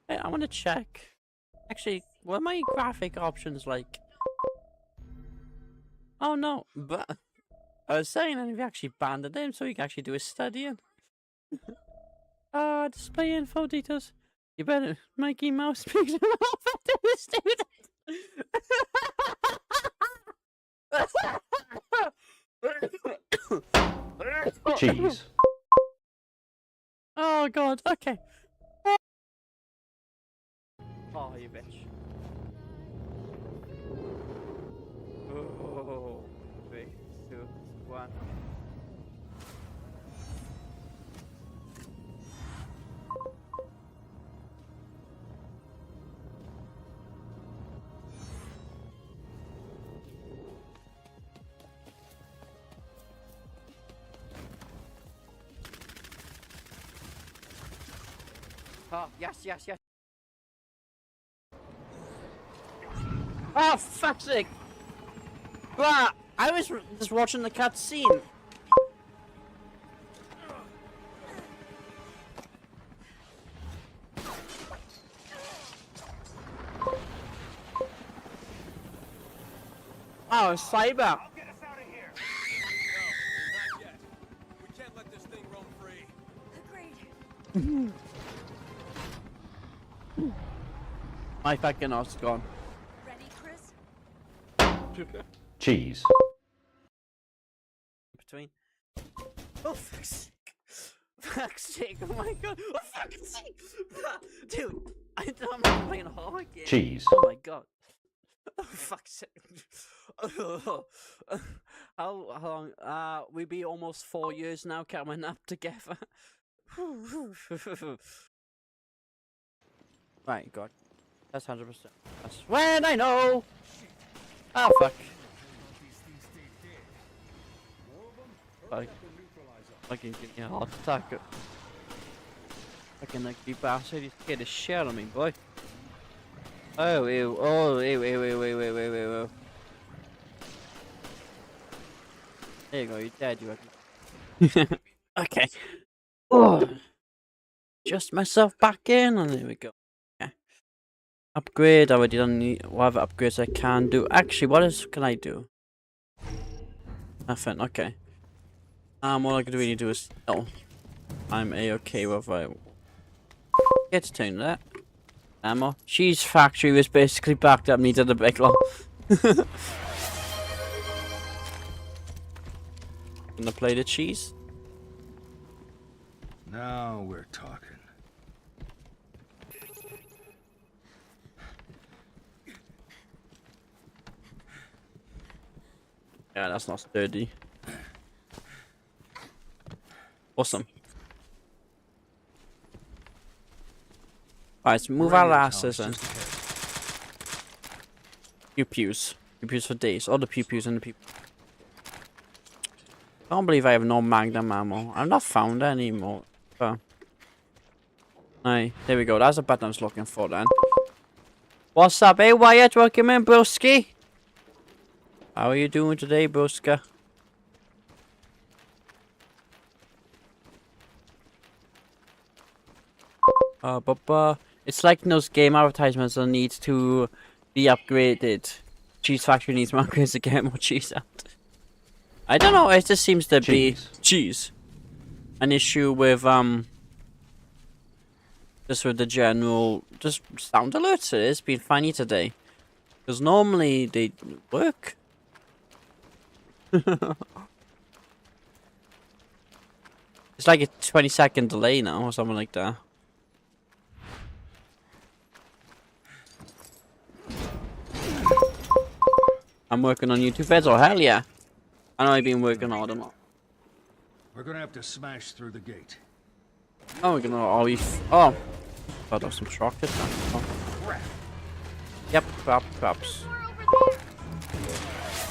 S1: Hey, I want to check. Actually, what are my graphic options like? Oh no, but I was saying that we've actually banned him so he can actually do his studying. Display info details. You better, Mikey Mouse speaks to the student.
S9: Cheese.
S1: Oh God, okay. Oh, you bitch. Oh, 3, 2, 1. Oh, yes, yes, yes. Oh, fuck's sake! Bah, I was just watching the cutscene. Oh, Cyber.
S10: Get us out of here! No, not yet. We can't let this thing roam free.
S6: Agreed.
S1: My fucking arse gone.
S6: Ready, Chris?
S9: Cheese.
S1: Between. Oh, fuck's sake. Fuck's sake, oh my God. Oh, fuck's sake. Dude, I don't know playing horror again.
S9: Cheese.
S1: Oh my God. Oh, fuck's sake. How long? We be almost 4 years now coming up together. Right, God. That's 100%. That's when I know! Oh, fuck. Fucking give me a heart attack. Fucking like you bastard, you scared the shit out of me, boy. Oh, ew. Oh, ew, ew, ew, ew, ew, ew, ew. There you go, you're dead, you reckon. Okay. Oh. Just myself back in, and there we go. Okay. Upgrade, I already done whatever upgrades I can do. Actually, what else can I do? Nothing, okay. All I could really do is... Oh. I'm A-okay with I get to turn that. Ammo. Cheese factory was basically backed up, needed a big lot. Gonna play the cheese?
S2: Now we're talking.
S1: Yeah, that's not sturdy. Awesome. Alright, let's move our asses and pew-pews. Pew-pews for days. All the pew-pews and the pew. I can't believe I have no magnum ammo. I've not found any more. Aye, there we go. That's the button I was looking for then. What's up? Hey Wyatt, welcome in, broski. How are you doing today, broska? It's like those game advertisements that need to be upgraded. Cheese Factory needs more upgrades to get more cheese out. I don't know, it just seems to be an issue with just with the general sound alerts. It's been funny today. Because normally they work. It's like a 20-second delay now or something like that. I'm working on YouTube vids. Oh hell yeah! I know I've been working hard on it.
S2: We're gonna have to smash through the gate.
S1: Oh, we're gonna always. Oh, got off some chocolate. Oh. Yep, perhaps.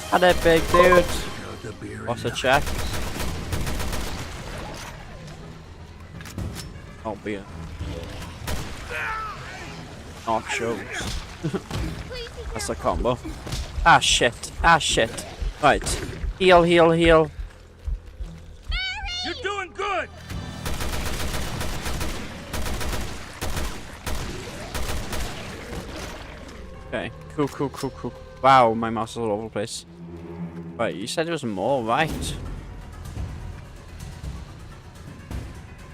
S1: Hi there, big dude. What's the check? Oh, beer. Nachos. That's a combo. Ah, shit. Ah, shit. Right. Heal, heal, heal.
S10: You're doing good!
S1: Okay. Cool, cool, cool, cool. Wow, my mouse is all over the place. Right, you said there was more, right?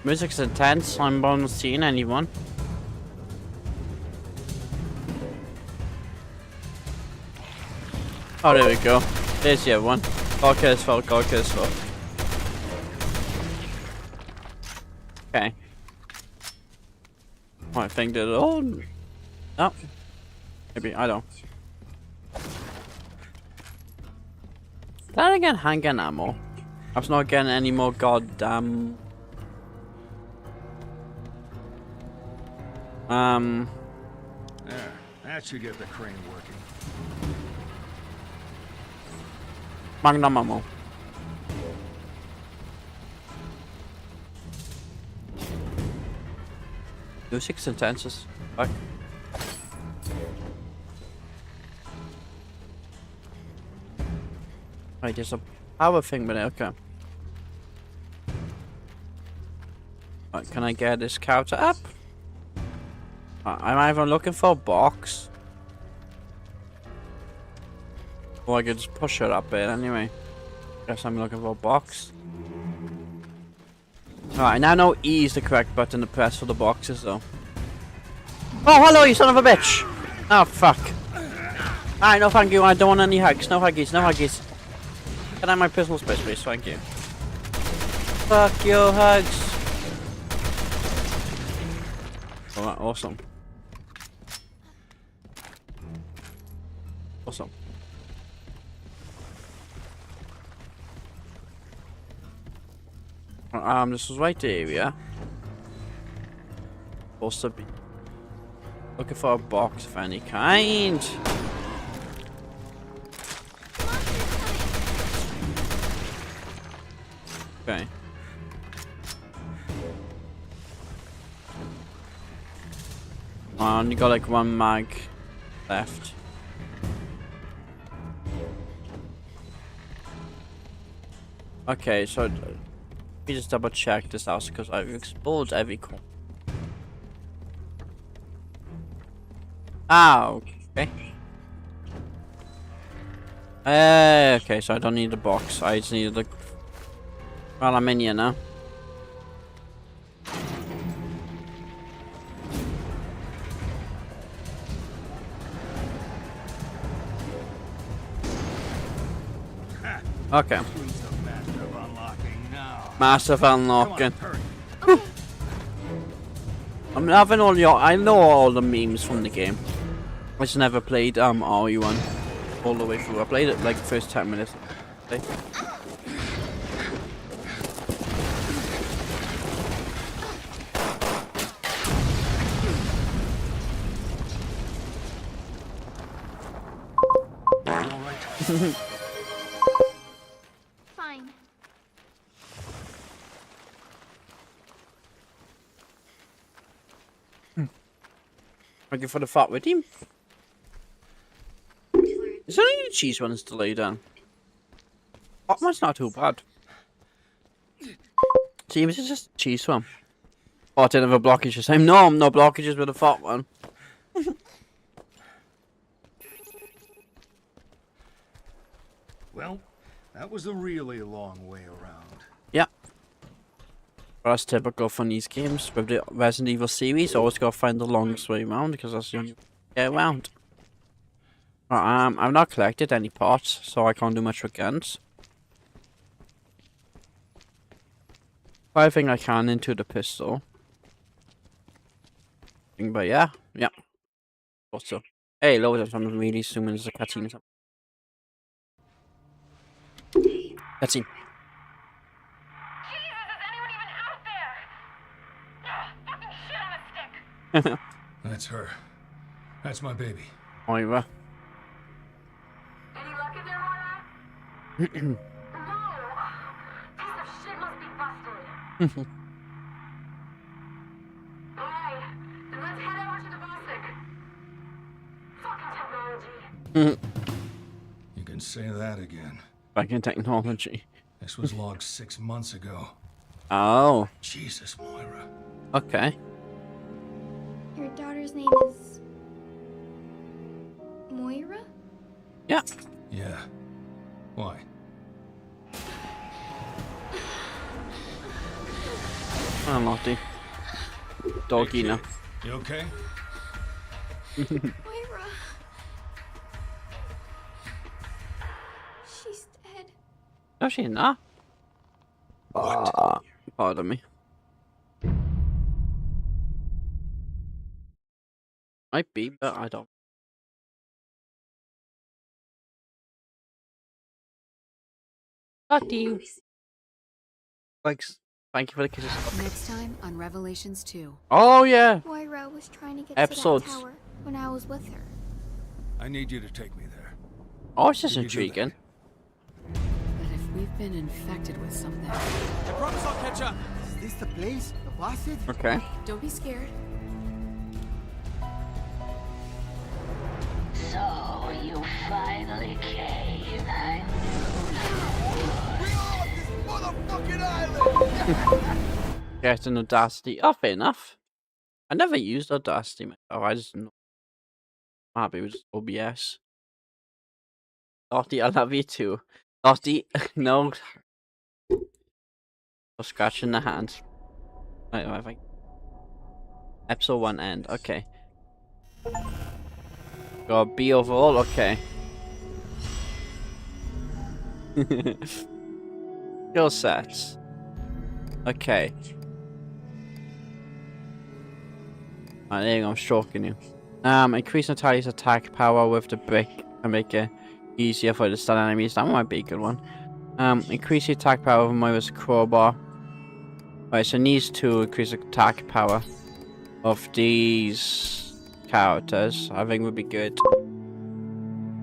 S1: Music's intense. I'm not seeing anyone. Oh, there we go. There's the other one. God cares for, God cares for. Okay. I think that all. No. Maybe, I don't. Then again, handgun ammo. I was not getting any more goddamn.
S2: There, that should get the crane working.
S1: Magnum ammo. Do 6 intenses. Fuck. Right, there's a power thing, but okay. Right, can I get this counter up? I'm either looking for a box, or I could just push it up it anyway. Guess I'm looking for a box. Alright, now I know E is the correct button to press for the boxes though. Oh, hello, you son of a bitch! Oh, fuck. Alright, no thank you, I don't want any hugs. No huggies, no huggies. Can I have my personal space, please? Thank you. Fuck your hugs. Alright, awesome. Awesome. This was right there, yeah. Supposed to be looking for a box of any kind. Okay. You got like 1 mag left. Okay, so let me just double check this house because I've explored every corner. Ah, okay. Okay, so I don't need the box. I just need the. Well, I'm in here now. Okay. Massive unlocking. I'm having all your. I know all the memes from the game. I just never played RE1 all the way through. I played it like the first 10 minutes. Hey.
S6: Fine.
S1: Ready for the fat with him? Is there any cheese ones to lay down? That one's not too bad. See, this is just a cheese one. Oh, I didn't have a blockage the same. No, no blockages with a fat one.
S2: Well, that was a really long way around.
S1: Yeah. That's typical from these games with the Resident Evil series. Always gotta find the longest way around because that's the only way to get around. I've not collected any parts, so I can't do much with guns. I think I can into the pistol. But yeah, yeah. Thought so. Hey, loads of I'm really assuming there's a cutscene or something. Cutscene.
S2: That's her. That's my baby.
S1: Moira.
S6: Any luck in there, Moira? No! Piece of shit must be busted. Alright, then let's head over to the Bostic. Fucking technology.
S2: You can say that again.
S1: Back in technology.
S2: This was logged 6 months ago.
S1: Oh,
S2: Jesus, Moira.
S1: okay.
S6: Your daughter's name is... Moira?
S1: Yeah.
S2: Yeah. Why?
S1: I'm naughty. Doggy now.
S2: You okay?
S6: Moira. She's dead.
S1: No, she's not.
S2: What?
S1: Pardon me. Might be, but I don't. Lottie. Thanks. Thank you for the kisses.
S3: Next time on Revelations 2.
S1: Oh yeah.
S6: Moira was trying to get
S1: Episodes.
S6: to that tower when I was with her.
S2: I need you to take me there.
S1: Oh, it's just
S2: Can you do
S1: intriguing.
S3: But if we've been infected with something,
S10: I promise I'll catch up.
S5: Is this the place? The Boston?
S1: Okay.
S3: don't be scared.
S8: So you finally came. I
S10: Motherfucking island!
S1: Getting Audacity. Oh, fair enough. I never used Audacity myself. I just know. Happy with OBS. Lottie, I love you too. Lottie, no. No scratching the hand. Wait, wait. Episode 1 end. Okay. Got B overall. Okay. Skill sets. Okay. Alright, there you go, I'm stroking you. Increase Natalia's attack power with the brick and make it easier for the stun enemies. That might be a good one. Increase the attack power of Moira's crowbar. Right, so needs to increase the attack power of these characters. I think would be good.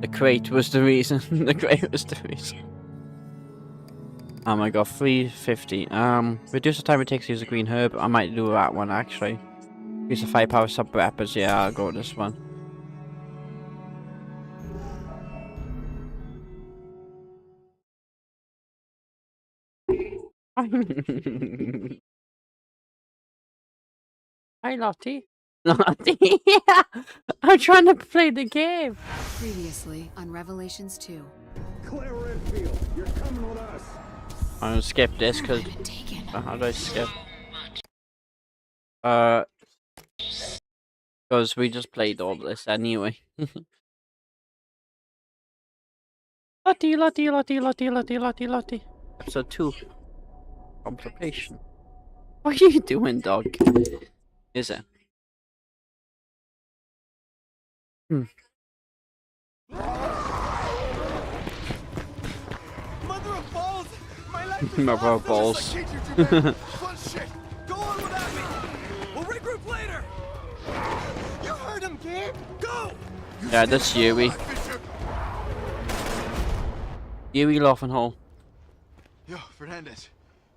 S1: The crate was the reason. The crate was the reason. Oh my god, 350. Reduce the time it takes to use a green herb. I might do that one actually. Use the firepower sub weapons. Yeah, I'll go with this one. Hi, Lottie. Lottie, I'm trying to play the game.
S3: Previously on Revelations 2.
S10: Claire Redfield, you're coming with us.
S1: I'm gonna skip this because
S3: Been taken.
S1: how do I skip? Because we just played all this anyway. Lottie, Lottie, Lottie, Lottie, Lottie, Lottie, Lottie. Episode 2. Complication. What are you doing, dog? Is it? My poor balls.
S10: Fun shit. Go on without me. We'll regroup later.
S5: You heard him, Gabe.
S10: Go.
S1: Yeah, that's Yui. Yui laughing hole.
S5: Yo, Fernandez,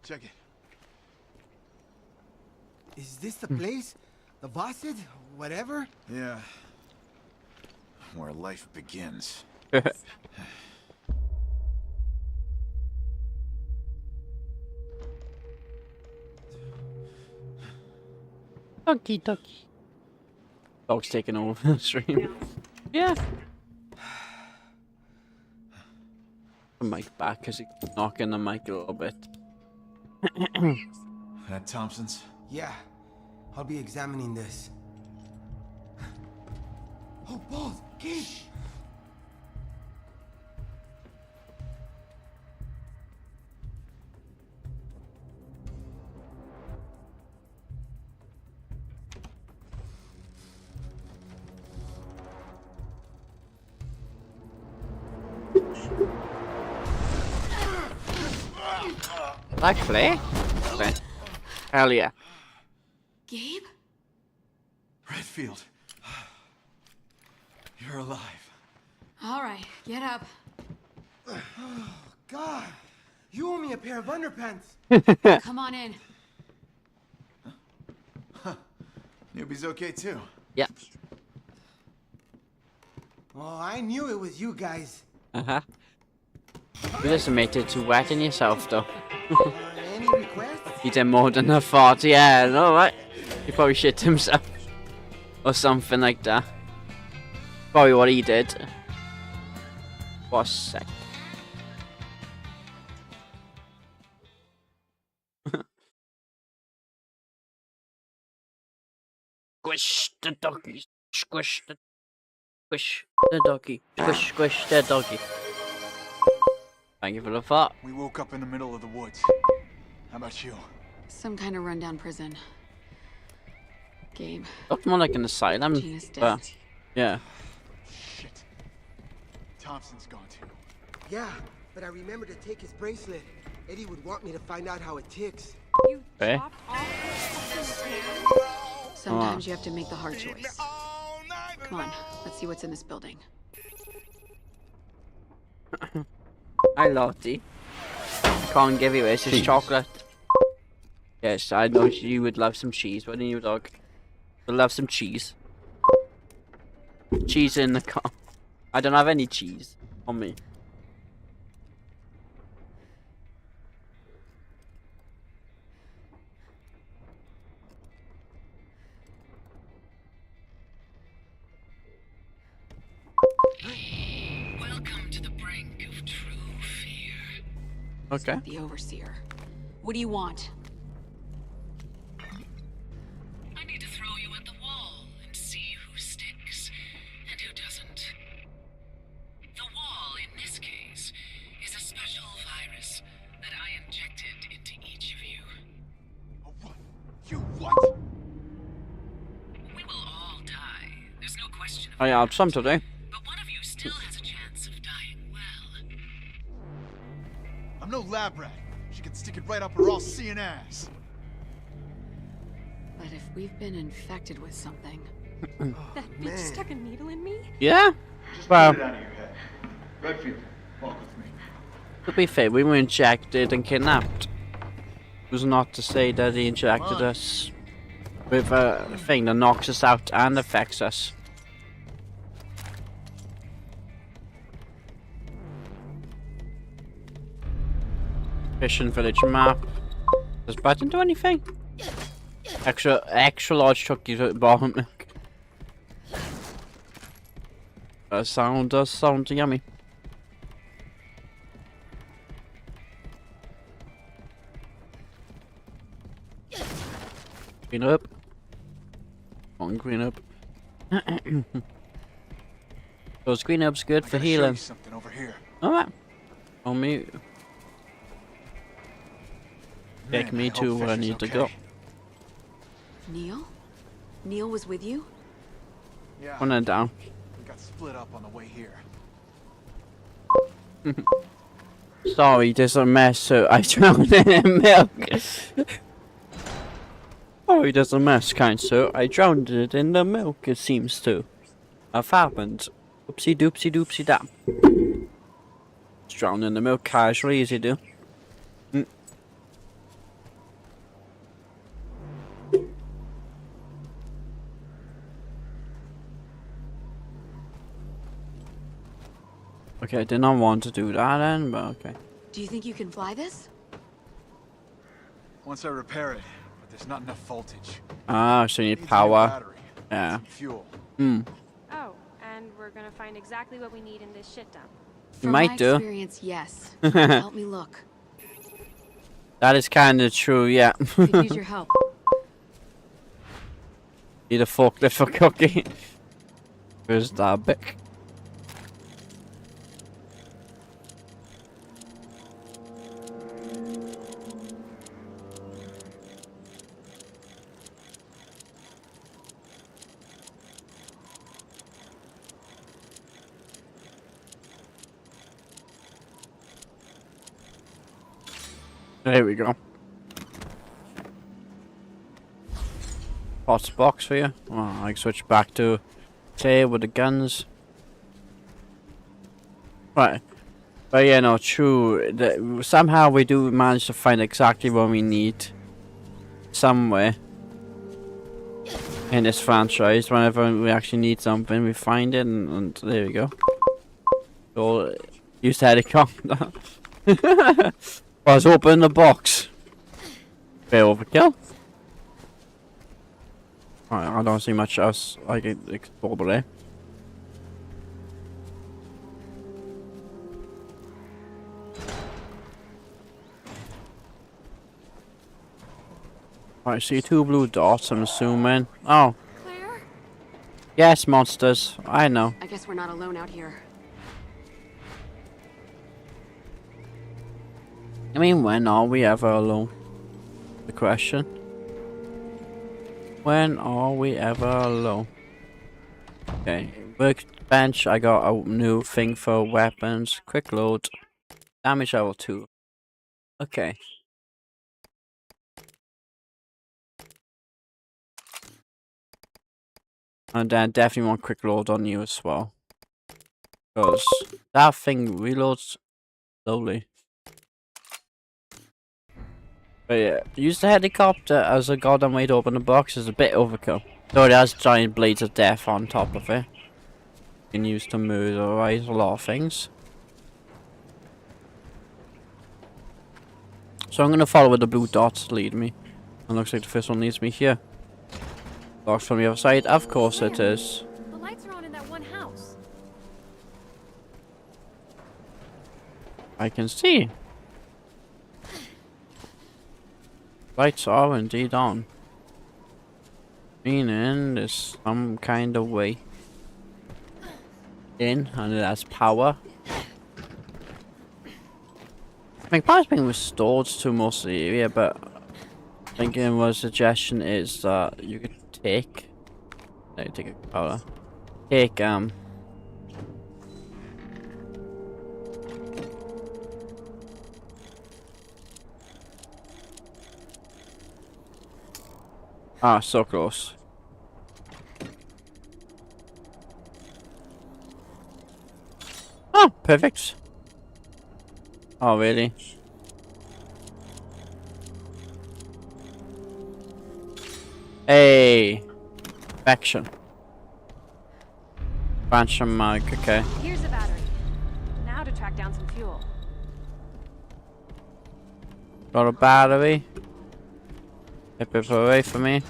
S5: check it. Is this the place? The Basid? Whatever?
S11: Yeah. Where life begins.
S1: Doggy, doggy. Dog's taking over the stream. Yeah. The mic back because it's knocking the mic a little bit.
S11: That Thompson's?
S5: Yeah. I'll be examining this. Oh, balls! Gabe!
S1: Like Clay? Clay. Hell yeah.
S3: Gabe?
S11: Redfield. You're alive.
S3: All right, get up.
S5: God! You owe me a pair of underpants!
S3: Come on in.
S11: Newbie's okay too.
S1: Yeah.
S5: Oh, I knew it was you guys.
S1: Uh-huh. You just admitted to wetting yourself though.
S5: Any requests?
S1: He did more than a fart, yeah, no, right? He probably shit himself. Or something like that. Probably what he did. For a sec. Squish the doggy. Squish the doggy. Squish the doggy. Thank you for the fart.
S11: We woke up in the middle of the woods. How about you?
S3: Some kind of rundown prison. Gabe.
S1: Looked more like an asylum.
S3: Gina's dead.
S1: But, yeah.
S11: Shit. Thompson's gone too.
S5: Yeah, but I remember to take his bracelet. Eddie would want me to find out how it ticks.
S6: You
S1: Eh?
S6: chopped off his hand?
S3: Sometimes you have to make the hard choice. Come on, let's see what's in this building.
S1: Hi, Lottie. Can't give you this. It's
S9: Cheese.
S1: chocolate. Yes, I know you would love some cheese, wouldn't you, dog? Would love some cheese. Cheese in the car. I don't have any cheese on me.
S8: Welcome to the brink of true fear.
S1: Okay.
S3: The Overseer. What do you want?
S8: I need to throw you at the wall and see who sticks and who doesn't. The wall, in this case, is a special virus that I injected into each of you.
S11: Oh, what? You what?
S8: We will all die. There's no question of
S1: I have some today.
S8: But one of you still has a chance of dying well.
S11: I'm no lab rat. She can stick it right up her all-seeing ass.
S3: But if we've been infected with something,
S6: That bitch stuck a needle in me?
S1: Yeah?
S11: Just
S1: Well,
S11: put it out of your head. Redfield, walk with me.
S1: to be fair, we were injected and kidnapped. It was not to say that he injected us with a thing that knocks us out and affects us. Fishing village map. Does button do anything? Extra large chunky bottom milk. That sound does sound yummy. Green up. Come on, green up. Those green up's good
S11: I
S1: for
S11: gotta show you
S1: healing.
S11: something over here.
S1: Alright. On me. Take
S11: Man,
S1: me
S11: I hope
S1: to where I
S11: Fisher's
S1: need to
S11: okay.
S1: go.
S3: Neil? Neil was with you?
S11: Yeah,
S1: One and down.
S11: we got split up on the way here.
S1: Sorry, there's a mess, so I drowned in milk. Sorry, there's a mess, kind sir. I drowned it in the milk, it seems to have happened. Oopsie doopsie doopsie da. Just drowned in the milk casually, as you do. Okay, I did not want to do that then, but okay.
S3: Do you think you can fly this?
S11: Once I repair it, but there's not enough voltage.
S1: Ah, so you need
S11: Needs a new
S1: power.
S11: battery,
S1: Yeah.
S11: some fuel.
S6: Oh, and we're gonna find exactly what we need in this shit dump.
S3: From
S1: might
S3: my
S1: do.
S3: experience, yes. Help me look.
S1: That is kind of true, yeah.
S3: Could use your help.
S1: Need a forklift for cooking. Where's that bit? There we go. Pots box for you. Oh, I can switch back to Clay with the guns. Right. But yeah, no, true. Somehow we do manage to find exactly what we need. Somewhere. In this franchise. Whenever we actually need something, we find it and there we go. So, use the helicopter. I was opening the box. Bit overkill. Alright, I don't see much else I can explore there. I see 2 blue dots, I'm assuming. Oh.
S3: Claire?
S1: Yes, monsters. I know.
S3: I guess we're not alone out here.
S1: I mean, when are we ever alone? The question. When are we ever alone? Okay, workbench. I got a new thing for weapons. Quick load. Damage level 2. Okay. And then definitely want quick load on you as well. Because that thing reloads slowly. But yeah, use the helicopter as a goddamn way to open the box is a bit overkill. Though it has giant blades of death on top of it. You can use to murderize a lot of things. So I'm gonna follow where the blue dots lead me. And looks like the first one leads me here. Box from the other side, of course it is.
S6: The lights are on in that one house.
S1: I can see. Lights are indeed on. Meaning there's some kind of way in and it has power. I think power's been restored to most of the area, but I think one suggestion is that you could take a power. Take ah, so close. Oh, perfect. Oh, really? Hey. Action. Expansion mag, okay.
S6: Here's a battery. Now to track down some fuel.
S1: Got a battery. Keep it away from me.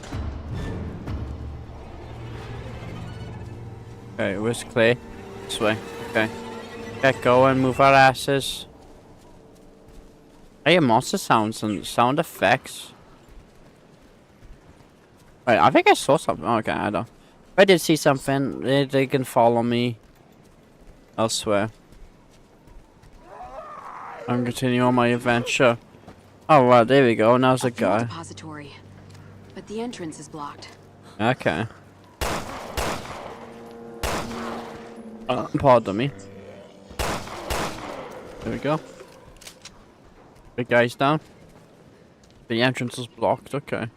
S1: Okay, where's Clay? This way. Okay. Get going, move our asses. I hear monster sounds and sound effects. Wait, I think I saw something. Okay, I don't. If I did see something, they can follow me elsewhere. I'm continuing on my adventure. Oh, well, there we go. Now's a guy.
S3: Depository, but the entrance is blocked.
S1: Okay. Pardon me. There we go. The guy's down. The entrance is blocked, okay.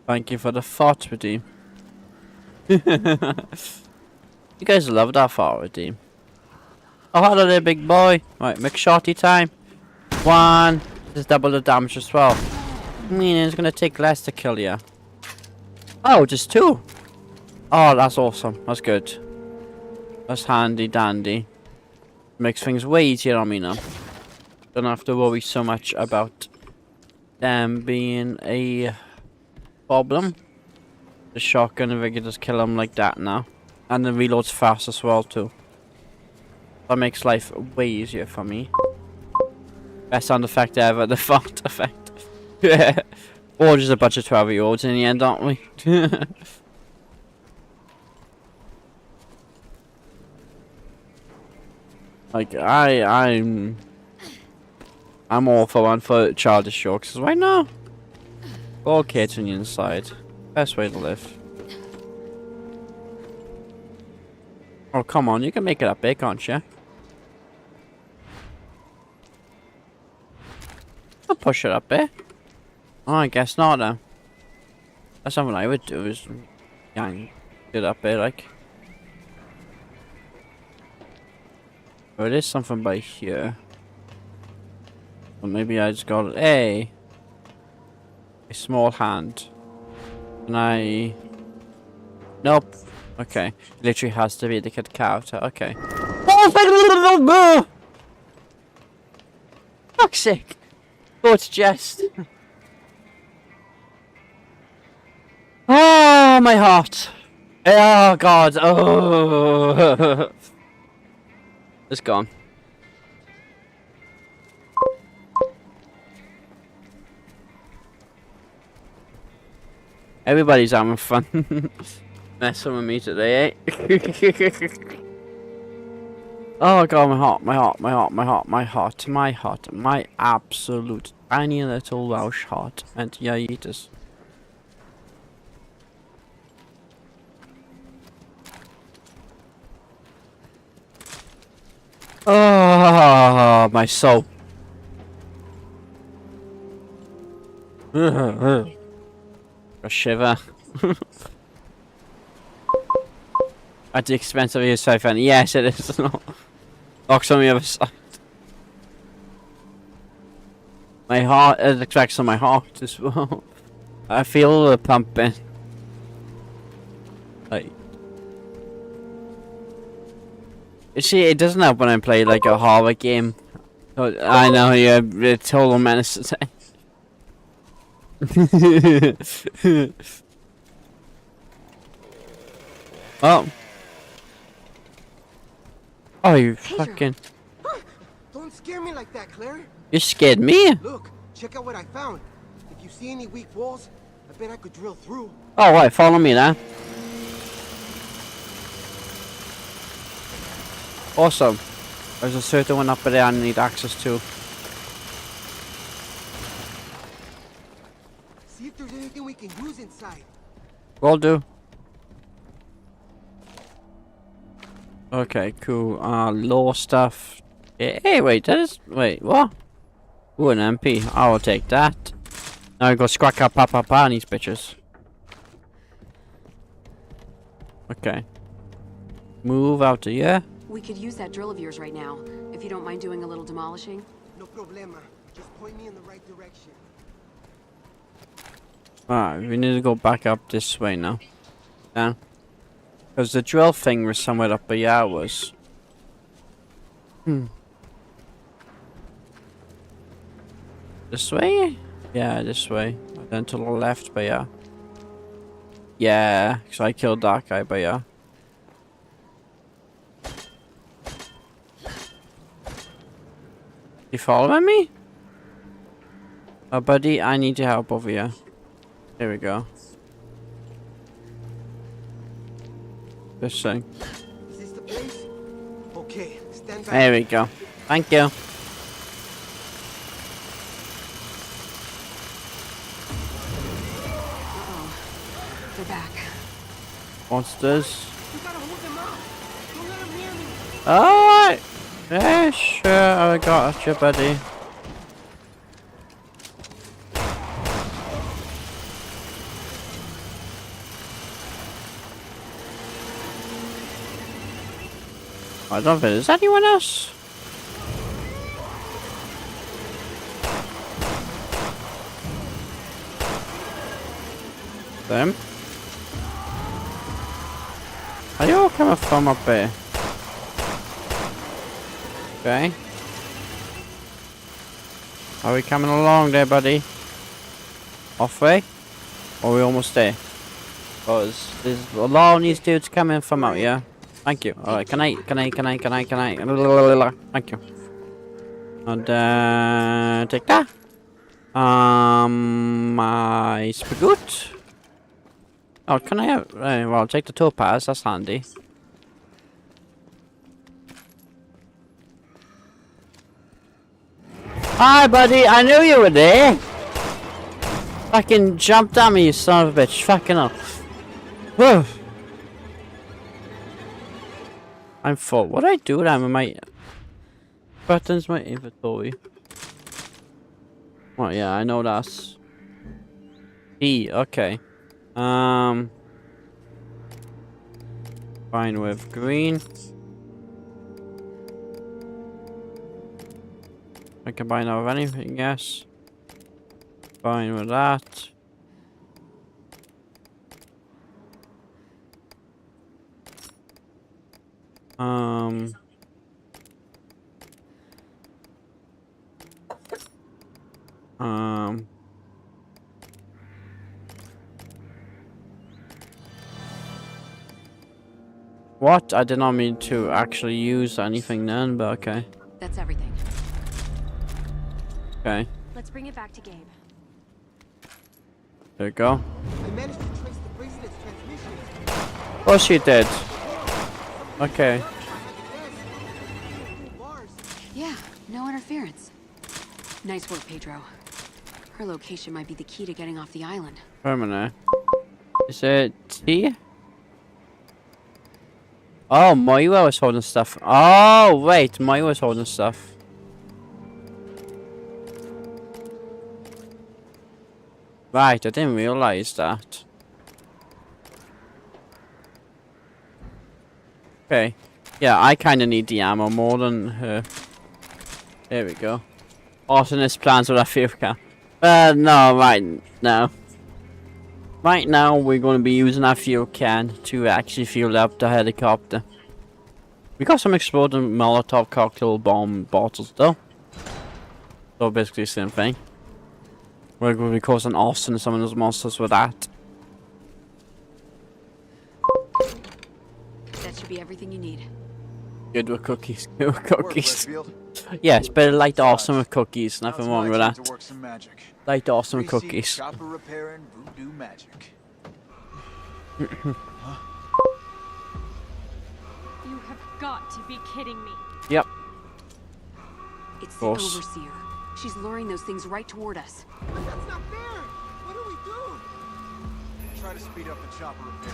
S1: Thank you for the thought, Redeem. You guys love that thought, Redeem. Oh, hello there, big boy. Right, make shorty time. 1. This is double the damage as well. Meaning it's gonna take less to kill you. Oh, just 2. Oh, that's awesome. That's good. That's handy dandy. Makes things way easier on me now. Don't have to worry so much about them being a problem. The shotgun, if I can just kill them like that now. And the reload's fast as well too. That makes life way easier for me. Best sound effect ever, the fart effect. Or just a bunch of 12-year-olds in the end, aren't we? Like, I'm all for one for childish jokes. Why not? All kids on the inside. Best way to live. Oh, come on, you can make it up big, can't you? I'll push it up there. Oh, I guess not, then. That's something I would do, is gang it up there, like. Oh, it is something by here. Or maybe I just got it. Hey! A small hand. Can I... Nope. Okay. Literally has to be the kid character. Okay. Fuck's sake! Oh, it's jest. Oh, my heart. Oh, God. Oh. It's gone. Everybody's having fun. Messing with me today, eh? Oh God, my heart, my heart, my heart, my heart, my heart, my heart, my absolute tiny little Welsh heart. And yeah, eat this. Oh, my soul. A shiver. At the expense of your siphon. Yes, it is. Locks on the other side. My heart, it attracts on my heart as well. I feel the pumping. Like. You see, it doesn't help when I play like a horror game. I know, you're a total menace today. Oh. Oh, you fucking...
S5: Don't scare me like that, Claire.
S1: You scared me?
S5: Look, check out what I found. If you see any weak walls, I bet I could drill through.
S1: Oh, right, follow me now. Awesome. There's a certain one up there I need access to.
S5: See if there's anything we can use inside.
S1: Will do. Okay, cool. Law stuff. Hey, wait, that is... Wait, what? Ooh, an MP. I will take that. Now we go scrack up papa on these bitches. Okay. Move out of here.
S3: We could use that drill of yours right now, if you don't mind doing a little demolishing.
S5: No problema. Just point me in the right direction.
S1: Alright, we need to go back up this way now. Down. Because the drill thing was somewhere up where I was. This way? Yeah, this way. Then to the left, but yeah. Yeah, because I killed that guy, but yeah. You following me? Oh, buddy, I need your help over here. There we go. This thing.
S5: Is this the place? Okay, stand back.
S1: There we go. Thank you.
S3: Uh-oh. They're back.
S1: Monsters.
S5: We gotta hold them out. Don't let them near me.
S1: Alright. Yeah, sure, I got you, buddy. I don't think there's anyone else. Them. Are you all coming from up here? Okay. Are we coming along there, buddy? Halfway? Or are we almost there? Because there's a lot of these dudes coming from out here. Thank you. Alright, can I? Thank you. And take that. My spagoot. Oh, can I have? Well, I'll take the topaz. That's handy. Hi, buddy. I knew you were there. Fucking jumped at me, you son of a bitch. Fucking hell. Whoa. I'm full. What do I do then with my buttons, my inventory? Well, yeah, I know that's E. Okay. Fine with green. I can buy now with anything, yes. Fine with that. What? I did not mean to actually use anything then, but okay.
S3: That's everything.
S1: Okay.
S6: Let's bring it back to Gabe.
S1: There you go.
S5: I managed to trace the bracelet's transmission.
S1: Oh, she did. Okay.
S3: Yeah, no interference. Nice work, Pedro. Her location might be the key to getting off the island.
S1: Wait a minute. Is it T? Oh, Moira was holding stuff. Oh, wait. Moira was holding stuff. Right, I didn't realize that. Okay. Yeah, I kind of need the ammo more than her. There we go. Alternate plans with our fuel can. No, right now. Right now, we're going to be using our fuel can to actually fuel up the helicopter. We got some exploding Molotov cocktail bomb bottles, though. So basically the same thing. We're going to be causing arson to some of those monsters with that.
S3: That should be everything you need.
S1: Good with cookies. Good with cookies. Yes, but light awesome with cookies. Nothing wrong with that. Light awesome with cookies.
S11: Chopper repair and voodoo magic.
S6: You have got to be kidding me.
S1: Yep.
S3: It's the Overseer. She's luring those things right toward us.
S5: But that's not fair! What do we do?
S11: Try to speed up the chopper repair.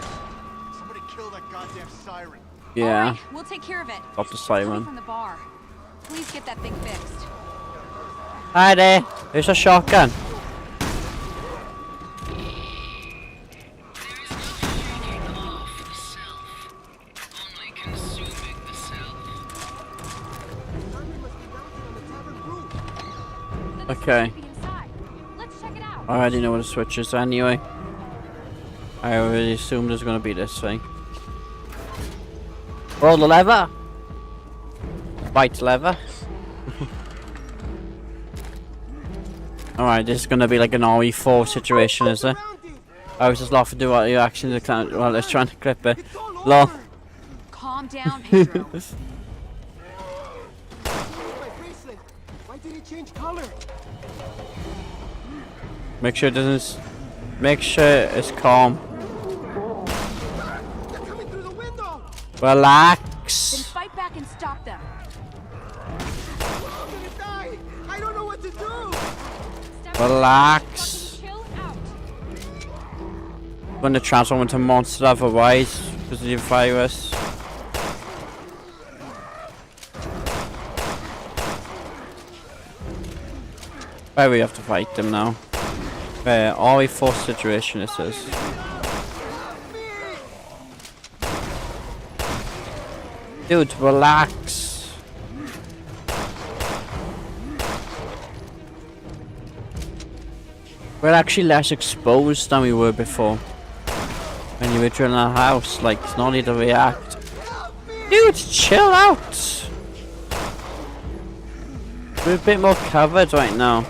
S11: Somebody kill that goddamn siren.
S1: Yeah.
S6: All right, we'll take care of it.
S1: Stop the siren.
S6: From the bar. Please get that thing fixed.
S1: Hi there. There's a shotgun. Okay.
S6: Let's check it out.
S1: I already know what the switch is anyway. I already assumed there's gonna be this thing. Roll the lever. Right lever. Alright, this is gonna be like an RE4 situation, is it? I was just laughing to what your actions are while I was trying to clip it. Long.
S3: Calm down, Pedro.
S5: My bracelet! Why did it change color?
S1: Make sure it doesn't. Make sure it's calm.
S5: They're coming through the window!
S6: Then
S1: Relax.
S6: fight back and stop them.
S5: I'm gonna die! I don't know what to do!
S1: Relax.
S6: Chill out.
S1: I'm gonna transform into a monster otherwise because of the virus. Where we have to fight them now. Are we forced situation this is? Dude, relax. We're actually less exposed than we were before. When you were drilling our house, like, it's no need to react. Dude, chill out! We're a bit more covered right now.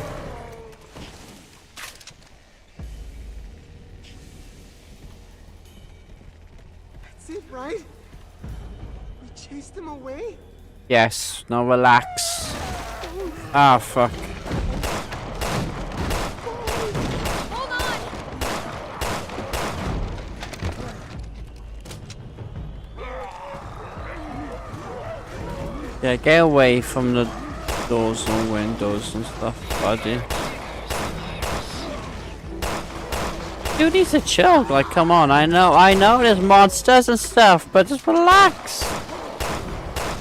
S5: That's it, right? We chased them away?
S1: Yes, now relax. Ah, fuck. Yeah, get away from the doors and windows and stuff, buddy. Dude needs to chill, like, come on, I know there's monsters and stuff, but just relax.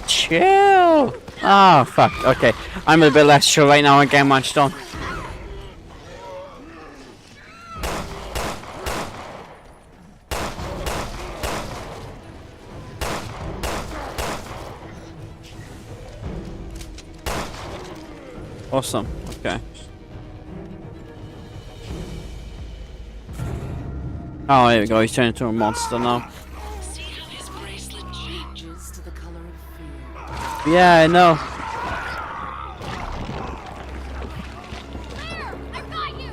S1: Chill. Ah, fuck, okay. I'm a bit less chill right now and getting much done. Awesome. Okay. Oh, here we go. He's turned into a monster now.
S8: See how his bracelet changes to the color of fear.
S1: Yeah, I know.
S6: I've got you!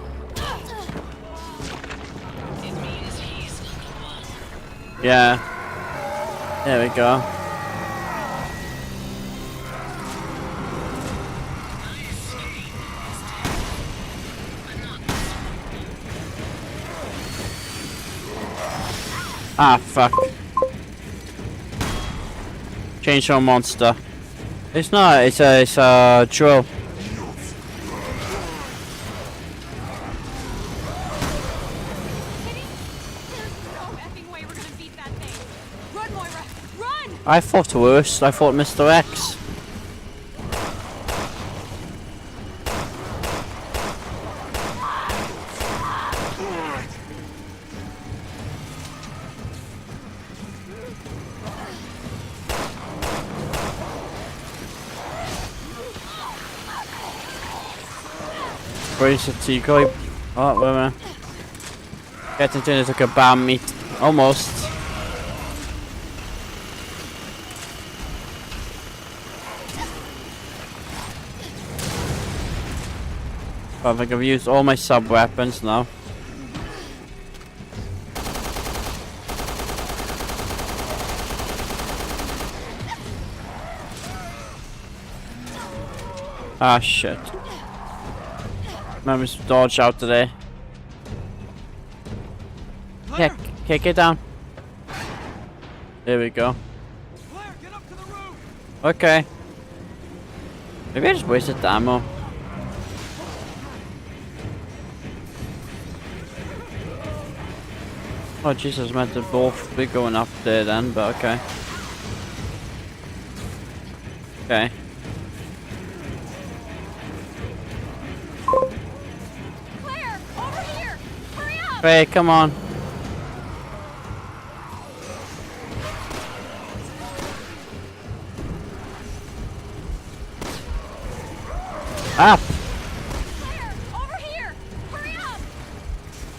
S8: It means he's not the one.
S1: Yeah. There we go. Ah, fuck. Change to a monster. It's not, it's a drill. I thought worse. I thought Mr. X. Where's the decoy? Oh, wait a minute. Getting to like a bam meat. Almost. I think I've used all my sub weapons now. Ah, shit. Remember to dodge out today. Yeah, kick it down. There we go. Okay. Maybe I just wasted the ammo. Oh Jesus, meant to both be going up there then, but okay. Okay.
S6: Claire, over here! Hurry up!
S1: Hey, come on. Up!
S6: Claire, over here! Hurry up!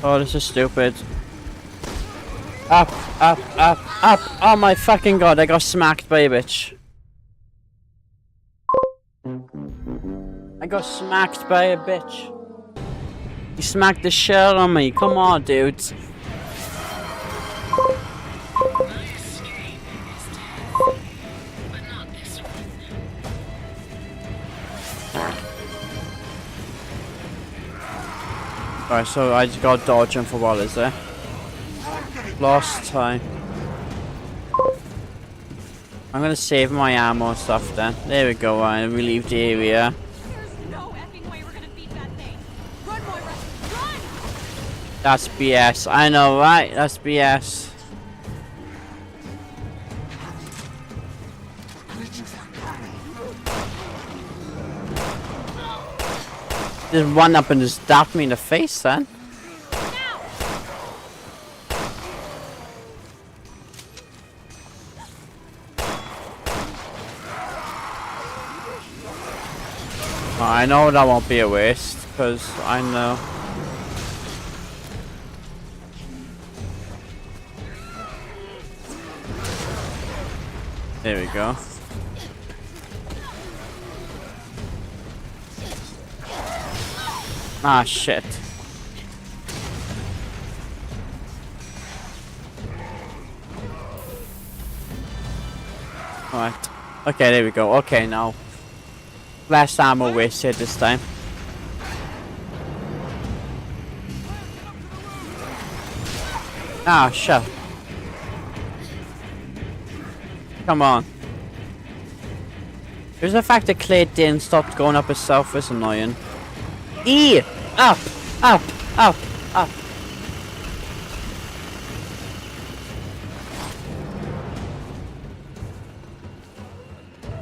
S1: Oh, this is stupid. Up, up, up, up! Oh my fucking god, I got smacked by a bitch. I got smacked by a bitch. He smacked the shit on me. Come on, dude. Alright, so I just got dodging for what is there? Lost time. I'm gonna save my ammo and stuff then. There we go, we leave the area.
S6: There's no effing way we're gonna beat that thing. Run, Moira, run!
S1: That's BS. I know, right? That's BS. Just run up and just dap me in the face then. I know that won't be a waste, because I know. There we go. Ah, shit. Alright. Okay, there we go. Okay, now. Less ammo wasted this time. Ah, shit. Come on. There's the fact that Clay didn't stop going up itself is annoying. E! Up! Up! Up! Up!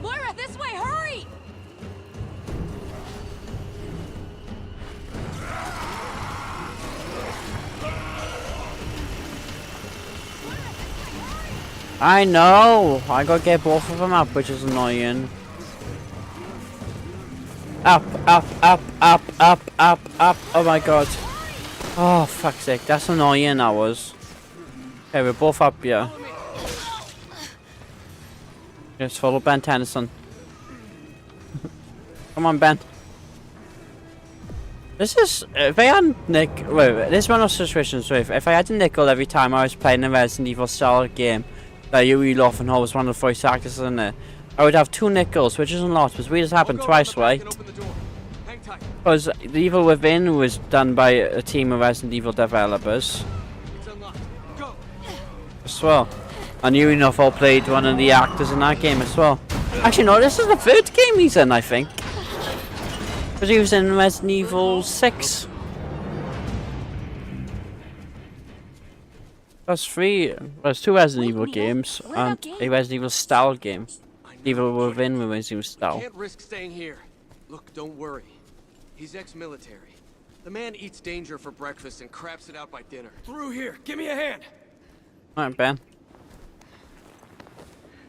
S6: Moira, this way, hurry!
S1: I know! I gotta get both of them up, which is annoying. Up, up, up, up, up, up, up. Oh my god. Oh, fuck's sake. That's annoying, that was. Okay, we're both up here. Just follow Ben Tennyson. Come on, Ben. This is... If I had Nick... Wait, this is one of those situations where if I had a nickel every time I was playing a Resident Evil style game that you really love and always one of the voice actors in it, I would have 2 nickels, which isn't a lot, because we just happened twice, right? Because The Evil Within was done by a team of Resident Evil developers. As well. And you enough all played one of the actors in that game as well. Actually, no, this is the 3rd game he's in, I think. Because he was in Resident Evil 6. That's 3. There's 2 Resident Evil games and a Resident Evil style game. Evil Within with Resident Evil style.
S4: Can't risk staying here. Look, don't worry. He's ex-military. The man eats danger for breakfast and craps it out by dinner.
S10: Through here. Give me a hand.
S1: Alright, Ben.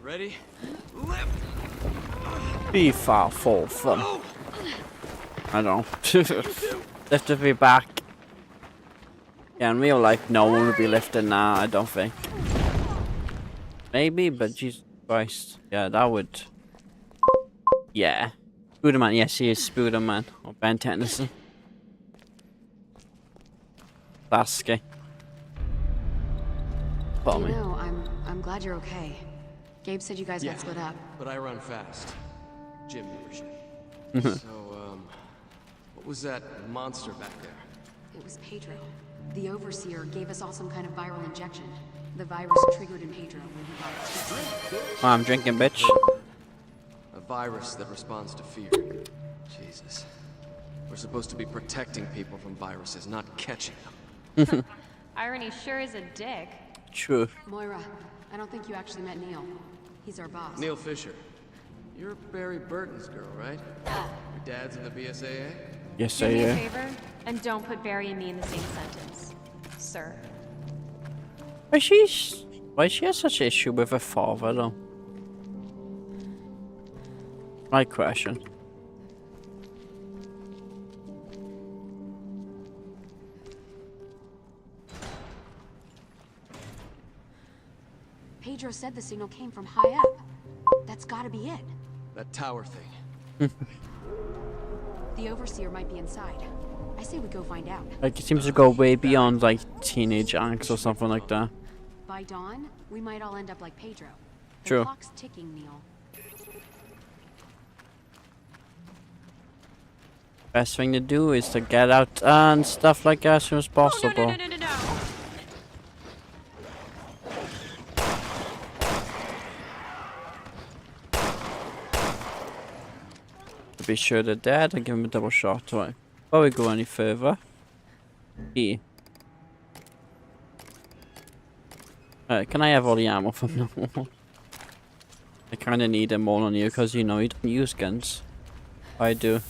S4: Ready? Lift.
S1: Be far full fun. I don't know. Lift me back. Yeah, in real life, no one would be lifting that, I don't think. Maybe, but Jesus Christ. Yeah, that would... Yeah. Spooderman, yes, he is Spooderman. Or Ben Tennyson. Lasky. Follow me.
S3: No, I'm glad you're okay. Gabe said you guys got split up.
S4: But I run fast. Gym membership. So, what was that monster back there?
S3: It was Pedro. The Overseer gave us all some kind of viral injection. The virus triggered in Pedro when he got it.
S1: Oh, I'm drinking, bitch.
S4: A virus that responds to fear. Jesus. We're supposed to be protecting people from viruses, not catching them.
S6: Irony sure is a dick.
S1: True.
S3: Moira, I don't think you actually met Neil. He's our boss.
S4: Neil Fisher. You're Barry Burton's girl, right? Your dad's in the BSAA?
S1: Yes,
S6: Do me a
S1: I
S6: favor, and don't put Barry and me in the same sentence, sir.
S1: Why she has such an issue with her father, though? My question.
S3: Pedro said the signal came from high up. That's gotta be it.
S4: That tower thing.
S3: The Overseer might be inside. I say we go find out.
S1: Like, it seems to go way beyond, like, teenage angst or something like that.
S3: By dawn, we might all end up like Pedro. The
S1: True.
S3: clock's ticking, Neil.
S1: Best thing to do is to get out and stuff like that as soon as possible.
S6: Oh, no.
S1: To be sure they're dead and give him a double shot. Right. Before we go any further. E. Can I have all the ammo from now on? I kinda need them all on you because you know you don't use guns. I do.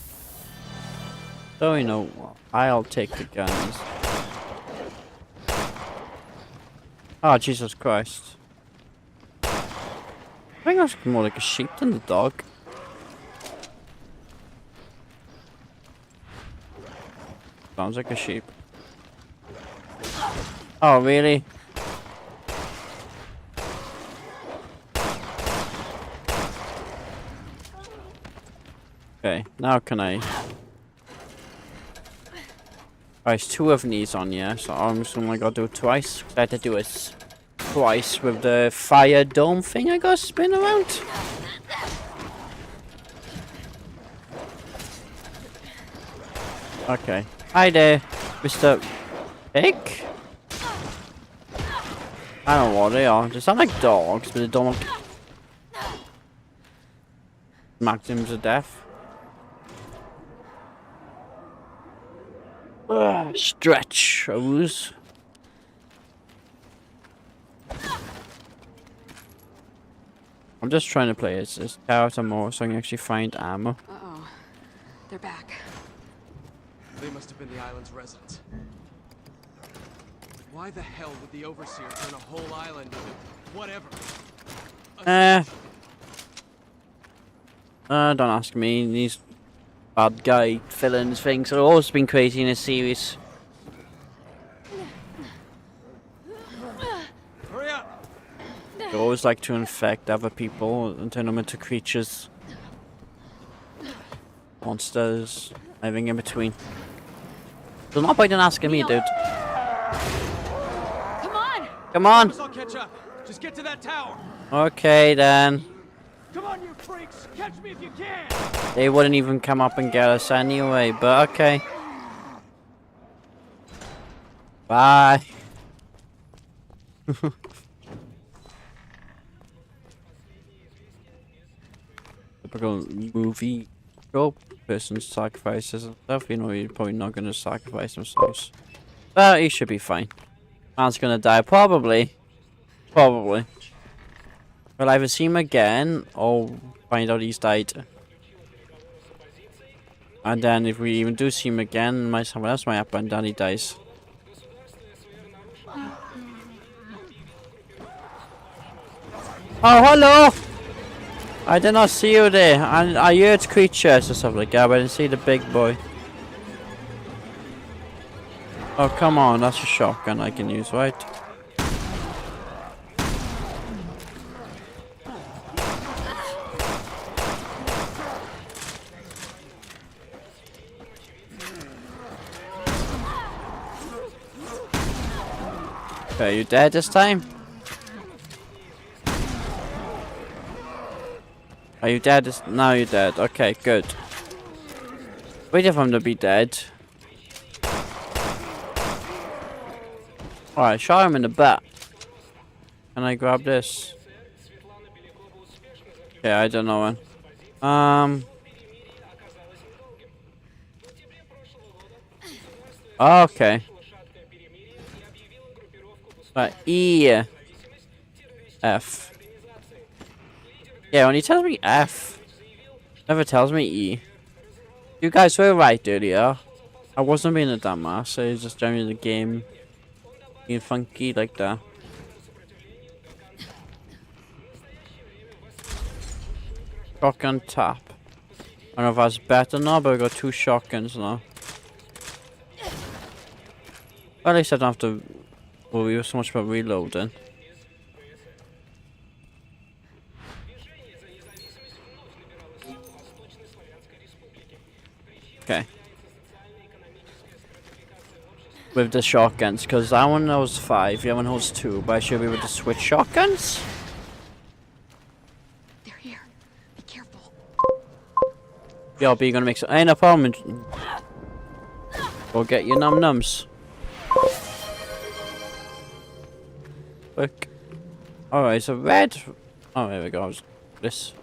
S1: So you know, I'll take the guns. Oh, Jesus Christ. I think that's more like a sheep than the dog. Sounds like a sheep. Oh, really? Okay, now can I... There's 2 of these on, yeah, so I'm just gonna go do it twice. I had to do it twice with the fire dome thing I got spin around. Okay. Hi there, Mr. Pig? I don't know what they are. They sound like dogs, but they don't look... Smacked him to death. Stretch. Ooze. I'm just trying to play as character more so I can actually find ammo.
S3: Uh-oh. They're back.
S4: They must have been the island's residents. Why the hell would the Overseer turn a whole island into whatever?
S1: Don't ask me. These bad guy villains things have always been crazy in this series.
S10: Hurry up!
S1: They always like to infect other people and turn them into creatures. Monsters. Everything in between. So not by not asking me, dude.
S3: Come on!
S1: Come on!
S10: I'll catch up. Just get to that tower.
S1: Okay then.
S10: Come on, you freaks! Catch me if you can!
S1: They wouldn't even come up and get us anyway, but okay. Bye. Typical movie trope. Person sacrifices and stuff. You know, you're probably not going to sacrifice themselves. But he should be fine. Man's going to die. Probably. Probably. We'll either see him again or find out he's died. And then if we even do see him again, someone else might happen and then he dies. Oh, hello! I did not see you there. And I heard creatures or stuff like that, but I didn't see the big boy. Oh, come on. That's a shotgun I can use, right? Okay, you dead this time? Are you dead? Now you're dead. Okay, good. Waiting for him to be dead. Alright, shot him in the butt. Can I grab this? Okay, I don't know when. Okay. E. F. Yeah, when he tells me F, never tells me E. You guys were right earlier. I wasn't being a dumbass. I was just generally the game being funky like that. Shotgun tap. I don't know if that's better now, but I got 2 shotguns now. Well, at least I don't have to worry so much about reloading. Okay. With the shotguns, because that one holds 5, the other one holds 2, but I should be able to switch shotguns?
S3: They're here. Be careful.
S1: Yo, B, gonna make some. Ain't no problem. Go get your num-nums. Look. Alright, so red. Oh, there we go. This.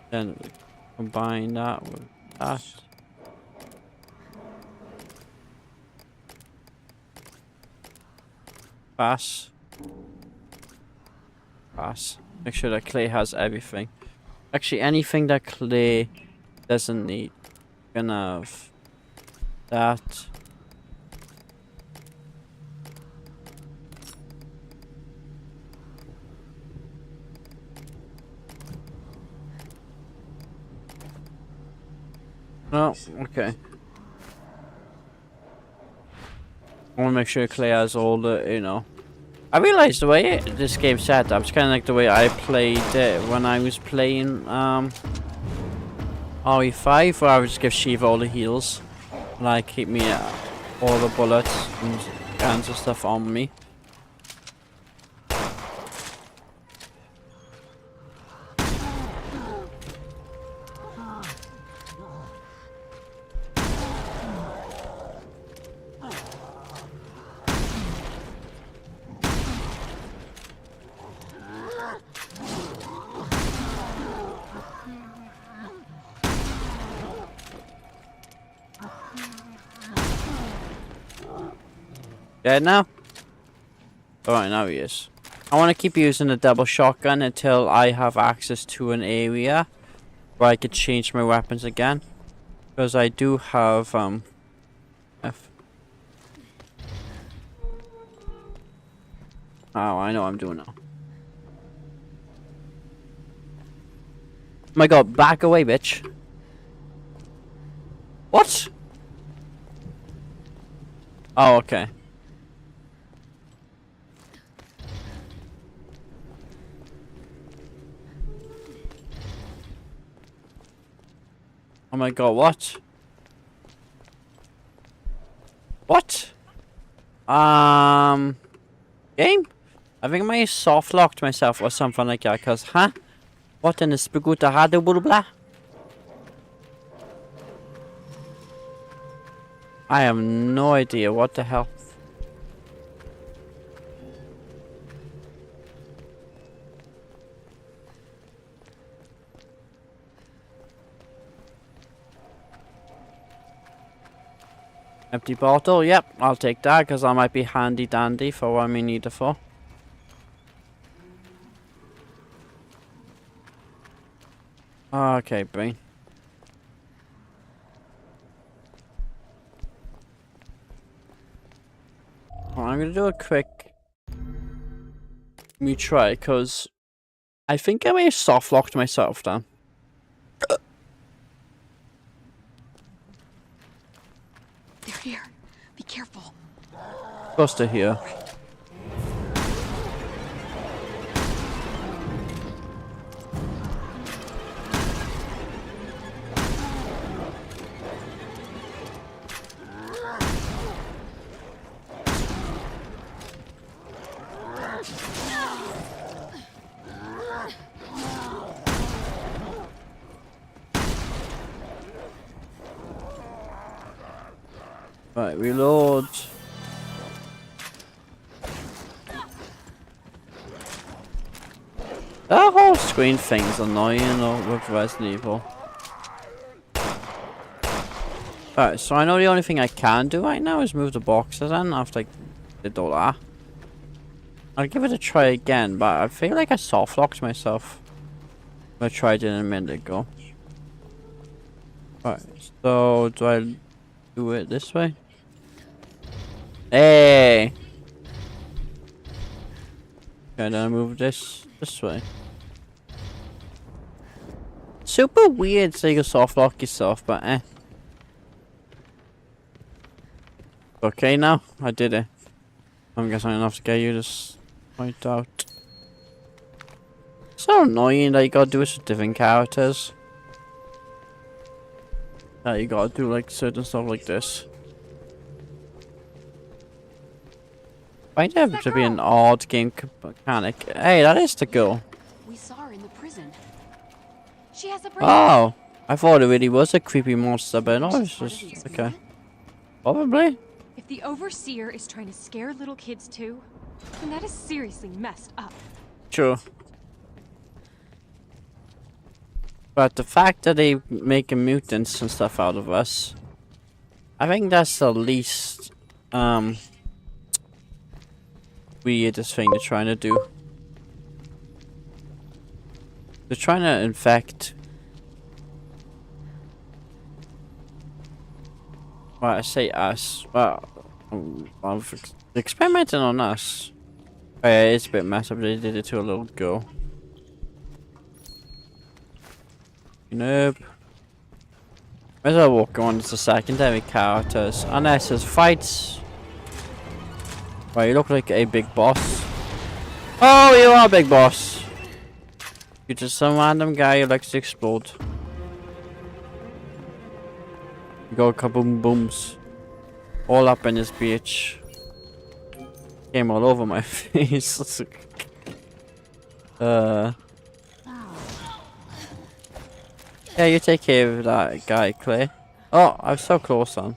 S1: Then combine that with that. Pass. Pass. Make sure that Clay has everything. Actually, anything that Clay doesn't need. Can have that. No, okay. I want to make sure Clay has all the, you know. I realized the way this game set up, it's kind of like the way I played it when I was playing RE5, where I would just give Shiva all the heals. Like, keep me all the bullets and guns and stuff on me. Dead now? Alright, now he is. I want to keep using the double shotgun until I have access to an area where I could change my weapons again. Because I do have, F. Oh, I know what I'm doing now. Oh my god, back away, bitch. What? Oh, okay. Oh my god, what? What? Game? I think I may have soft locked myself or something like that, cause, huh? What in the spiguta hade blah? I have no idea what the hell. Empty bottle, yep, I'll take that because that might be handy dandy for what we need it for. Okay, brain. Well, I'm gonna do a quick retry because I think I may have soft locked myself down.
S6: They're here. Be careful.
S1: Close to here. Right, reload. That whole screen thing's annoying with Resident Evil. Alright, so I know the only thing I can do right now is move the boxes in after I did all that. I'll give it a try again, but I feel like I soft locked myself. I tried it a minute ago. Alright, so do I do it this way? Hey! Okay, then I move this way. Super weird so you can soft lock yourself, but eh. Okay now, I did it. I'm guessing I'm gonna have to get you this point out. So annoying that you gotta do this with different characters. That you gotta do like certain stuff like this. Might have to be an odd game mechanic. Hey, that is the girl.
S6: We saw her in the prison. She has a brain.
S1: Oh, I thought it really was a creepy monster, but no, it's just okay. Probably.
S7: If the Overseer is trying to scare little kids too, then that is seriously messed up.
S1: True. But the fact that they make mutants and stuff out of us, I think that's the least weirdest thing they're trying to do. They're trying to infect. Well, I say us. Well, I'm experimenting on us. Oh, yeah, it's a bit messed up. They did it to a little girl. Nope. Might as well walk on to the secondary characters. Unless there's fights. Well, you look like a big boss. Oh, you are a big boss. You're just some random guy who likes to explode. You go kaboom booms. All up in this bitch. Came all over my face. Yeah, you take care of that guy, Clay. Oh, I was so close on.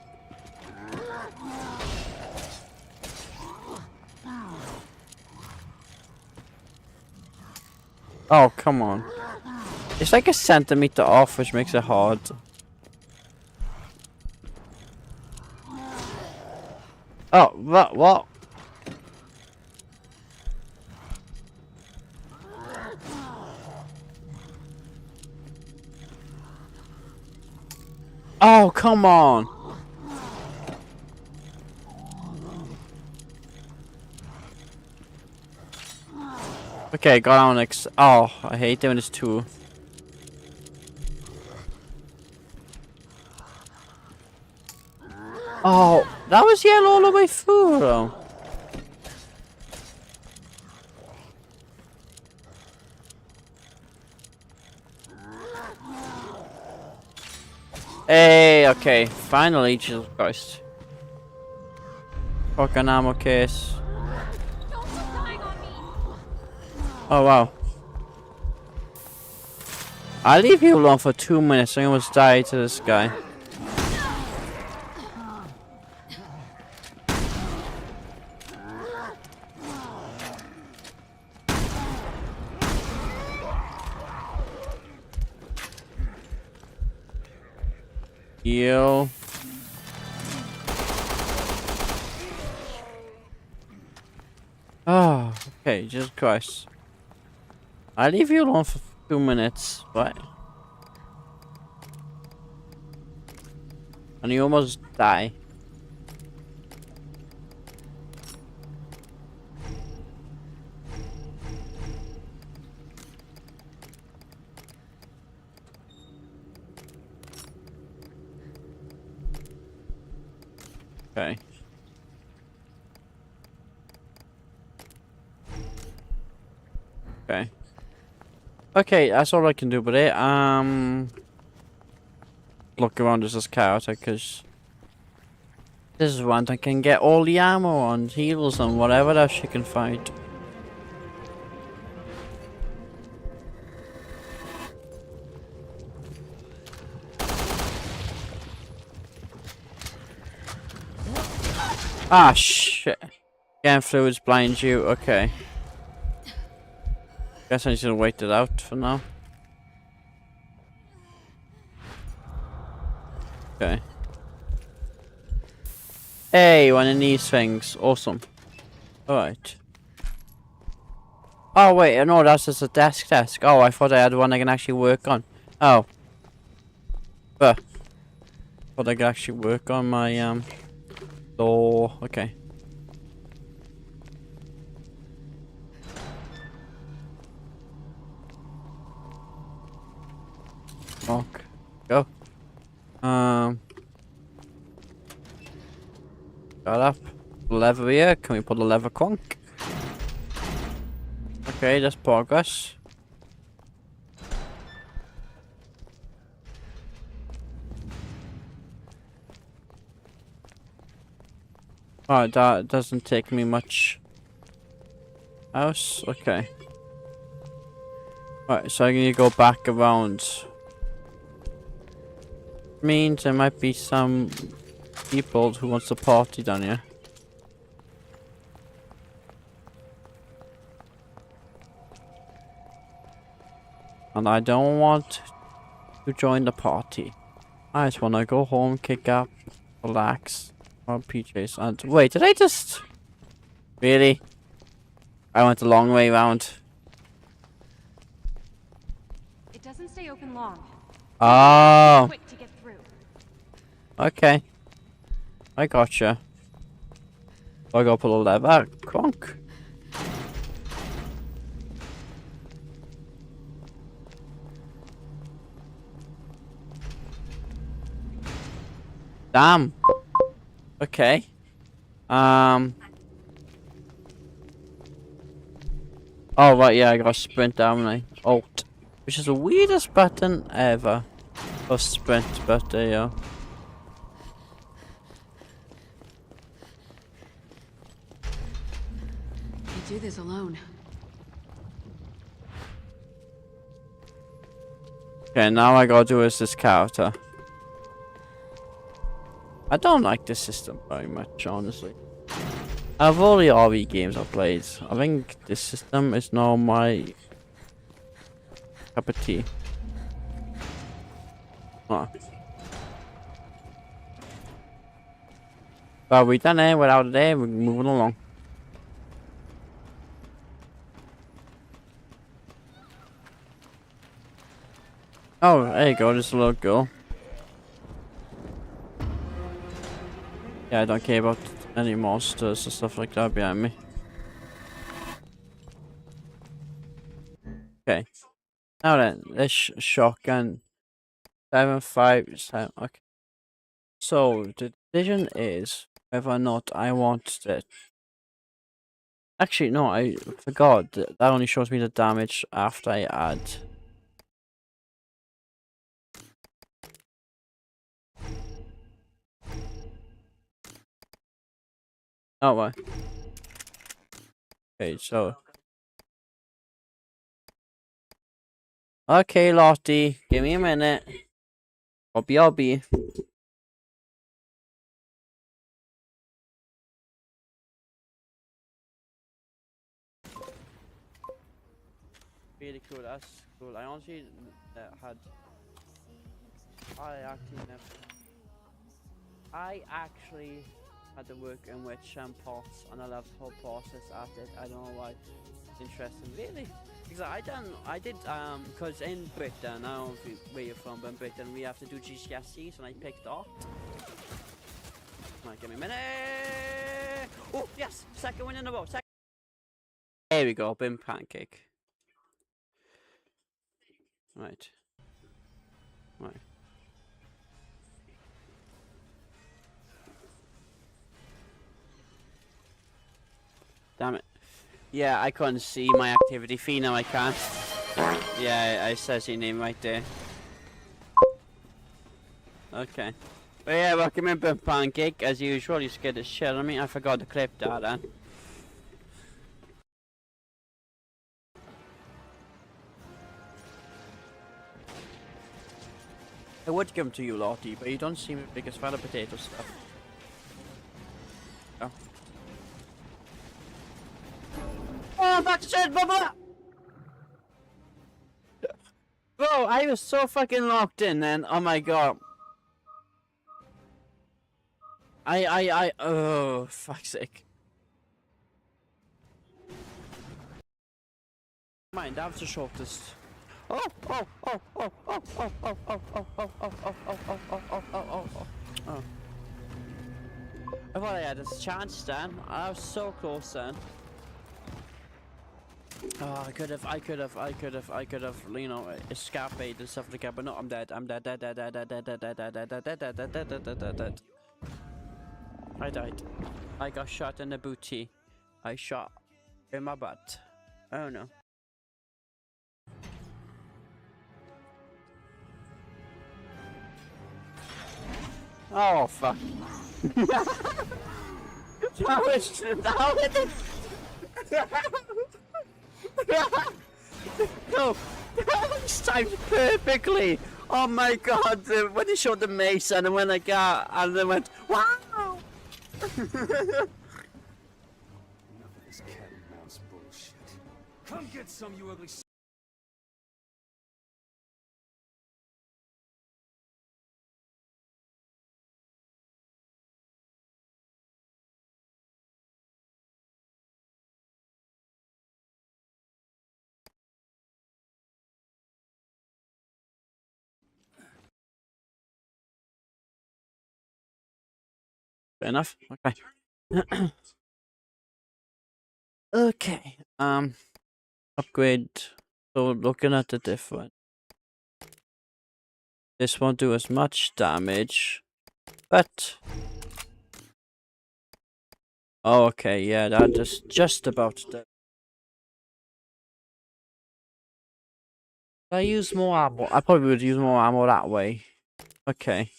S1: Oh, come on. It's like a centimeter off, which makes it hard. Oh, what? Oh, come on. Okay, got on next. Oh, I hate doing this too. Oh, that was yellow all the way through though. Hey, okay, finally, Jesus Christ. Fucking ammo case. Oh wow. I'll leave you alone for 2 minutes. I almost died to this guy. Yo. Oh, okay, Jesus Christ. I'll leave you alone for 2 minutes, right? And you almost die. Okay. Okay. Okay, that's all I can do with it. Look around as this character, because this is one I can get all the ammo and heals and whatever else she can find. Ah, shit. Game fluids blind you. Okay. Guess I need to wait it out for now. Okay. Hey, one of these things. Awesome. Alright. Oh, wait. No, that's just a desk. Oh, I thought I had one I can actually work on. Oh. Thought I could actually work on my, door. Okay. Walk. Go. Got up. Lever here. Can we put a lever conk? Okay, that's progress. Alright, that doesn't take me much else. Okay. Alright, so I need to go back around. Means there might be some people who wants to party down here. And I don't want to join the party. I just want to go home, kick up, relax, or PJs. And wait, did I just... Really? I went the long way round.
S6: stay open long.
S1: Oh.
S6: Quick to get through.
S1: Okay. I gotcha. I gotta pull a lever. Cronk. Damn. Okay. Oh, right, yeah, I gotta sprint down, I Alt. Which is the weirdest button ever. For sprint, but there you go.
S3: Can't do this alone.
S1: Okay, now I gotta do is this character. I don't like this system very much, honestly. Out of all the RV games I've played, I think this system is not my cup of tea. Oh. But we done it without it there, we're moving along. Oh, there you go, there's a little girl. Yeah, I don't care about any monsters or stuff like that behind me. Okay. Now then, this shotgun. 757. Okay. So the decision is whether or not I want it. Actually, no, I forgot. That only shows me the damage after I add. Oh, what? Okay, so. Okay, Lottie, give me a minute. Obby. Really cool, that's cool. I honestly I actually had to work in which pots, and I love the whole process at it. I don't know why it's interesting, really. Because I did, because in Britain, I don't know where you're from, but in Britain we have to do GCSEs, and I picked art. Right, give me a minute. Oh, yes, second win in a row. There we go, bin pancake. Right. Damn it. Yeah, I couldn't see my activity feed, now I can. Yeah, it says your name right there. Okay. But yeah, welcome in, bin pancake. As usual, you scared the shit out of me. I forgot to clip that then. I would give them to you, Lottie, but you don't seem the biggest fan of potato stuff. Oh. Oh, back to shit, bubble! Bro, I was so fucking locked in then. Oh my god. Oh, fuck's sake. Mind, that was the shortest. Oh. I thought I had a chance then. I was so close then. Oh, I could have, you know, escaped and stuff like that, but no, I'm dead. I died. I got shot in the booty. I shot in my butt. Oh no. Oh fuck. No, that timed perfectly. Oh my god, when he showed the mace and then when I got and then went, wow.
S10: Enough of this cat and mouse bullshit. Come get some, you ugly
S1: Fair enough. Okay. Okay. Upgrade. So looking at the different. This won't do as much damage, but. Oh, okay, yeah, that is just about dead. I use more ammo. I probably would use more ammo that way. Okay.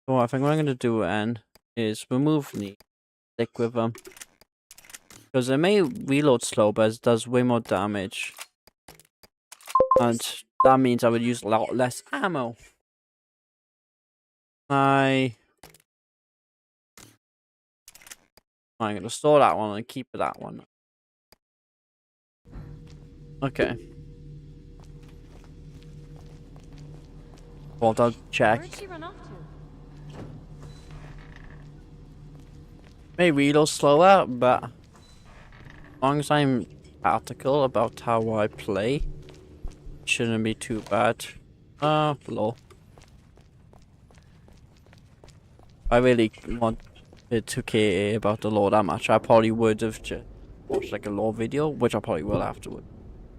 S1: So I think what I'm gonna do then is remove me. Stick with them. Because it may reload slow, but it does way more damage. And that means I would use a lot less ammo. I'm gonna store that one and keep that one. Okay. Well, I'll check.
S6: Where'd she run off to?
S1: May reload slower, but as long as I'm practical about how I play, it shouldn't be too bad. Lol. I really wanted to care about the lore that much. I probably would have just watched like a lore video, which I probably will afterward.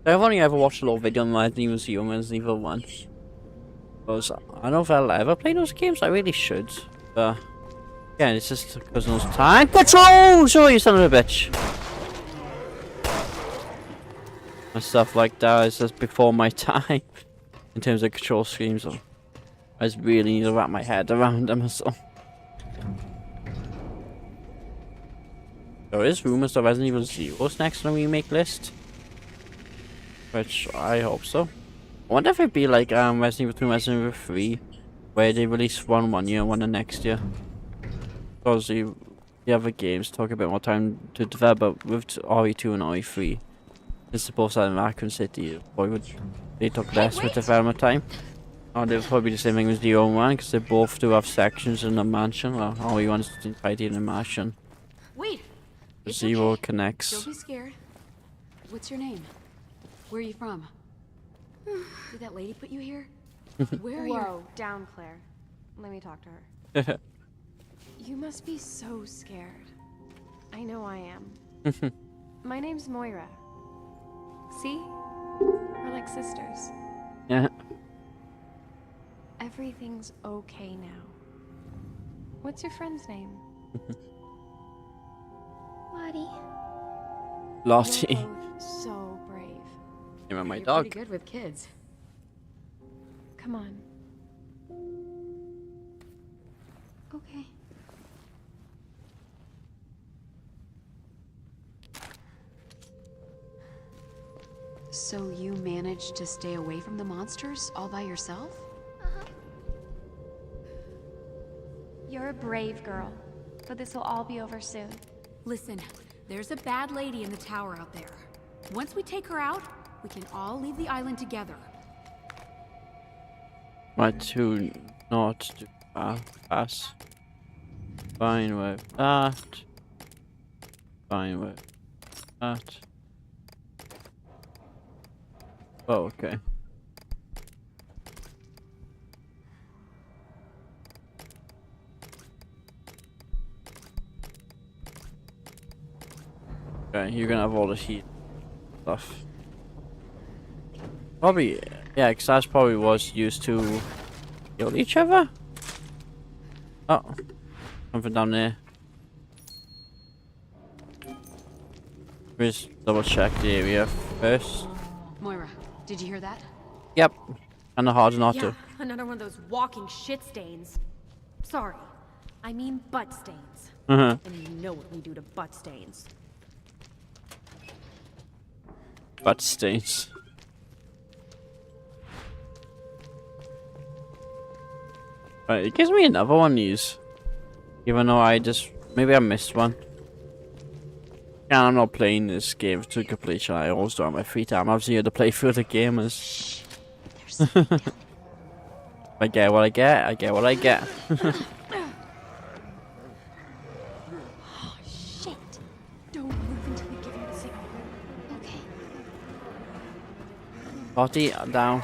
S1: I've only ever watched a lore video on Resident Evil Zero and Resident Evil 1. Because I don't know if I'll ever play those games. I really should. But yeah, it's just because of those time control. Sure, you son of a bitch. And stuff like that is just before my time in terms of control schemes. So I just really need to wrap my head around them. So there is rumors of Resident Evil Zero's next on the remake list, which I hope so. I wonder if it'd be like Resident Evil 2 and Resident Evil 3, where they release one year and one the next year. Because the other games took a bit more time to develop, but with RE2 and RE3, it's supposed to have Raccoon City, they took less with development time. Or they'll probably be the same thing as the own one, because they both do have sections in the mansion. Well, RE1 is the entirety in the mansion.
S3: Wait!
S1: Zero
S3: okay.
S1: connects.
S3: Don't be scared. What's your name? Where are you from? Did that lady put you here? Where are you?
S6: Whoa, down, Claire. Let me talk to her. You must be so scared. I know I am. My name's Moira. See? We're like sisters.
S1: Yeah.
S6: Everything's okay now. What's your friend's name? Lottie.
S1: Lottie.
S6: You're both so brave.
S1: Name of my
S3: You're
S1: dog.
S3: pretty good with kids.
S6: Come on.
S3: Okay. So you managed to stay away from the monsters all by yourself?
S6: Uh-huh. You're a brave girl, but this will all be over soon.
S3: Listen, there's a bad lady in the tower out there. Once we take her out, we can all leave the island together.
S1: Right to not do pass. Fine with that. Fine with that. Oh, okay. Okay, you're gonna have all the heat stuff. Probably, yeah, because that probably was used to kill each other. Oh, something down there. Let's double check the area first.
S3: Moira, did you hear that?
S1: Yep, kinda hard not
S6: Yeah,
S1: to.
S6: another one of those walking shit stains. Sorry, I mean butt stains.
S1: Uh-huh.
S6: And you know what we do to butt stains.
S1: Butt stains. Right, it gives me another one to use. Even though maybe I missed one. Yeah, I'm not playing this game to completion. I always do it on my free time. I'm just here to play through the game as... I get what I get, I get what I get.
S6: Oh, shit. Don't move until we give you the signal. Okay.
S1: Body down.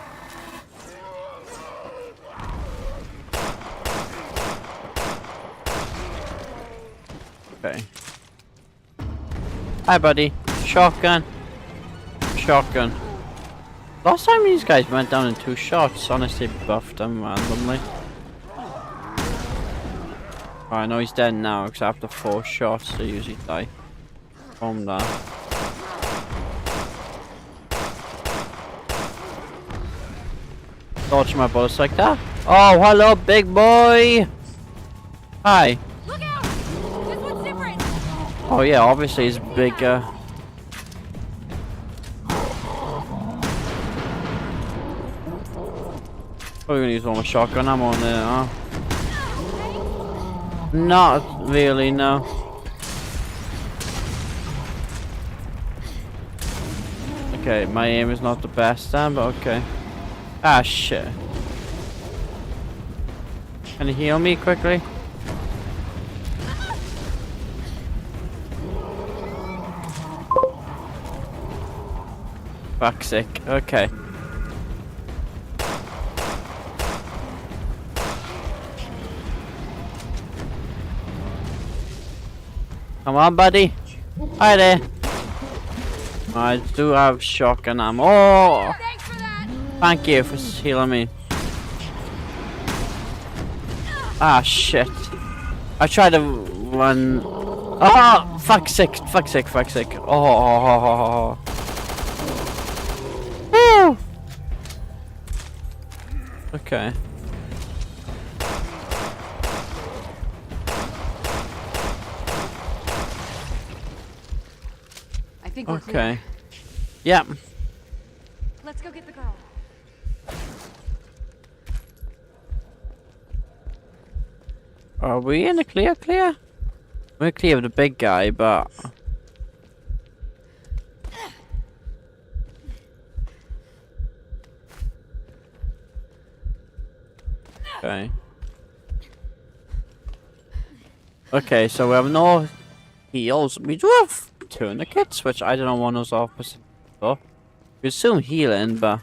S1: Hi, buddy. Shotgun. Shotgun. Last time these guys went down in 2 shots, honestly buffed them randomly. Oh, I know he's dead now, because after 4 shots they usually die from that. Dodge my bullets like that. Oh, hello, big boy! Hi.
S6: Look out! This one's different!
S1: Oh yeah, obviously he's bigger. Probably gonna use all my shotgun ammo on there, huh? Not really, no. Okay, my aim is not the best then, but okay. Ah, shit. Can you heal me quickly? Fuck's sake. Okay. Come on, buddy. Hi there. I do have shotgun ammo. Oh!
S6: Thanks for that!
S1: Thank you for healing me. Ah, shit. I tried to run. Oh, fuck's sake. Fuck's sake. Fuck's sake. Oh. Woo! Okay.
S3: I think we're
S1: Okay.
S3: clear.
S1: Yep.
S6: Let's go get the girl.
S1: Are we in the clear? We're clear of the big guy, but... Okay. Okay, so we have no heals. We do have tourniquets, which I don't know what those opposite for. We assume healing, but...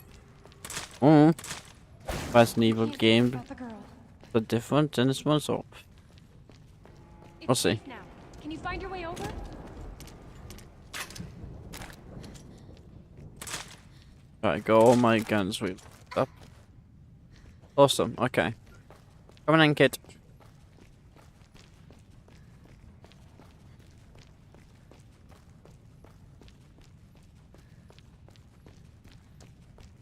S1: Resident Evil game.
S6: Got the girl.
S1: They're different in this one, so...
S6: It's
S1: We'll see.
S6: safe now. Can you find your way over?
S1: Right, go all my guns with up. Awesome, okay. Come on in, kid.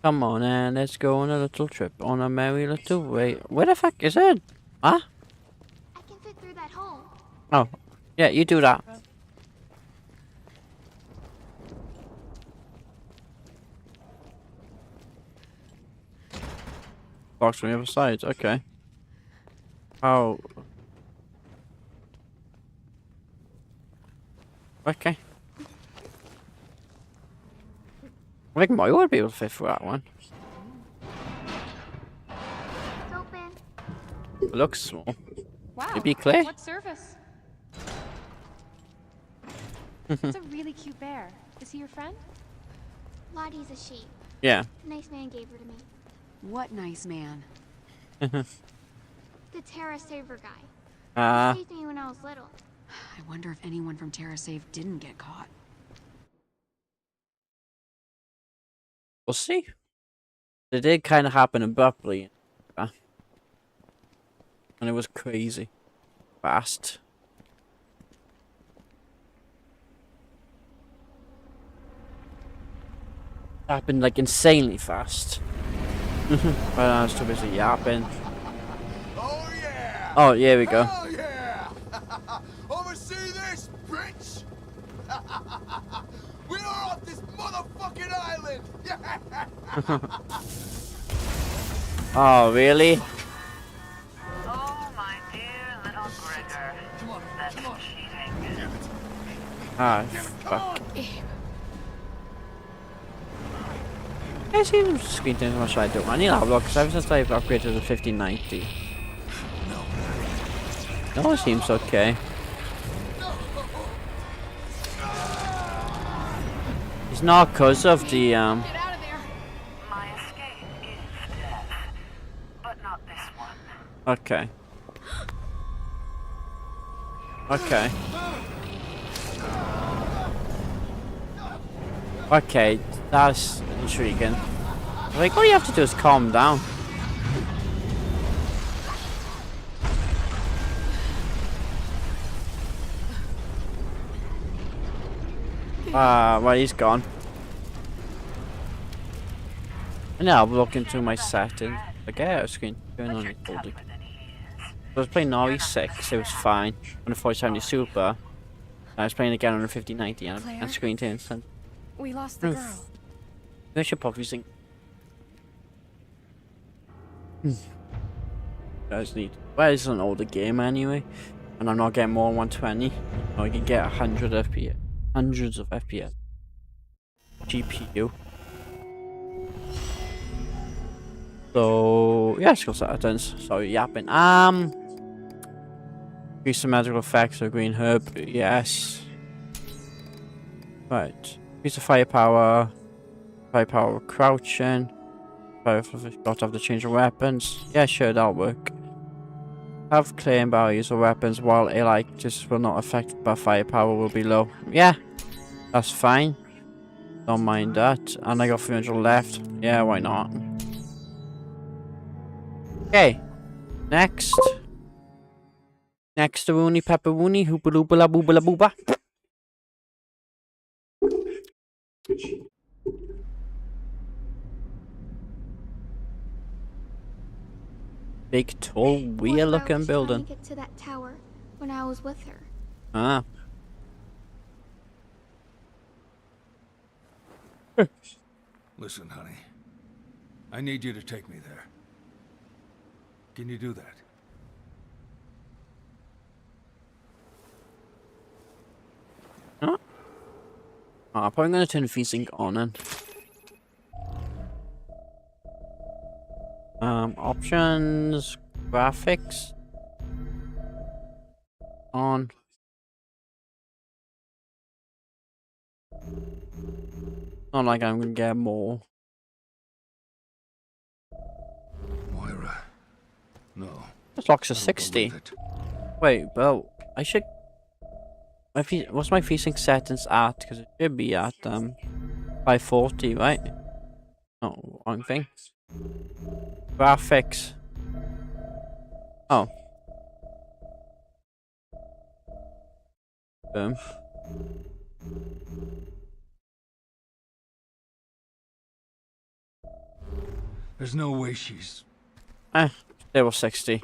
S1: Come on and let's go on a little trip on a merry little way. Where the fuck is it? Huh?
S12: I can fit through that hole.
S1: Oh, yeah, you do that. Box on the other side, okay. Oh. Okay. I think Moira would be able to fit through that one.
S12: It's open.
S1: It looks small.
S6: Wow.
S1: Maybe clear?
S6: What service? It's a really cute bear. Is he your friend?
S12: Lottie's a sheep.
S1: Yeah.
S12: Nice man gave her to me.
S3: What nice man.
S12: The Terra Saver guy. He saved me when I was little.
S3: I wonder if anyone from TerraSave didn't get caught.
S1: We'll see. It did kind of happen abruptly. And it was crazy. Fast. Happened like insanely fast. But I was too busy yapping.
S11: Oh yeah!
S1: Oh, yeah, we go.
S11: Oh yeah! Oversee this, bitch! We are off this motherfucking island!
S1: Oh, really?
S8: Oh, my dear little Gregor. That's cheating.
S1: Ah, fuck. I see them screen time how much I do. I need to have a look because ever since I've upgraded to the 5090. No, it seems okay. It's not because of the
S8: Get out of there. My escape is death, but not this one.
S1: Okay. Okay. Okay, that's intriguing. Like, all you have to do is calm down. Well, he's gone. And now I'll look into my settings. Like, yeah, a screen going on recording. I was playing RE6, it was fine. On the 4070 Super, I was playing again on the 5090 and screen turns.
S6: We lost the girl.
S1: I should probably think. That's neat. Well, it's an older game anyway, and I'm not getting more than 120. I can get 100 FPS, hundreds of FPS. GPU. So yeah, let's go settings. Sorry, yapping. Increase the magical effects of green herb. Yes. Right. Increase the firepower. Firepower crouching. Got to have to change the weapons. Yeah, sure, that'll work. Have claim barriers or weapons while a just will not affect by firepower will be low. Yeah, that's fine. Don't mind that. And I got 300 left. Yeah, why not? Okay. Next. Next, Rooney Pepperoni. Hoopa loopa la booba la booba. Big, tall, weird-looking building.
S12: To get to that tower when I was with her.
S1: Ah.
S2: Listen, honey. I need you to take me there. Can you do that?
S1: Huh? I'm probably gonna turn VSync on and options, graphics on. Not like I'm gonna get more.
S2: Moira. No.
S1: This locks a 60. Wait, well, I should. What's my VSync settings at? Because it should be at 540, right? No, wrong thing. Graphics. Oh. Boom.
S2: There's no way she's...
S1: There was 60.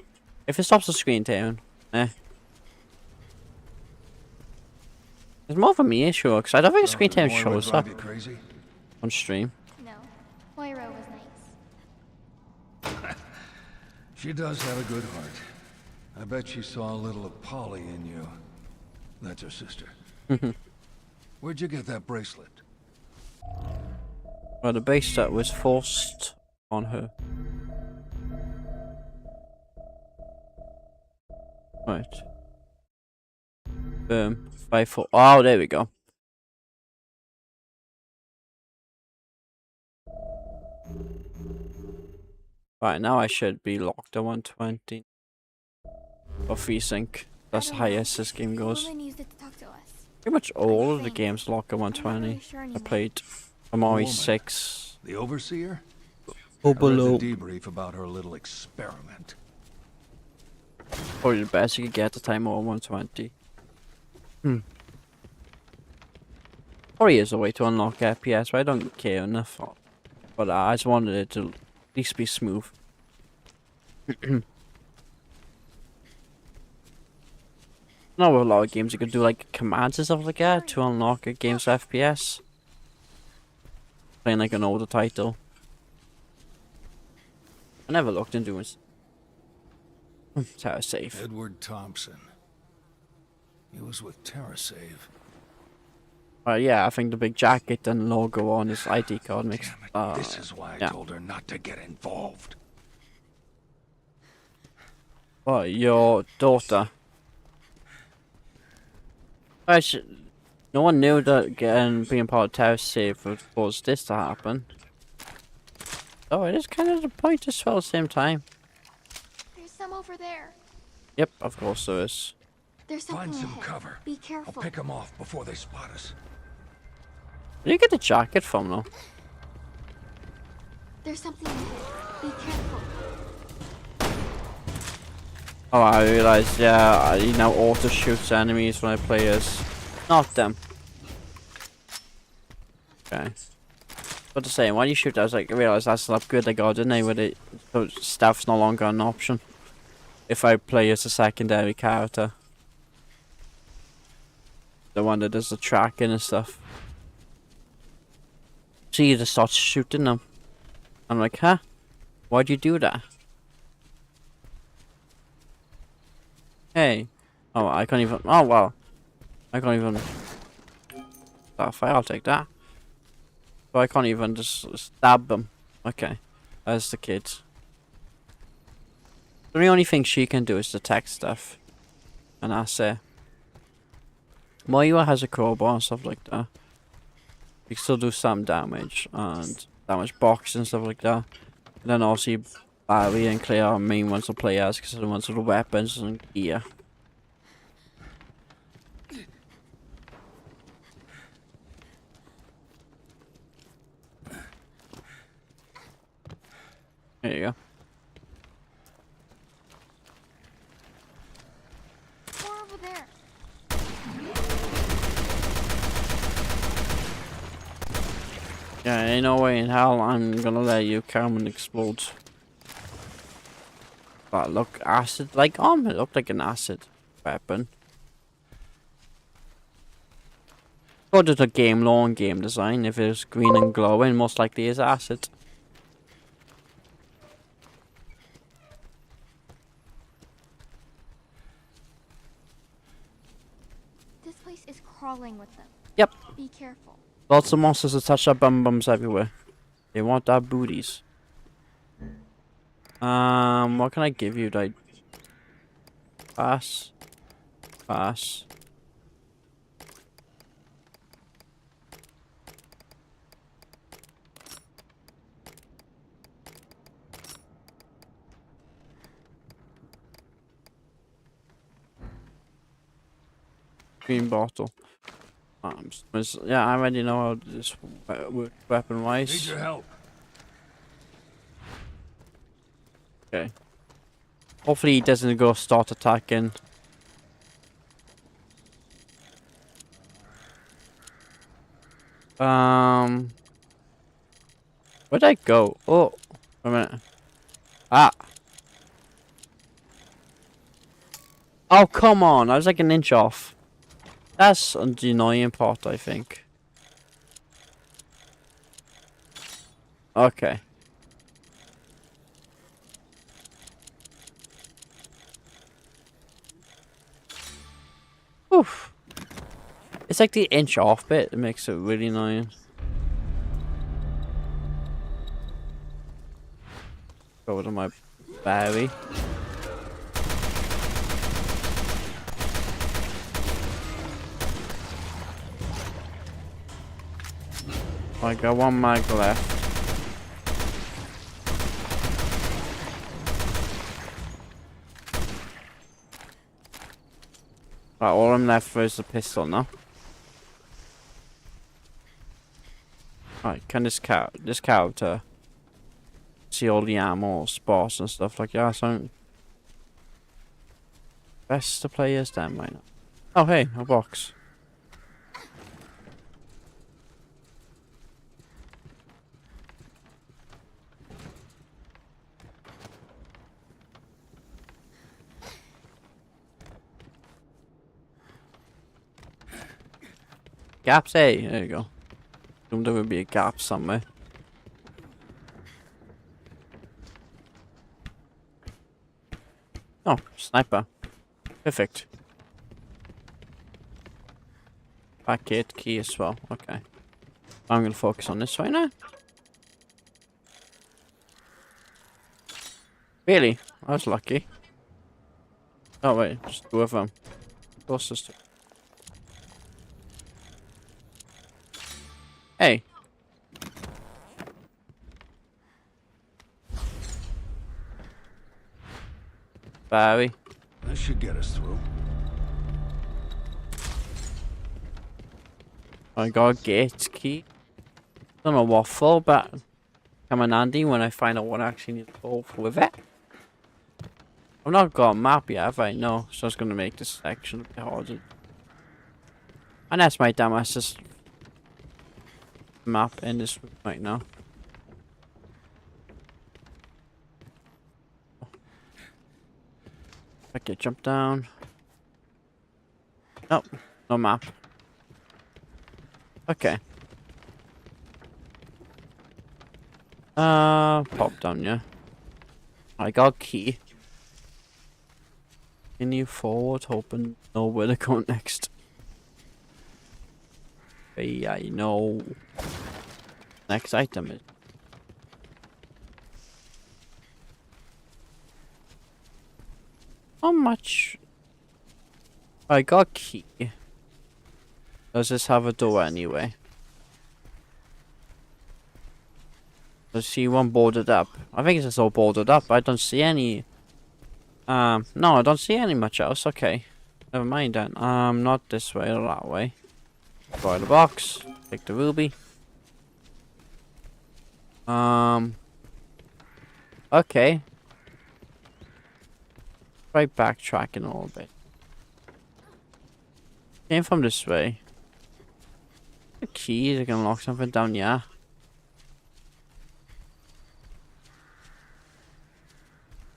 S1: If it stops the screen down, It's more of a me issue, because I don't think the screen time shows up on stream.
S12: No, Moira was nice.
S2: She does have a good heart. I bet she saw a little of Polly in you. That's her sister. Where'd you get that bracelet?
S1: Well, the bracelet was forced on her. Right. Boom. 5-4. Oh, there we go. Right, now I should be locked at 120. Or FreeSync. That's the highest this game goes. Pretty much all of the games lock at 120. I played Amori 6.
S2: The Overseer?
S1: Oh, below.
S2: The debrief about her little experiment.
S1: Probably the best you could get at the time over 120. Probably is a way to unlock FPS, but I don't care enough. But I just wanted it to at least be smooth. Not with a lot of games you could do like commands and stuff like that to unlock a game's FPS. Playing like an older title. I never looked into it. TerraSave.
S2: Edward Thompson. He was with TerraSave.
S1: Yeah, I think the big jacket and logo on his ID card makes.
S2: This is why I told her not to get involved.
S1: What, your daughter? No one knew that being part of TerraSave would cause this to happen. Oh, it is kind of the point as well at the same time.
S12: There's some over there.
S1: Yep, of course there is.
S12: There's
S2: Find some
S12: ahead.
S2: cover.
S12: Be careful.
S2: I'll pick them off before they spot us.
S1: Where do you get the jacket from, though?
S12: There's something in here. Be careful.
S1: Oh, I realised, yeah, he now auto-shoots enemies when I play as... Not them. Okay. But the same, when you shoot, I was like, I realised that's an upgrade I got, didn't I? With it, so stealth's no longer an option. If I play as a secondary character. The one that does the tracking and stuff. So you just start shooting them. I'm like, huh? Why'd you do that? Hey. Oh, I can't even... Oh, wow. I can't even... That fire, I'll take that. So I can't even just stab them. Okay. There's the kids. The only thing she can do is detect stuff. And that's it. Moira has a crowbar and stuff like that. You can still do some damage. And damage boxes and stuff like that. And then obviously Barry and Claire are main ones to play as because they're the ones with the weapons and gear. There you go.
S12: More over there.
S1: Yeah, ain't no way in hell I'm gonna let you come and explode. That look acid like it looked like an acid weapon. Go to the game law and game design. If it's green and glowing, most likely is acid.
S12: This place is crawling with them.
S1: Yep.
S12: Be careful.
S1: Lots of monsters that touch our bum-bums everywhere. They want our booties. What can I give you? Like, pass. Pass. Green bottle. Yeah, I already know how this works weapon-wise.
S2: Need your help.
S1: Okay. Hopefully he doesn't go start attacking. Where'd I go? Oh, wait a minute. Ah. Oh, come on. I was like an inch off. That's the annoying part, I think. Okay. Oof. It's like the inch off bit that makes it really annoying. Go to my berry. I got one mag left. Right, all I'm left for is the pistol now. Right, can this character see all the ammo, spots and stuff like that? So best to play as them right now. Oh hey, a box. Gaps A, there you go. Assumed there would be a gap somewhere. Oh, sniper. Perfect. Packet key as well, okay. I'm gonna focus on this right now. Really? I was lucky. Oh wait, just two of them. Closest to. Hey. Barry.
S2: This should get us through.
S1: I got a gate key. Don't know what for, but come in handy when I find out what I actually need to go with it. I've not got a map yet, have I? No, so it's gonna make this section a bit harder. And that's my dumbass just map in this right now. Okay, jump down. Nope, no map. Okay. Pop down, yeah. I got a key. Continue forward, hoping know where to go next. Okay, I know. Next item is. How much? I got a key. Does this have a door anyway? Let's see one boarded up. I think it's all boarded up. I don't see any. No, I don't see any much else. Okay, never mind then. Not this way or that way. Buy the box. Take the ruby. Okay. Try backtracking a little bit. Came from this way. The keys. I can lock something down. Yeah.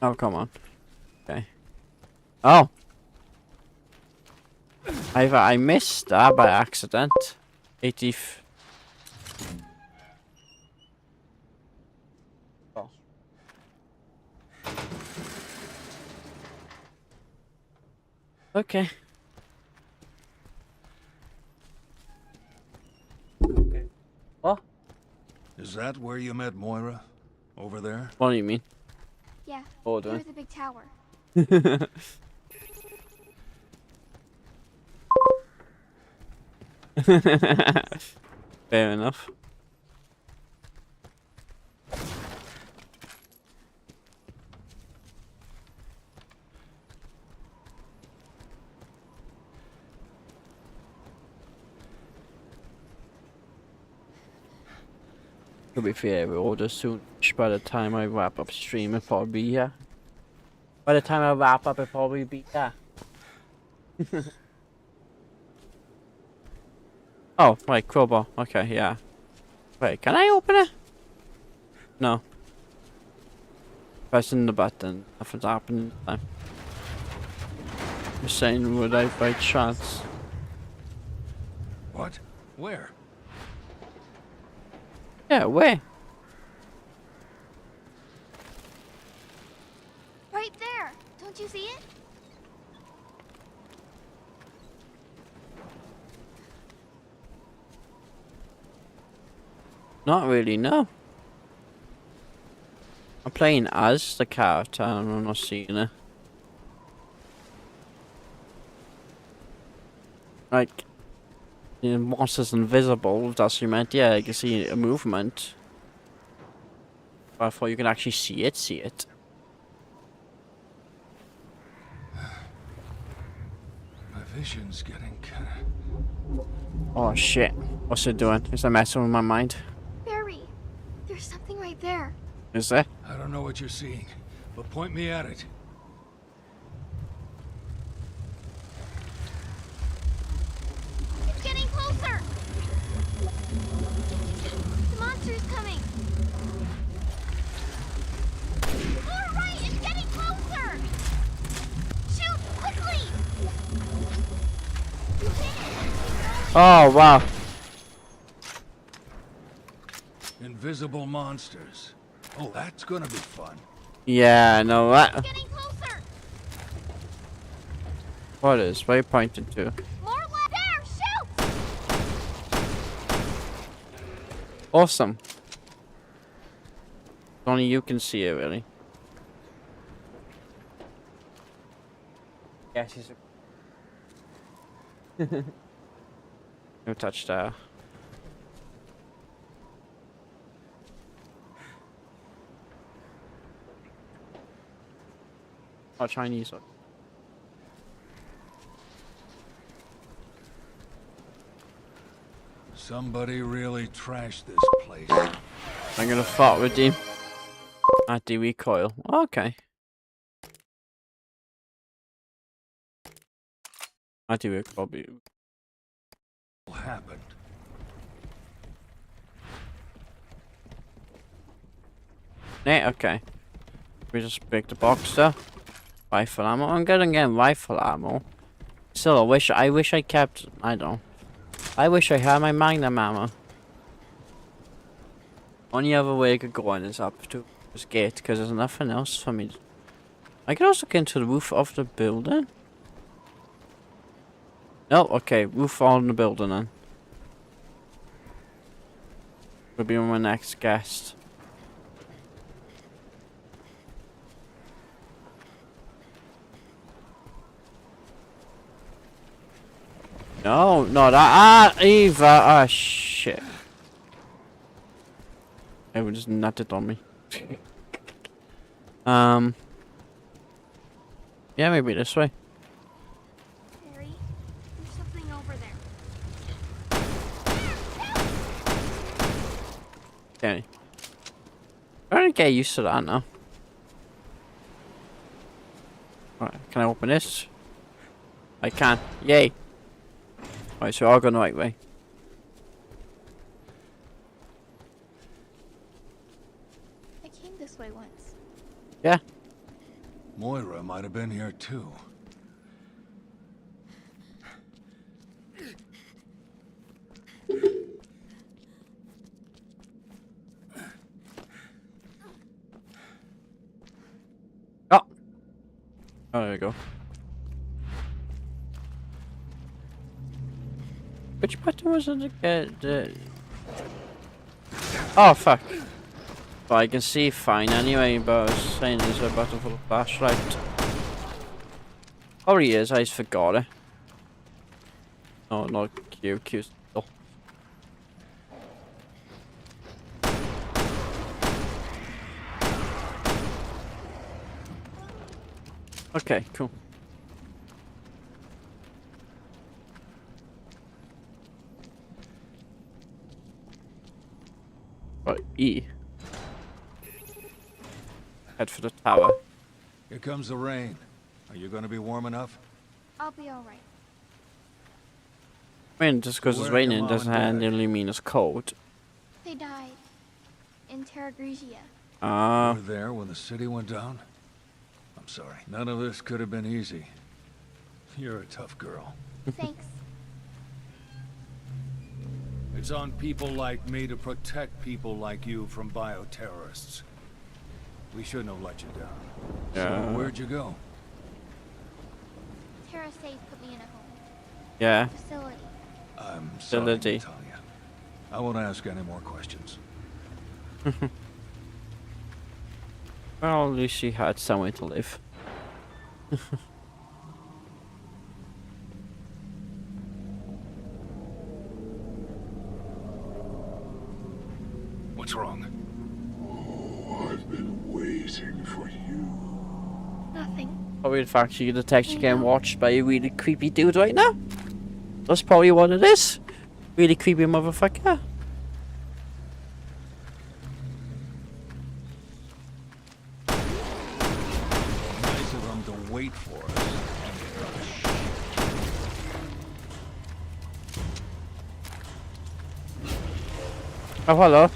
S1: Oh, come on. Okay. Oh. I missed that by accident. 80. Oh. Okay. What?
S2: Is that where you met Moira? Over there?
S1: What do you mean?
S12: Yeah.
S1: Oh,
S12: There was a big tower.
S1: Fair enough. To be fair, we're all just soon. By the time I wrap up stream, it'll probably be here. By the time I wrap up, it'll probably be here. Oh, right, crowbar. Okay, yeah. Wait, can I open it? No. Pressing the button. Nothing's happening this time. I'm saying, would I by chance?
S2: What? Where?
S1: Yeah, where?
S12: Right there. Don't you see it?
S1: Not really, no. I'm playing as the character and I'm not seeing it. Like, the monster's invisible, that's what you meant. Yeah, you can see a movement. But I thought you can actually see it.
S2: My vision's getting kinda...
S1: Oh shit. What's it doing? Is it messing with my mind?
S12: Barry, there's something right there.
S1: Is there?
S2: I don't know what you're seeing, but point me at it.
S12: It's getting closer. The monster's coming. More right, it's getting closer. Shoot, quickly. You hit it.
S1: Oh wow.
S2: Invisible monsters. Oh, that's gonna be fun.
S1: Yeah, I know that.
S12: It's getting closer.
S1: What is? Where are you pointing to?
S12: More left there. Shoot.
S1: Awesome. Only you can see it, really. Yeah, she's. No touch there. Oh, Chinese.
S2: Somebody really trashed this place.
S1: I'm gonna fart with him. At the recoil. Okay. I do it probably.
S2: What happened?
S1: Yeah, okay. We just pick the box there. Rifle ammo. I'm gonna get rifle ammo. Still, I wish I kept. I don't. I wish I had my magnum ammo. Only other way I could go on is up to this gate because there's nothing else for me. I could also get into the roof of the building. Oh, okay. Roof on the building then. Will be my next guest. No, not that either. Ah, shit. It would just nutted on me. Yeah, maybe this way.
S12: Harry, there's something over there.
S1: Okay. I'm gonna get used to that now. Alright, can I open this? I can. Yay! Alright, so I'll go the right way.
S12: I came this way once.
S1: Yeah.
S2: Moira might have been here too.
S1: Oh! Oh, there we go. Which button was it to get the... Oh, fuck. But I can see fine anyway, but I was saying there's a button for the flashlight. Oh, he is, I just forgot it. No, not Q, Q's still. Okay, cool. Right, E. Head for the tower.
S2: Here comes the rain. Are you gonna be warm enough?
S12: I'll be alright.
S1: I mean, just because it's
S2: Where are your
S1: raining
S2: mom
S1: doesn't
S2: and dad?
S1: really mean it's cold.
S12: They died. In Terra Grigia.
S1: Ah.
S2: You were there when the city went down? I'm sorry. None of this could have been easy. You're a tough girl.
S12: Thanks.
S2: It's on people like me to protect people like you from bioterrorists. We shouldn't have let you down.
S1: Yeah.
S2: So where'd you go?
S12: Terra Safe put me in a home.
S1: Yeah.
S12: Facility.
S2: I'm sorry,
S1: Facility.
S2: Natalia. I won't ask any more questions.
S1: Well, at least she had somewhere to live.
S2: What's wrong?
S9: Oh, I've been waiting for you.
S12: Nothing.
S1: Probably the fact you're actually getting watched by a really creepy dude right now. That's probably what it is. Really creepy motherfucker.
S2: Nice of them to wait for us.
S1: Oh, hello.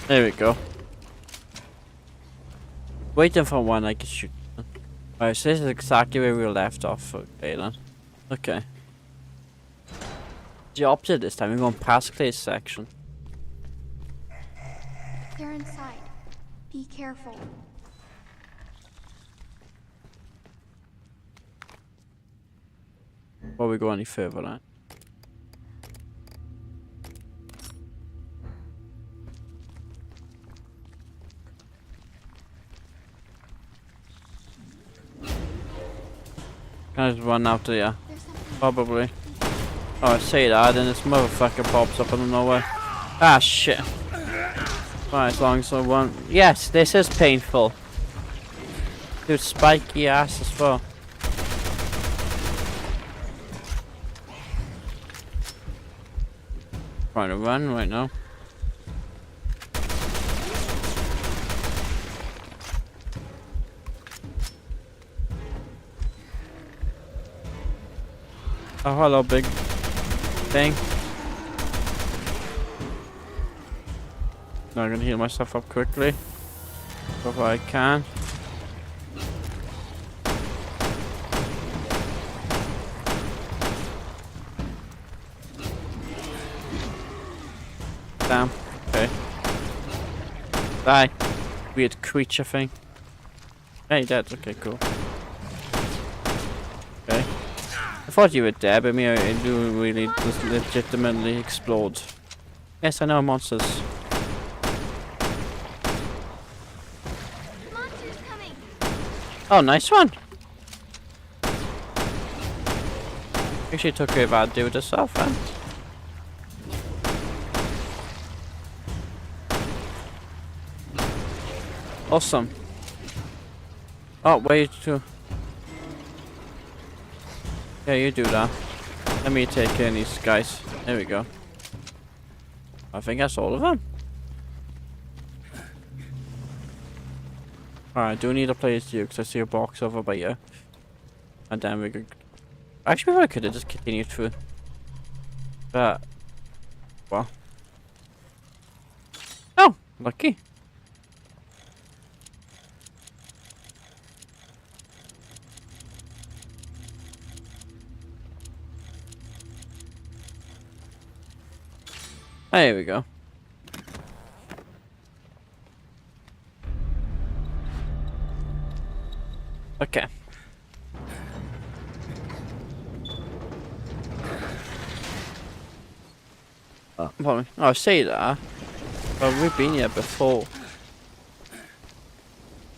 S1: There we go. Waiting for one I can shoot. Alright, so this is exactly where we left off. Okay then. Okay. The opposite this time, we're going past Clay's section.
S12: They're inside. Be careful.
S1: Before we go any further then. Can I just run out there? Probably. Oh, I say that, and this motherfucker pops up out of nowhere. Ah, shit. Right, as long as I want. Yes, this is painful. Dude, spiky ass as well. Trying to run right now. Oh, hello, big thing. Now I'm gonna heal myself up quickly. If I can. Damn. Okay. Die. Weird creature thing. Hey, dead. Okay, cool. Okay. I thought you were dead, but me, I do really just legitimately explode. Yes, I know monsters.
S12: Monsters coming.
S1: Oh, nice one. Actually took care of that dude herself, then. Awesome. Oh, wait to. Yeah, you do that. Let me take care of these guys. There we go. I think that's all of them. Alright, I do need a place to because I see a box over by here. And then we could. Actually, I could have just continued through. But. Well. Oh, lucky. There we go. Okay. Pardon me. Oh, I say that. But we've been here before.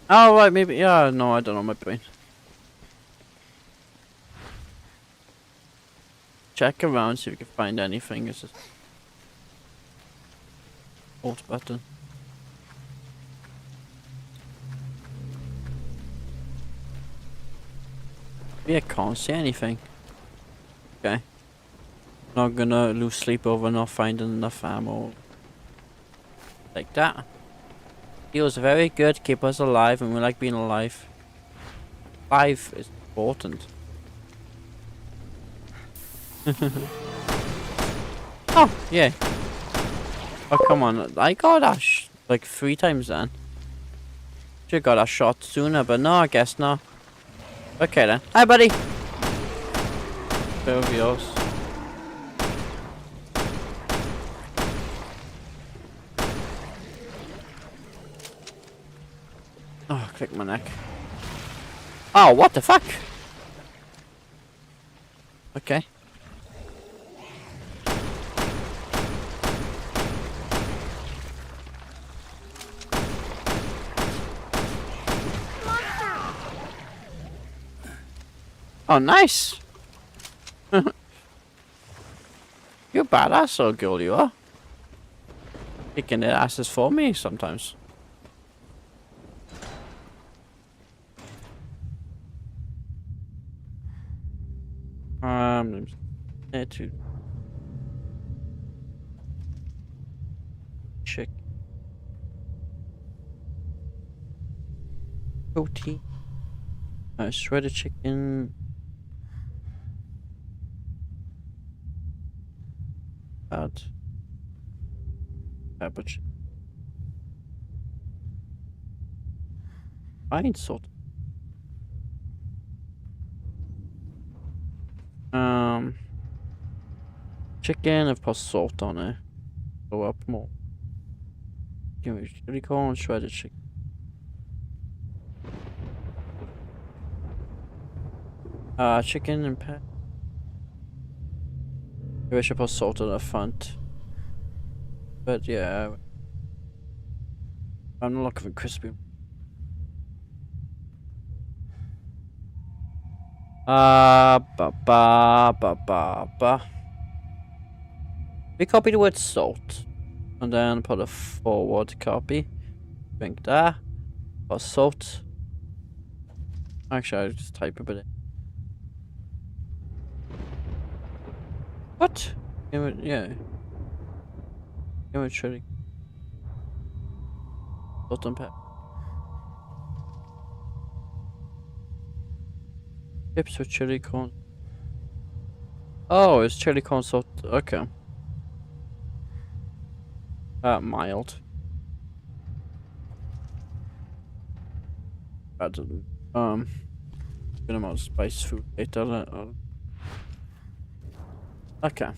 S1: Oh, right, maybe. Yeah, no, I don't know my brain. Check around, see if we can find anything. It's just alt button. Yeah, can't see anything. Okay. Not gonna lose sleep over not finding enough ammo. Like that. Feels very good, keep us alive, and we like being alive. Life is important. Oh, yeah. Oh, come on. I got that like 3 times then. Should've got that shot sooner, but no, I guess not. Okay then. Hi, buddy. Over yours. Oh, click my neck. Oh, what the fuck? Okay. Oh, nice. You're badass, old girl, you are. Kicking their asses for me sometimes. There to check. Roti. Shredded chicken. Add cabbage. Fine salt. Chicken, I've put salt on it. Go up more. Give me chili corn, shredded chicken. Chicken and pepper. Maybe I should put salt on the front. But yeah. I'm not looking for crispy. We copy the word salt. And then put a forward copy. Drink there. Or salt. Actually, I'll just type a bit in. What? Yeah. Chili. Salt and pepper. Chips with chili corn. Oh, it's chili corn salt. Okay. Mild. Good amount of spice food later. Okay.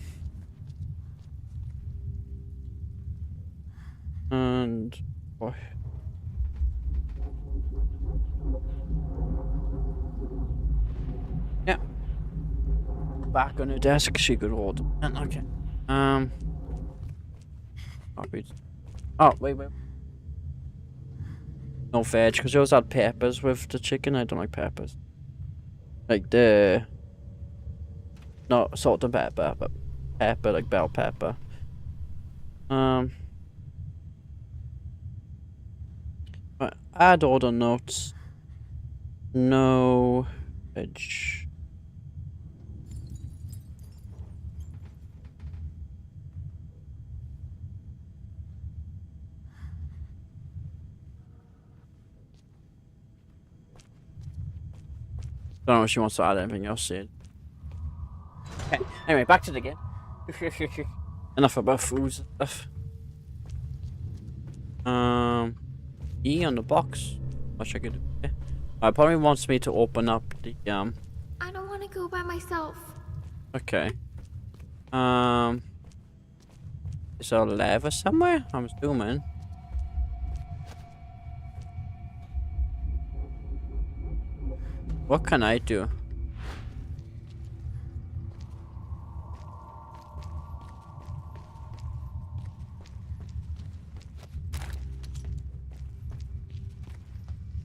S1: And boy. Yeah. Back on her desk, she could hold. Okay. Oh, wait. No veg, because you always had peppers with the chicken. I don't like peppers. Like not salt and pepper, but pepper, like bell pepper. Right, add order notes. No veg. Don't know if she wants to add anything else in. Okay, anyway, back to the game. Enough about food stuff. E on the box. What I could do? Yeah. Probably wants me to open up the
S12: I don't want to go by myself.
S1: Okay. Is there a lever somewhere? I'm assuming. What can I do?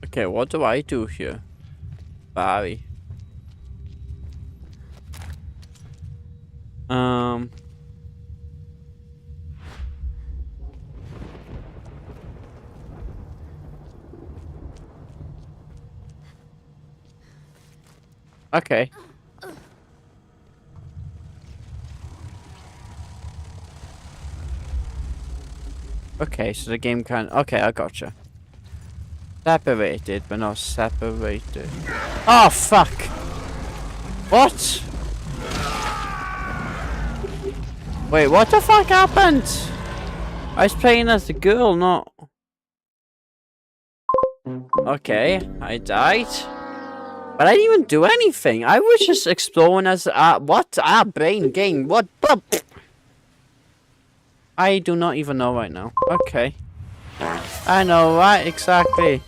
S1: Okay, what do I do here? Barry. Okay. Okay, so the game can... Okay, I gotcha. Separated, but not separated. Oh, fuck! What? Wait, what the fuck happened? I was playing as the girl, not... Okay, I died. But I didn't even do anything. I was just exploring as... what? Brain game. What? I do not even know right now. Okay. I know, right? Exactly.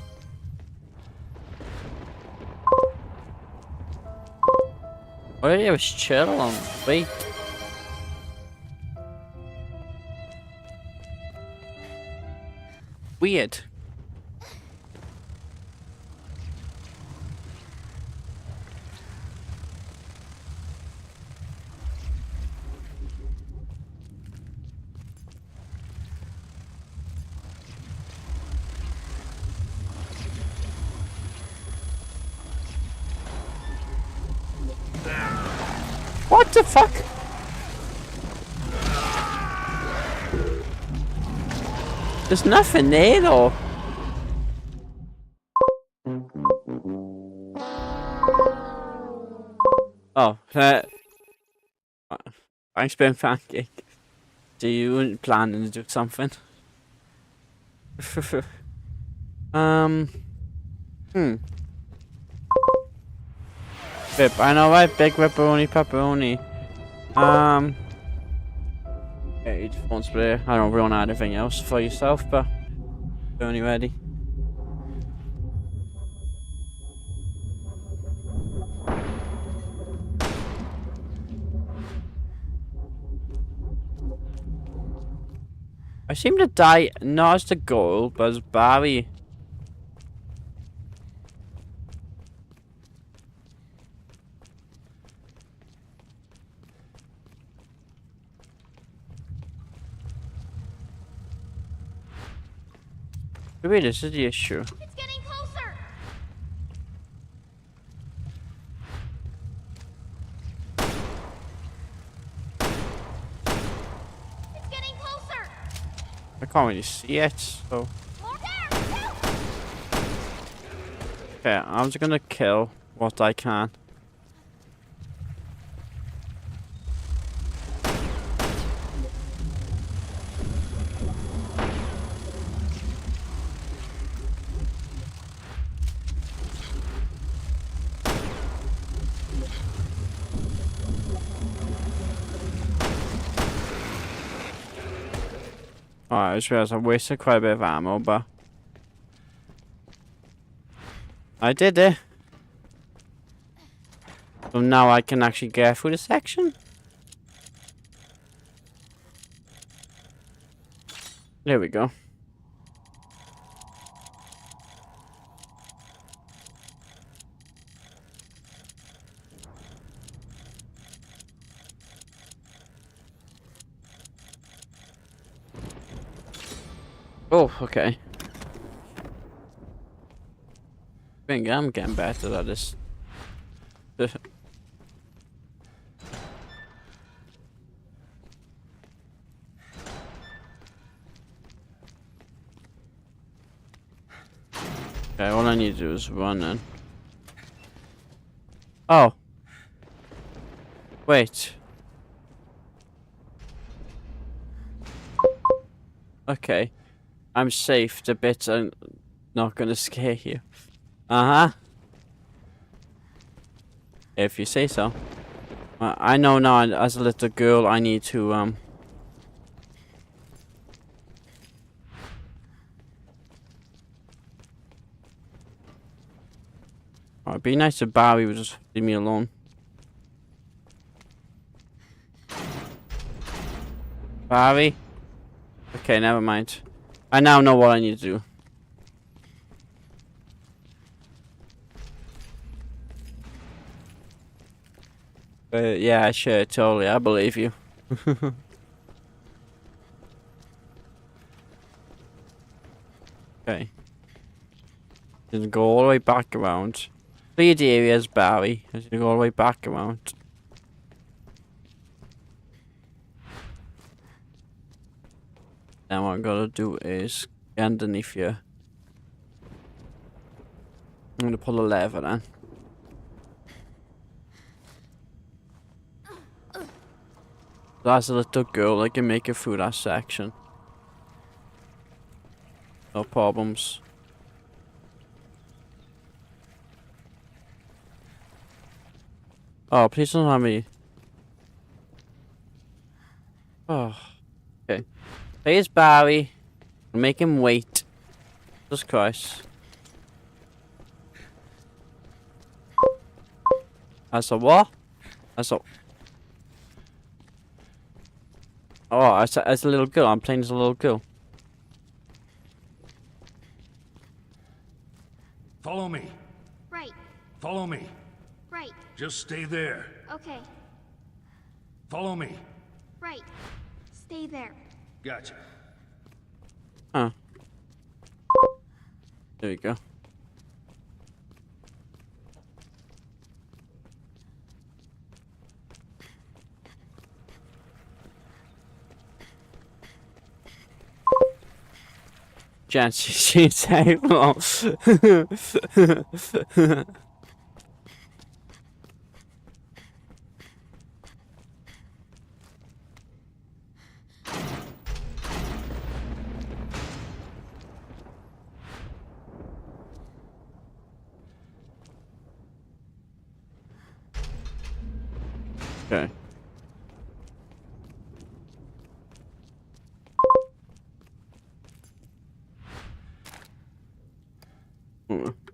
S1: Why did you just chill and wait? Weird. What the fuck? There's nothing there though. Oh, thanks, Ben Pancake. So you weren't planning to do something? Rip, I know, right? Big pepperoni. Yeah, you just want spray. I don't really want anything else for yourself, but only ready. I seem to die not as the goal, but as Barry. Maybe this is the issue.
S12: It's getting closer. It's getting closer.
S1: I can't really see it, so.
S12: More there. Help!
S1: Okay, I'm just gonna kill what I can. Alright, I just realized I wasted quite a bit of ammo, but I did it. So now I can actually get through the section. There we go. Oh, okay. I think I'm getting better at this. Okay, all I need to do is run then. Oh. Wait. Okay. I'm safe. The bits are not gonna scare you. Uh-huh. If you say so. I know now as a little girl I need to, Oh, it'd be nice if Barry would just leave me alone. Barry? Okay, never mind. I now know what I need to do. Yeah, sure, totally. I believe you. Okay. Just go all the way back around. Clear the areas, Barry. Just go all the way back around. Then what I'm gonna do is get underneath here. I'm gonna pull a lever then. That's a little girl, I can make it through that section. No problems. Oh, please don't have me. Oh, okay. Here's Barry. Make him wait. Jesus Christ. That's a what? That's a... Oh, as a little girl. I'm playing as a little girl.
S2: Follow me.
S12: Right.
S2: Follow me.
S12: Right.
S2: Just stay there.
S12: Okay.
S2: Follow me.
S12: Right. Stay there.
S2: Gotcha.
S1: Huh. There we go. Jancy, she's terrible. Okay.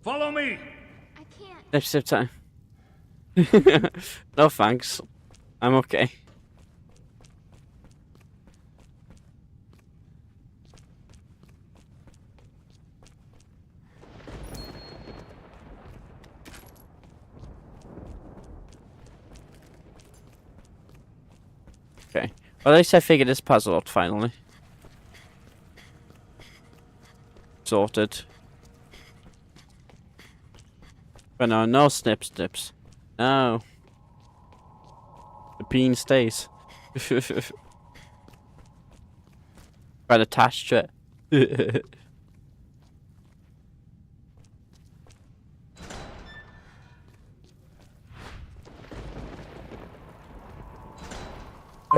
S2: Follow me.
S12: I can't.
S1: Next step time. No thanks. I'm okay. Okay. Well, at least I figured this puzzle out finally. sorted. But no, no snip snips. No. The peen stays. Quite attached to it.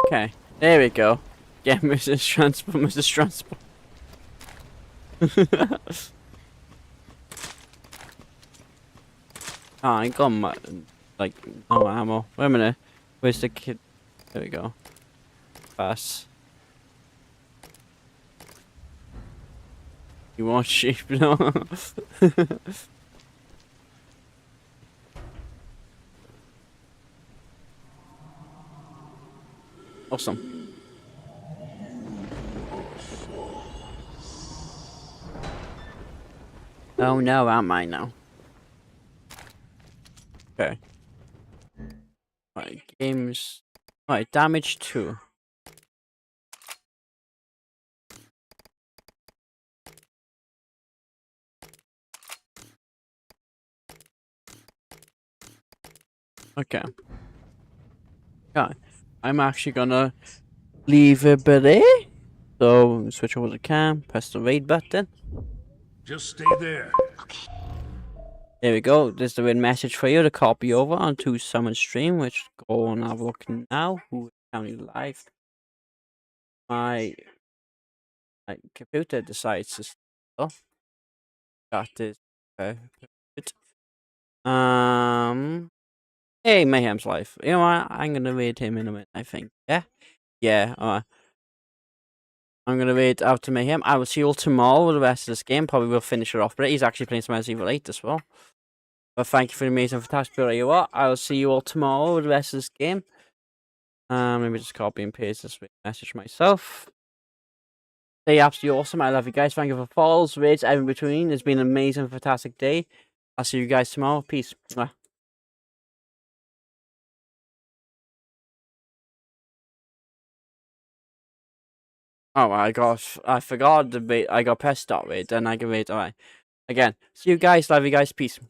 S1: Okay, there we go. Yeah, Mrs. Transport, Mrs. Transport. Oh, I got my, like, no ammo. Wait a minute. Where's the kid? There we go. Pass. You want sheep, no? Awesome. Oh no, am I now? Okay. Right, games. Right, damage 2. Okay. Yeah, I'm actually gonna leave it there. So switch over to cam, press the raid button.
S2: Just stay there.
S1: There we go. There's the raid message for you to copy over onto someone's stream, which go and have a look now. Who is currently live? My computer decides to stop. That is perfect. Hey, Mayhem's live. You know what? I'm gonna raid him in a minute, I think. Yeah? Yeah, alright. I'm gonna raid out to Mayhem. I will see you all tomorrow with the rest of this game. Probably will finish it off, but he's actually playing some Resident Evil 8 as well. But thank you for the amazing, fantastic build you are. I will see you all tomorrow with the rest of this game. Let me just copy and paste this message myself. Stay absolutely awesome. I love you guys. Thank you for follows, raids, everything between. It's been an amazing, fantastic day. I'll see you guys tomorrow. Peace. Mwah. Oh, I forgot the bait. I got press start raid, then I can raid. Alright. Again, see you guys. Love you guys. Peace.